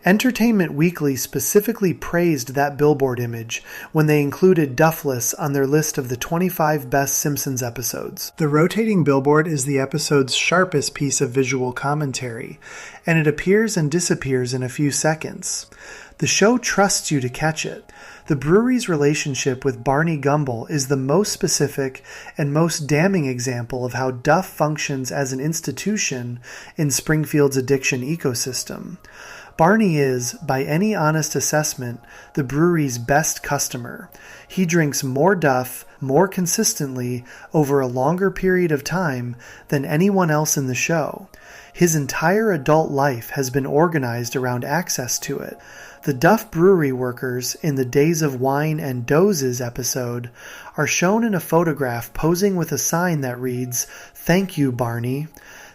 Speaker 1: Entertainment Weekly specifically praised that billboard image when they included Duffless on their list of the 25 best Simpsons episodes. The rotating billboard is the episode's sharpest piece of visual commentary, and it appears and disappears in a few seconds. The show trusts you to catch it. The brewery's relationship with Barney Gumble is the most specific and most damning example of how Duff functions as an institution in Springfield's addiction ecosystem. Barney is, by any honest assessment, the brewery's best customer. He drinks more Duff, more consistently, over a longer period of time than anyone else in the show. His entire adult life has been organized around access to it. The Duff brewery workers in the Days of Wine and Dozes episode are shown in a photograph posing with a sign that reads, "Thank you, Barney."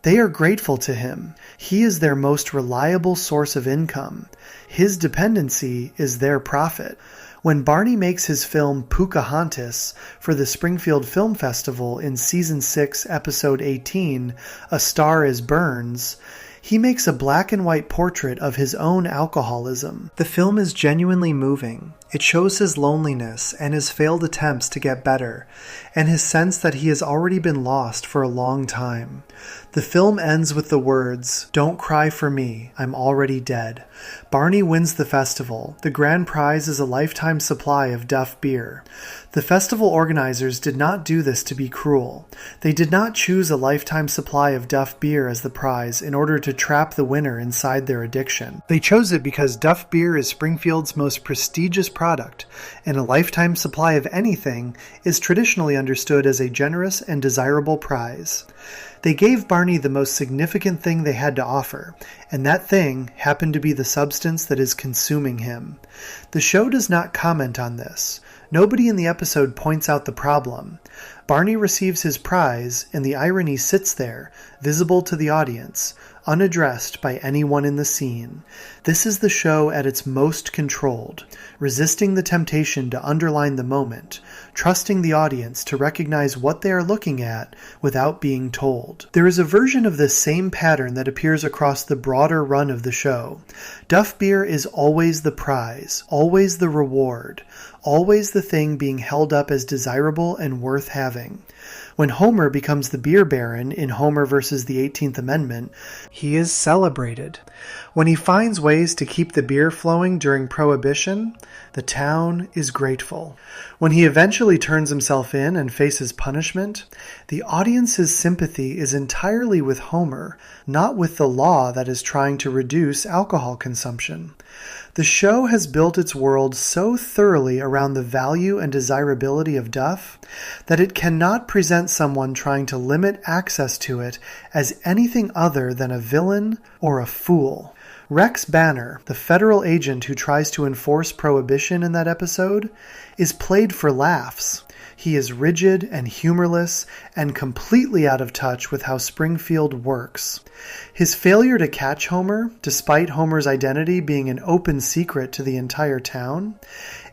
Speaker 1: They are grateful to him. He is their most reliable source of income. His dependency is their profit. When Barney makes his film Pocahontas for the Springfield Film Festival in Season 6, Episode 18, A Star is Burns, he makes a black and white portrait of his own alcoholism. The film is genuinely moving. It shows his loneliness and his failed attempts to get better, and his sense that he has already been lost for a long time. The film ends with the words, "Don't cry for me, I'm already dead." Barney wins the festival. The grand prize is a lifetime supply of Duff beer. The festival organizers did not do this to be cruel. They did not choose a lifetime supply of Duff beer as the prize in order to trap the winner inside their addiction. They chose it because Duff beer is Springfield's most prestigious product, and a lifetime supply of anything is traditionally understood as a generous and desirable prize. They gave Barney the most significant thing they had to offer, and that thing happened to be the substance that is consuming him. The show does not comment on this. Nobody in the episode points out the problem. Barney receives his prize, and the irony sits there, visible to the audience, unaddressed by anyone in the scene. This is the show at its most controlled, resisting the temptation to underline the moment, trusting the audience to recognize what they are looking at without being told. There is a version of this same pattern that appears across the broader run of the show. Duff beer is always the prize, always the reward, always the thing being held up as desirable and worth having. When Homer becomes the beer baron in Homer versus the 18th Amendment, he is celebrated. When he finds ways to keep the beer flowing during Prohibition, the town is grateful. When he eventually turns himself in and faces punishment, the audience's sympathy is entirely with Homer, not with the law that is trying to reduce alcohol consumption. The show has built its world so thoroughly around the value and desirability of Duff that it cannot present someone trying to limit access to it as anything other than a villain or a fool. Rex Banner, the federal agent who tries to enforce Prohibition in that episode, is played for laughs. He is rigid and humorless and completely out of touch with how Springfield works. His failure to catch Homer, despite Homer's identity being an open secret to the entire town,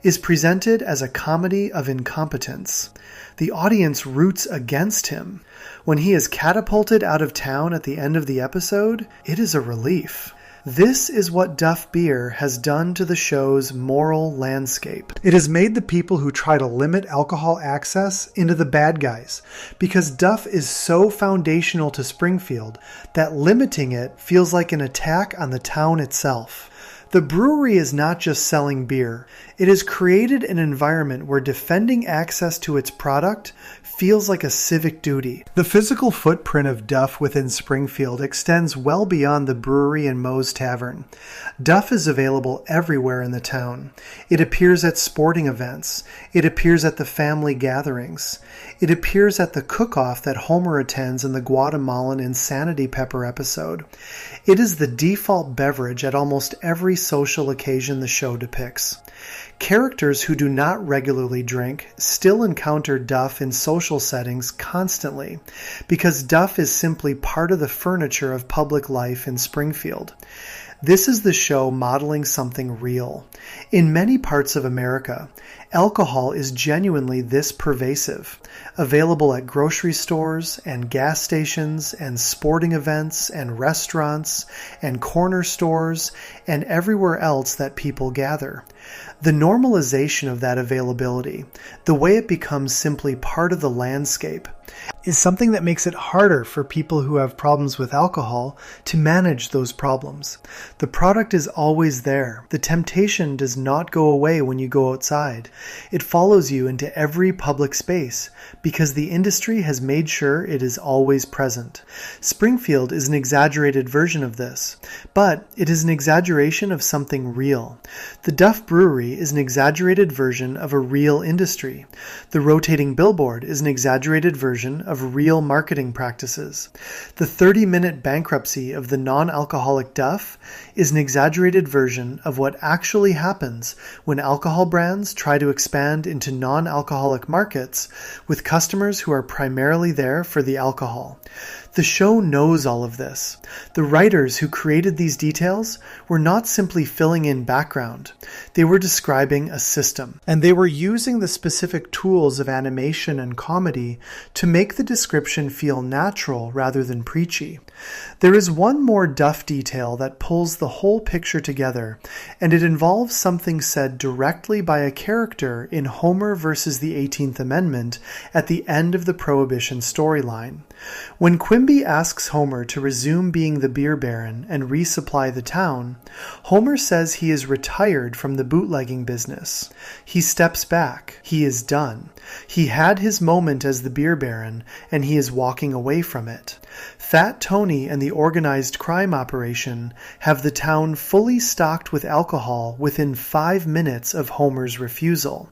Speaker 1: is presented as a comedy of incompetence. The audience roots against him. When he is catapulted out of town at the end of the episode, it is a relief. This is what Duff beer has done to the show's moral landscape. It has made the people who try to limit alcohol access into the bad guys, because Duff is so foundational to Springfield that limiting it feels like an attack on the town itself. The brewery is not just selling beer. It has created an environment where defending access to its product feels like a civic duty. The physical footprint of Duff within Springfield extends well beyond the brewery and Moe's Tavern. Duff is available everywhere in the town. It appears at sporting events. It appears at the family gatherings. It appears at the cook-off that Homer attends in the Guatemalan Insanity Pepper episode. It is the default beverage at almost every social occasion the show depicts. Characters who do not regularly drink still encounter Duff in social settings constantly, because Duff is simply part of the furniture of public life in Springfield. This is the show modeling something real. In many parts of America, alcohol is genuinely this pervasive, available at grocery stores and gas stations and sporting events and restaurants and corner stores and everywhere else that people gather. The normalization of that availability, the way it becomes simply part of the landscape, is something that makes it harder for people who have problems with alcohol to manage those problems. The product is always there. The temptation does not go away when you go outside. It follows you into every public space because the industry has made sure it is always present. Springfield is an exaggerated version of this, but it is an exaggeration of something real. The Duff Brewery is an exaggerated version of a real industry. The rotating billboard is an exaggerated version of real marketing practices. The 30-minute bankruptcy of the non-alcoholic Duff is an exaggerated version of what actually happens when alcohol brands try to expand into non-alcoholic markets with customers who are primarily there for the alcohol. The show knows all of this. The writers who created these details were not simply filling in background. They were describing a system, and they were using the specific tools of animation and comedy to make the description feel natural rather than preachy. There is one more Duff detail that pulls the whole picture together, and it involves something said directly by a character in Homer versus the 18th Amendment at the end of the Prohibition storyline. When Quimby asks Homer to resume being the beer baron and resupply the town, Homer says he is retired from the bootlegging business. He steps back. He is done. He had his moment as the beer baron, and he is walking away from it. Fat Tony and the organized crime operation have the town fully stocked with alcohol within 5 minutes of Homer's refusal.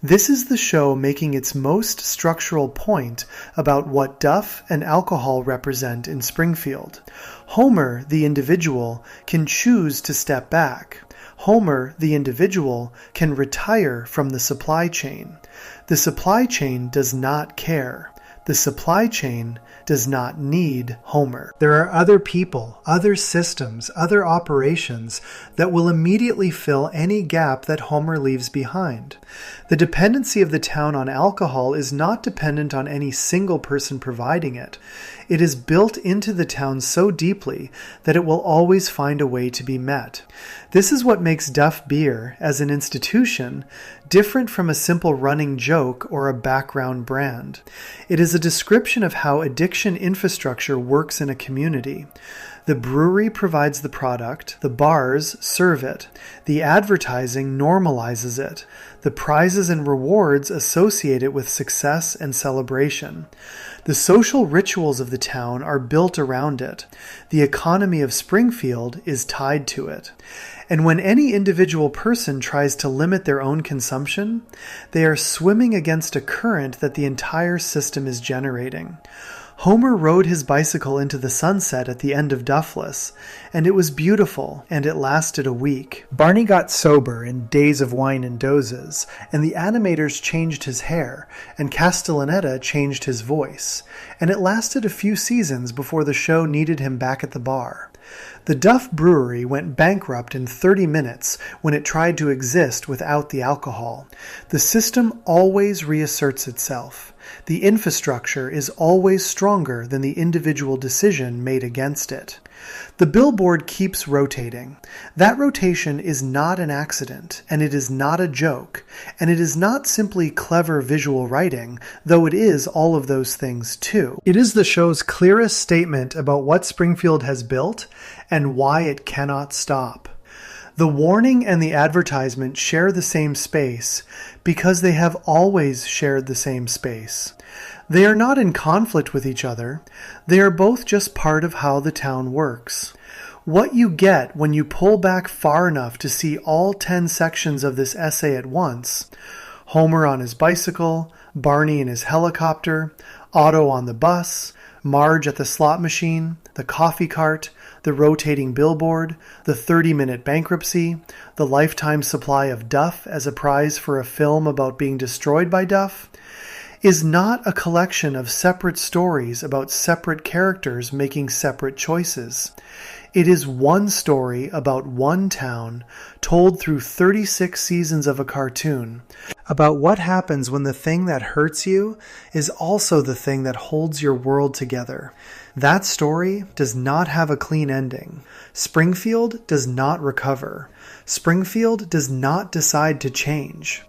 Speaker 1: This is the show making its most structural point about what Duff and alcohol represent in Springfield. Homer, the individual, can choose to step back. Homer, the individual, can retire from the supply chain. The supply chain does not care. The supply chain does not need Homer. There are other people, other systems, other operations that will immediately fill any gap that Homer leaves behind. The dependency of the town on alcohol is not dependent on any single person providing it. It is built into the town so deeply that it will always find a way to be met. This is what makes Duff Beer, as an institution, different from a simple running joke or a background brand. It is a description of how addiction infrastructure works in a community. The brewery provides the product, the bars serve it, the advertising normalizes it, the prizes and rewards associate it with success and celebration. The social rituals of the town are built around it. The economy of Springfield is tied to it. And when any individual person tries to limit their own consumption, they are swimming against a current that the entire system is generating. Homer rode his bicycle into the sunset at the end of Duffless, and it was beautiful, and it lasted a week. Barney got sober in Days of Wine and Dozes, and the animators changed his hair, and Castellaneta changed his voice, and it lasted a few seasons before the show needed him back at the bar. The Duff Brewery went bankrupt in 30 minutes when it tried to exist without the alcohol. The system always reasserts itself. The infrastructure is always stronger than the individual decision made against it. The billboard keeps rotating. That rotation is not an accident, and it is not a joke, and it is not simply clever visual writing, though it is all of those things too. It is the show's clearest statement about what Springfield has built and why it cannot stop. The warning and the advertisement share the same space because they have always shared the same space. They are not in conflict with each other. They are both just part of how the town works. What you get when you pull back far enough to see all 10 sections of this essay at once, Homer on his bicycle, Barney in his helicopter, Otto on the bus, Marge at the slot machine, the coffee cart, the rotating billboard, the 30-minute bankruptcy, the lifetime supply of Duff as a prize for a film about being destroyed by Duff, is not a collection of separate stories about separate characters making separate choices. It is one story about one town told through 36 seasons of a cartoon about what happens when the thing that hurts you is also the thing that holds your world together. That story does not have a clean ending. Springfield does not recover. Springfield does not decide to change.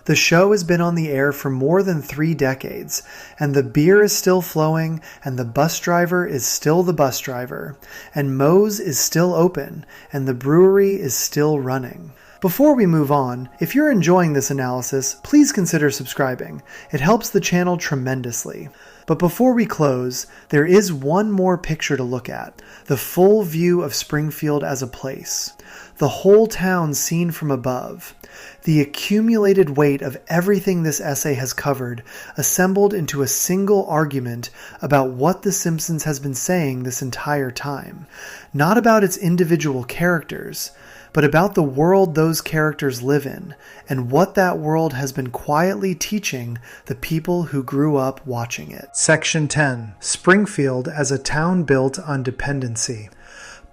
Speaker 1: The show has been on the air for more than 3 decades, and the beer is still flowing, and the bus driver is still the bus driver, and Moe's is still open, and the brewery is still running. Before we move on, if you're enjoying this analysis, please consider subscribing. It helps the channel tremendously. But before we close, there is one more picture to look at, the full view of Springfield as a place. The whole town seen from above. The accumulated weight of everything this essay has covered, assembled into a single argument about what The Simpsons has been saying this entire time. Not about its individual characters, but about the world those characters live in, and what that world has been quietly teaching the people who grew up watching it. Section 10. Springfield as a town built on dependency.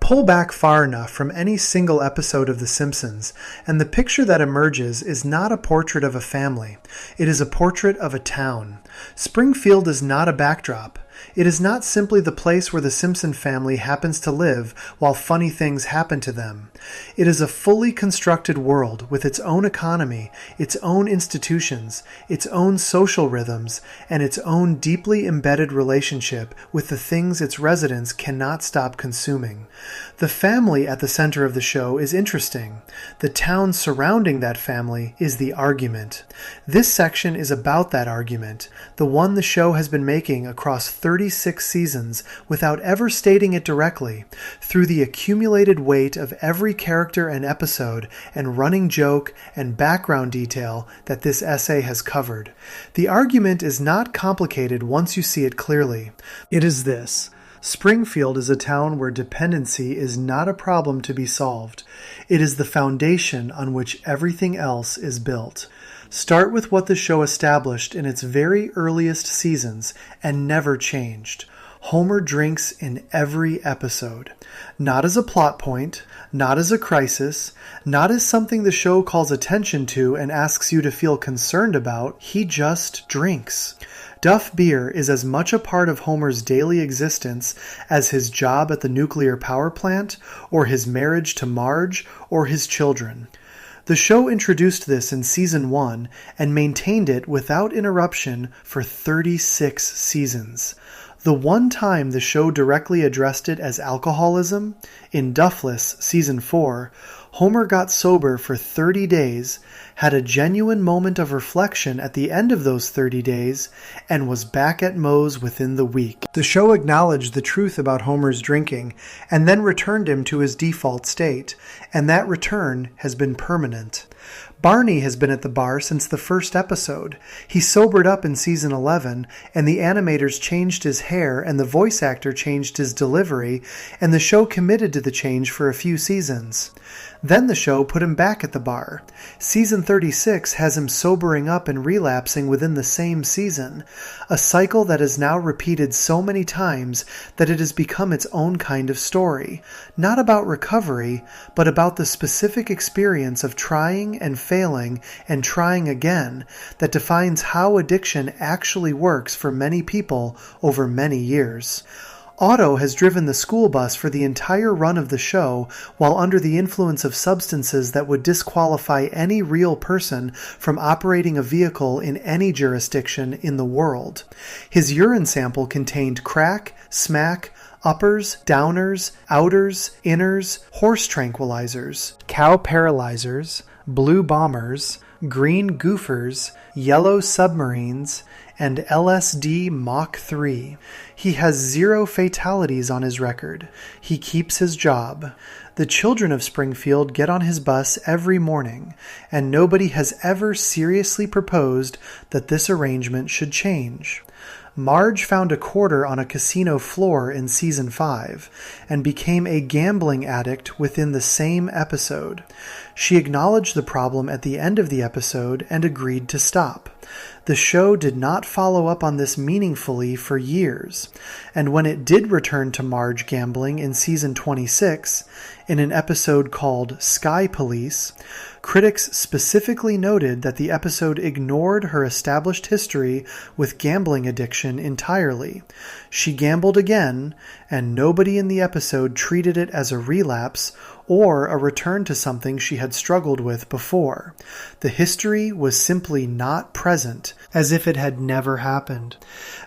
Speaker 1: Pull back far enough from any single episode of The Simpsons, and the picture that emerges is not a portrait of a family. It is a portrait of a town. Springfield is not a backdrop. It is not simply the place where the Simpson family happens to live while funny things happen to them. It is a fully constructed world with its own economy, its own institutions, its own social rhythms, and its own deeply embedded relationship with the things its residents cannot stop consuming. The family at the center of the show is interesting. The town surrounding that family is the argument. This section is about that argument, the one the show has been making across 36 seasons without ever stating it directly, through the accumulated weight of every character and episode and running joke and background detail that this essay has covered. The argument is not complicated once you see it clearly. It is this. Springfield is a town where dependency is not a problem to be solved. It is the foundation on which everything else is built. Start with what the show established in its very earliest seasons and never changed. Homer drinks in every episode. Not as a plot point, not as a crisis, not as something the show calls attention to and asks you to feel concerned about. He just drinks. Duff beer is as much a part of Homer's daily existence as his job at the nuclear power plant, or his marriage to Marge, or his children. The show introduced this in Season 1 and maintained it without interruption for 36 seasons. The one time the show directly addressed it as alcoholism, in Duffless Season 4, Homer got sober for 30 days, had a genuine moment of reflection at the end of those 30 days, and was back at Moe's within the week. The show acknowledged the truth about Homer's drinking, and then returned him to his default state, and that return has been permanent. Barney has been at the bar since the first episode. He sobered up in Season 11, and the animators changed his hair and the voice actor changed his delivery, and the show committed to the change for a few seasons. Then the show put him back at the bar. Season 36 has him sobering up and relapsing within the same season, a cycle that is now repeated so many times that it has become its own kind of story, not about recovery, but about the specific experience of trying and failing and trying again that defines how addiction actually works for many people over many years. Otto has driven the school bus for the entire run of the show while under the influence of substances that would disqualify any real person from operating a vehicle in any jurisdiction in the world. His urine sample contained crack, smack, uppers, downers, outers, inners, horse tranquilizers, cow paralyzers, blue bombers, green goofers, yellow submarines, and LSD Mach 3. He has 0 fatalities on his record. He keeps his job. The children of Springfield get on his bus every morning, and nobody has ever seriously proposed that this arrangement should change. Marge found a quarter on a casino floor in Season 5 and became a gambling addict within the same episode. She acknowledged the problem at the end of the episode and agreed to stop. The show did not follow up on this meaningfully for years, and when it did return to Marge gambling in Season 26, in an episode called Sky Police, critics specifically noted that the episode ignored her established history with gambling addiction entirely. She gambled again, and nobody in the episode treated it as a relapse or a return to something she had struggled with before. The history was simply not present, as if it had never happened.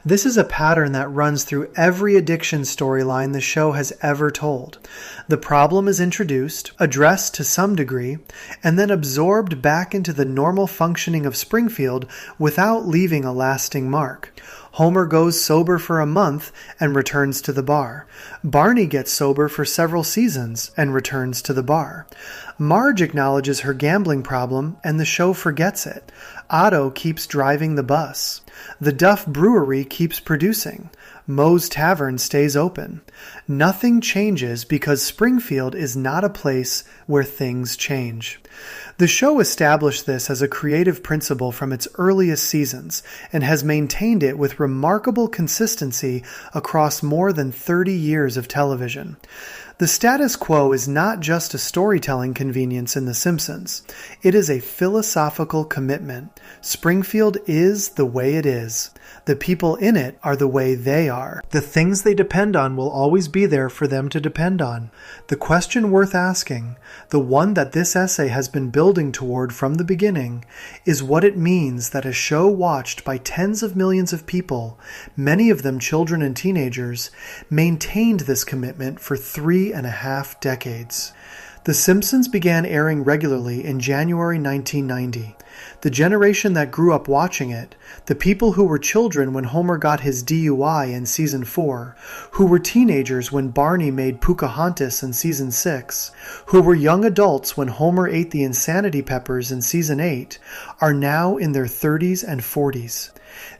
Speaker 1: This is a pattern that runs through every addiction storyline the show has ever told. The problem is introduced, addressed to some degree, and then absorbed back into the normal functioning of Springfield without leaving a lasting mark. Homer goes sober for a month and returns to the bar. Barney gets sober for several seasons and returns to the bar. Marge acknowledges her gambling problem and the show forgets it. Otto keeps driving the bus. The Duff Brewery keeps producing. Moe's Tavern stays open. Nothing changes because Springfield is not a place where things change. The show established this as a creative principle from its earliest seasons and has maintained it with remarkable consistency across more than 30 years of television. The status quo is not just a storytelling convenience in The Simpsons. It is a philosophical commitment. Springfield is the way it is. The people in it are the way they are. The things they depend on will always be there for them to depend on. The question worth asking, the one that this essay has been building toward from the beginning, is what it means that a show watched by tens of millions of people, many of them children and teenagers, maintained this commitment for 3.5 decades. The Simpsons began airing regularly in January 1990. The generation that grew up watching it, the people who were children when Homer got his DUI in Season 4, who were teenagers when Barney made Pocahontas in Season 6, who were young adults when Homer ate the Insanity Peppers in Season 8, are now in their 30s and 40s.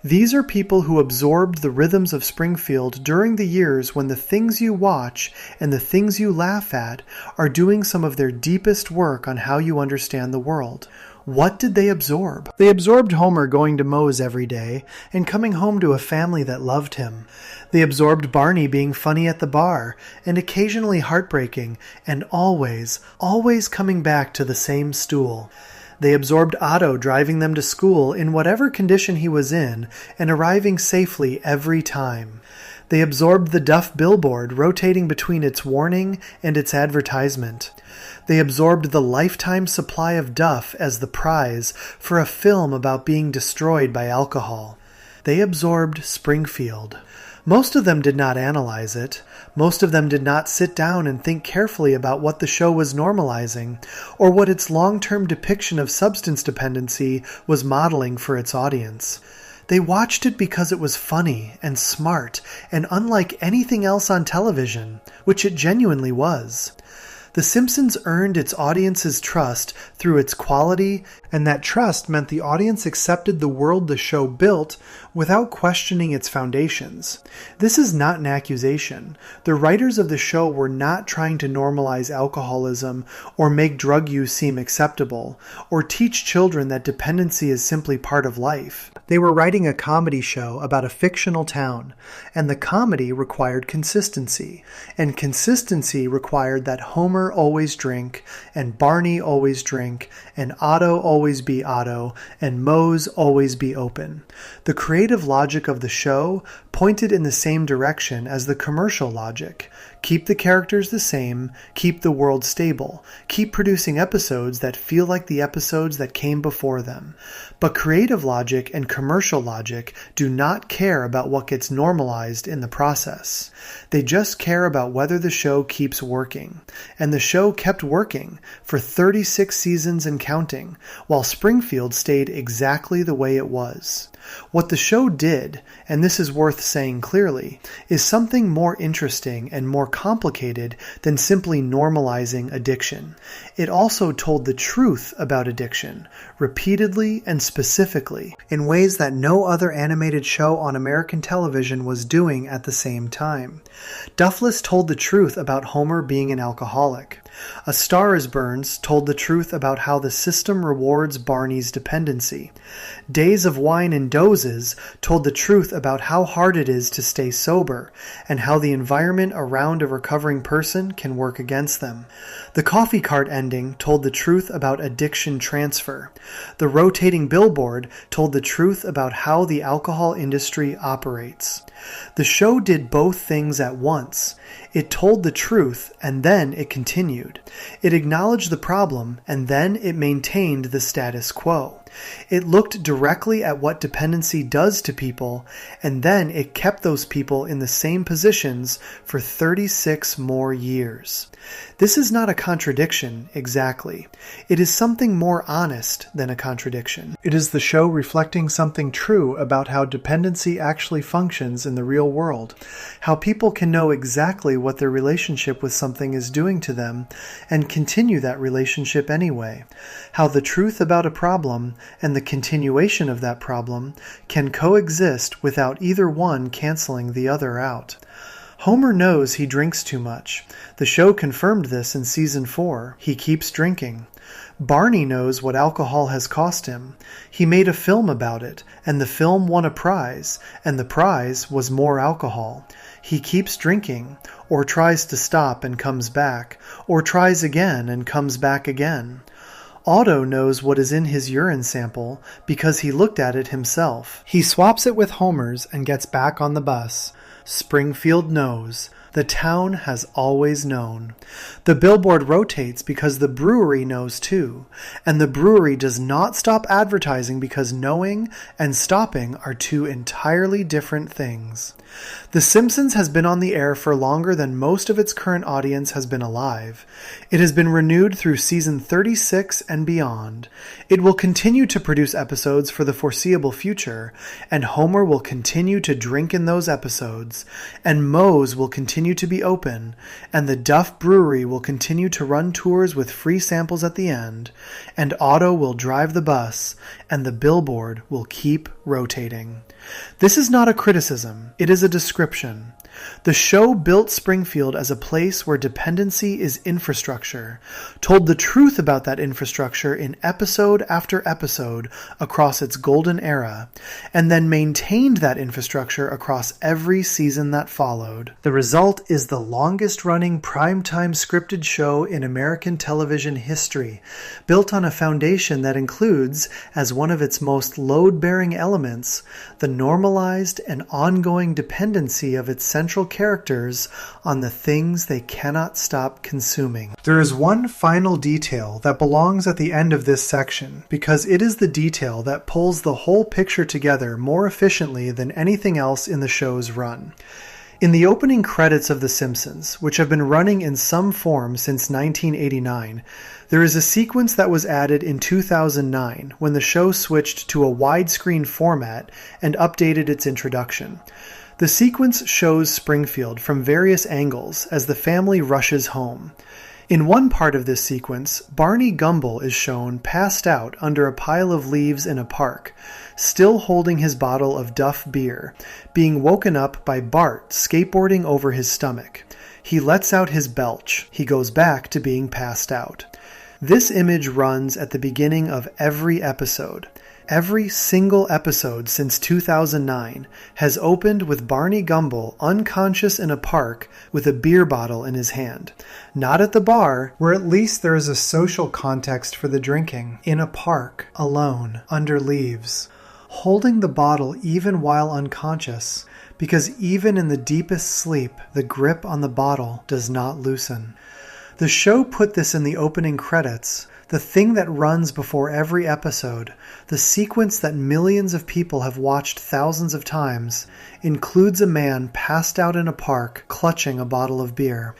Speaker 1: These are people who absorbed the rhythms of Springfield during the years when the things you watch and the things you laugh at are doing some of their deepest work on how you understand the world. What did they absorb? They absorbed Homer going to Moe's every day and coming home to a family that loved him. They absorbed Barney being funny at the bar and occasionally heartbreaking and always coming back to the same stool. They absorbed Otto driving them to school in whatever condition he was in and arriving safely every time. They absorbed the Duff billboard rotating between its warning and its advertisement. They absorbed the lifetime supply of Duff as the prize for a film about being destroyed by alcohol. They absorbed Springfield. Most of them did not analyze it. Most of them did not sit down and think carefully about what the show was normalizing or what its long-term depiction of substance dependency was modeling for its audience. They watched it because it was funny and smart and unlike anything else on television, which it genuinely was. The Simpsons earned its audience's trust through its quality, and that trust meant the audience accepted the world the show built without questioning its foundations. This is not an accusation. The writers of the show were not trying to normalize alcoholism or make drug use seem acceptable, or teach children that dependency is simply part of life. They were writing a comedy show about a fictional town, and the comedy required consistency, and consistency required that Homer Homer always drink, and Barney always drink, and Otto always be Otto, and Moe's always be open. The creative logic of the show pointed in the same direction as the commercial logic. Keep the characters the same, keep the world stable, keep producing episodes that feel like the episodes that came before them. But creative logic and commercial logic do not care about what gets normalized in the process. They just care about whether the show keeps working. And the show kept working for 36 seasons and counting, while Springfield stayed exactly the way it was. What the show did, and this is worth saying clearly, is something more interesting and more complicated than simply normalizing addiction. It also told the truth about addiction, repeatedly and specifically, in ways that no other animated show on American television was doing at the same time. Duffless told the truth about Homer being an alcoholic. A Star is Burn's told the truth about how the system rewards Barney's dependency. Days of Wine and Dozes told the truth about how hard it is to stay sober and how the environment around a recovering person can work against them. The Coffee Cart ending told the truth about addiction transfer. The Rotating Billboard told the truth about how the alcohol industry operates. The show did both things at once. It told the truth, and then it continued. It acknowledged the problem, and then it maintained the status quo. It looked directly at what dependency does to people, and then it kept those people in the same positions for 36 more years. This is not a contradiction, exactly. It is something more honest than a contradiction. It is the show reflecting something true about how dependency actually functions in the real world, how people can know exactly what their relationship with something is doing to them and continue that relationship anyway, how the truth about a problem and the continuation of that problem can coexist without either one canceling the other out. Homer knows he drinks too much. The show confirmed this in season 4. He keeps drinking. Barney knows what alcohol has cost him. He made a film about it, and the film won a prize, and the prize was more alcohol. He keeps drinking, or tries to stop and comes back, or tries again and comes back again. Otto knows what is in his urine sample because he looked at it himself. He swaps it with Homer's and gets back on the bus. Springfield knows. The town has always known. The billboard rotates because the brewery knows too, and the brewery does not stop advertising because knowing and stopping are two entirely different things. The Simpsons has been on the air for longer than most of its current audience has been alive. It has been renewed through season 36 and beyond. It will continue to produce episodes for the foreseeable future, and Homer will continue to drink in those episodes, and Moe's will continue to be open, and the Duff Brewery will continue to run tours with free samples at the end, and Otto will drive the bus, and the billboard will keep rotating. This is not a criticism, it is a description. The show built Springfield as a place where dependency is infrastructure, told the truth about that infrastructure in episode after episode across its golden era, and then maintained that infrastructure across every season that followed. The result is the longest-running primetime scripted show in American television history, built on a foundation that includes, as one of its most load-bearing elements, the normalized and ongoing dependency of its central characters on the things they cannot stop consuming. There is one final detail that belongs at the end of this section, because it is the detail that pulls the whole picture together more efficiently than anything else in the show's run. In the opening credits of The Simpsons, which have been running in some form since 1989, there is a sequence that was added in 2009 when the show switched to a widescreen format and updated its introduction. The sequence shows Springfield from various angles as the family rushes home. In one part of this sequence, Barney Gumble is shown passed out under a pile of leaves in a park, still holding his bottle of Duff beer, being woken up by Bart skateboarding over his stomach. He lets out his belch. He goes back to being passed out. This image runs at the beginning of every episode. Every single episode since 2009 has opened with Barney Gumble unconscious in a park with a beer bottle in his hand. Not at the bar, where at least there is a social context for the drinking. In a park, alone, under leaves. Holding the bottle even while unconscious, because even in the deepest sleep, the grip on the bottle does not loosen. The show put this in the opening credits, the thing that runs before every episode, the sequence that millions of people have watched thousands of times, includes a man passed out in a park clutching a bottle of beer.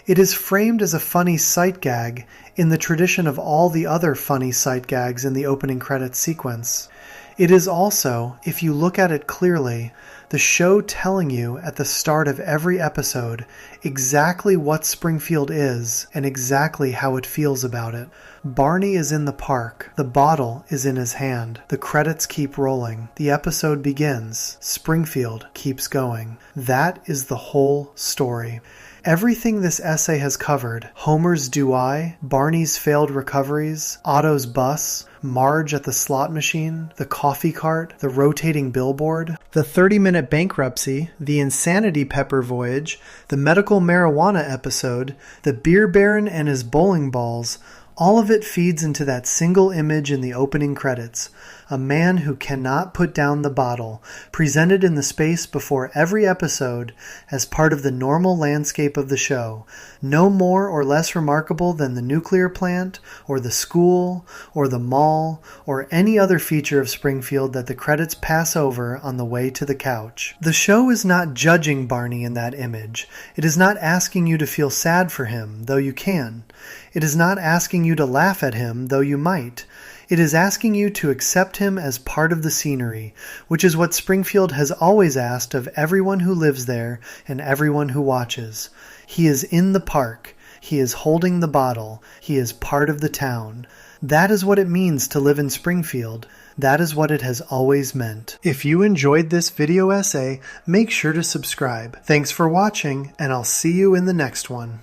Speaker 1: It is framed as a funny sight gag in the tradition of all the other funny sight gags in the opening credits sequence. It is also, if you look at it clearly, the show telling you at the start of every episode exactly what Springfield is and exactly how it feels about it. Barney is in the park. The bottle is in his hand. The credits keep rolling. The episode begins. Springfield keeps going. That is the whole story. Everything this essay has covered, Homer's do-I, Barney's failed recoveries, Otto's bus, Marge at the slot machine, the coffee cart, the rotating billboard, the 30-minute bankruptcy, the insanity pepper voyage, the medical marijuana episode, the beer baron and his bowling balls, all of it feeds into that single image in the opening credits, a man who cannot put down the bottle, presented in the space before every episode as part of the normal landscape of the show, no more or less remarkable than the nuclear plant, or the school, or the mall, or any other feature of Springfield that the credits pass over on the way to the couch. The show is not judging Barney in that image. It is not asking you to feel sad for him, though you can. It is not asking you to laugh at him, though you might. It is asking you to accept him as part of the scenery, which is what Springfield has always asked of everyone who lives there and everyone who watches. He is in the park. He is holding the bottle. He is part of the town. That is what it means to live in Springfield. That is what it has always meant. If you enjoyed this video essay, make sure to subscribe. Thanks for watching, and I'll see you in the next one.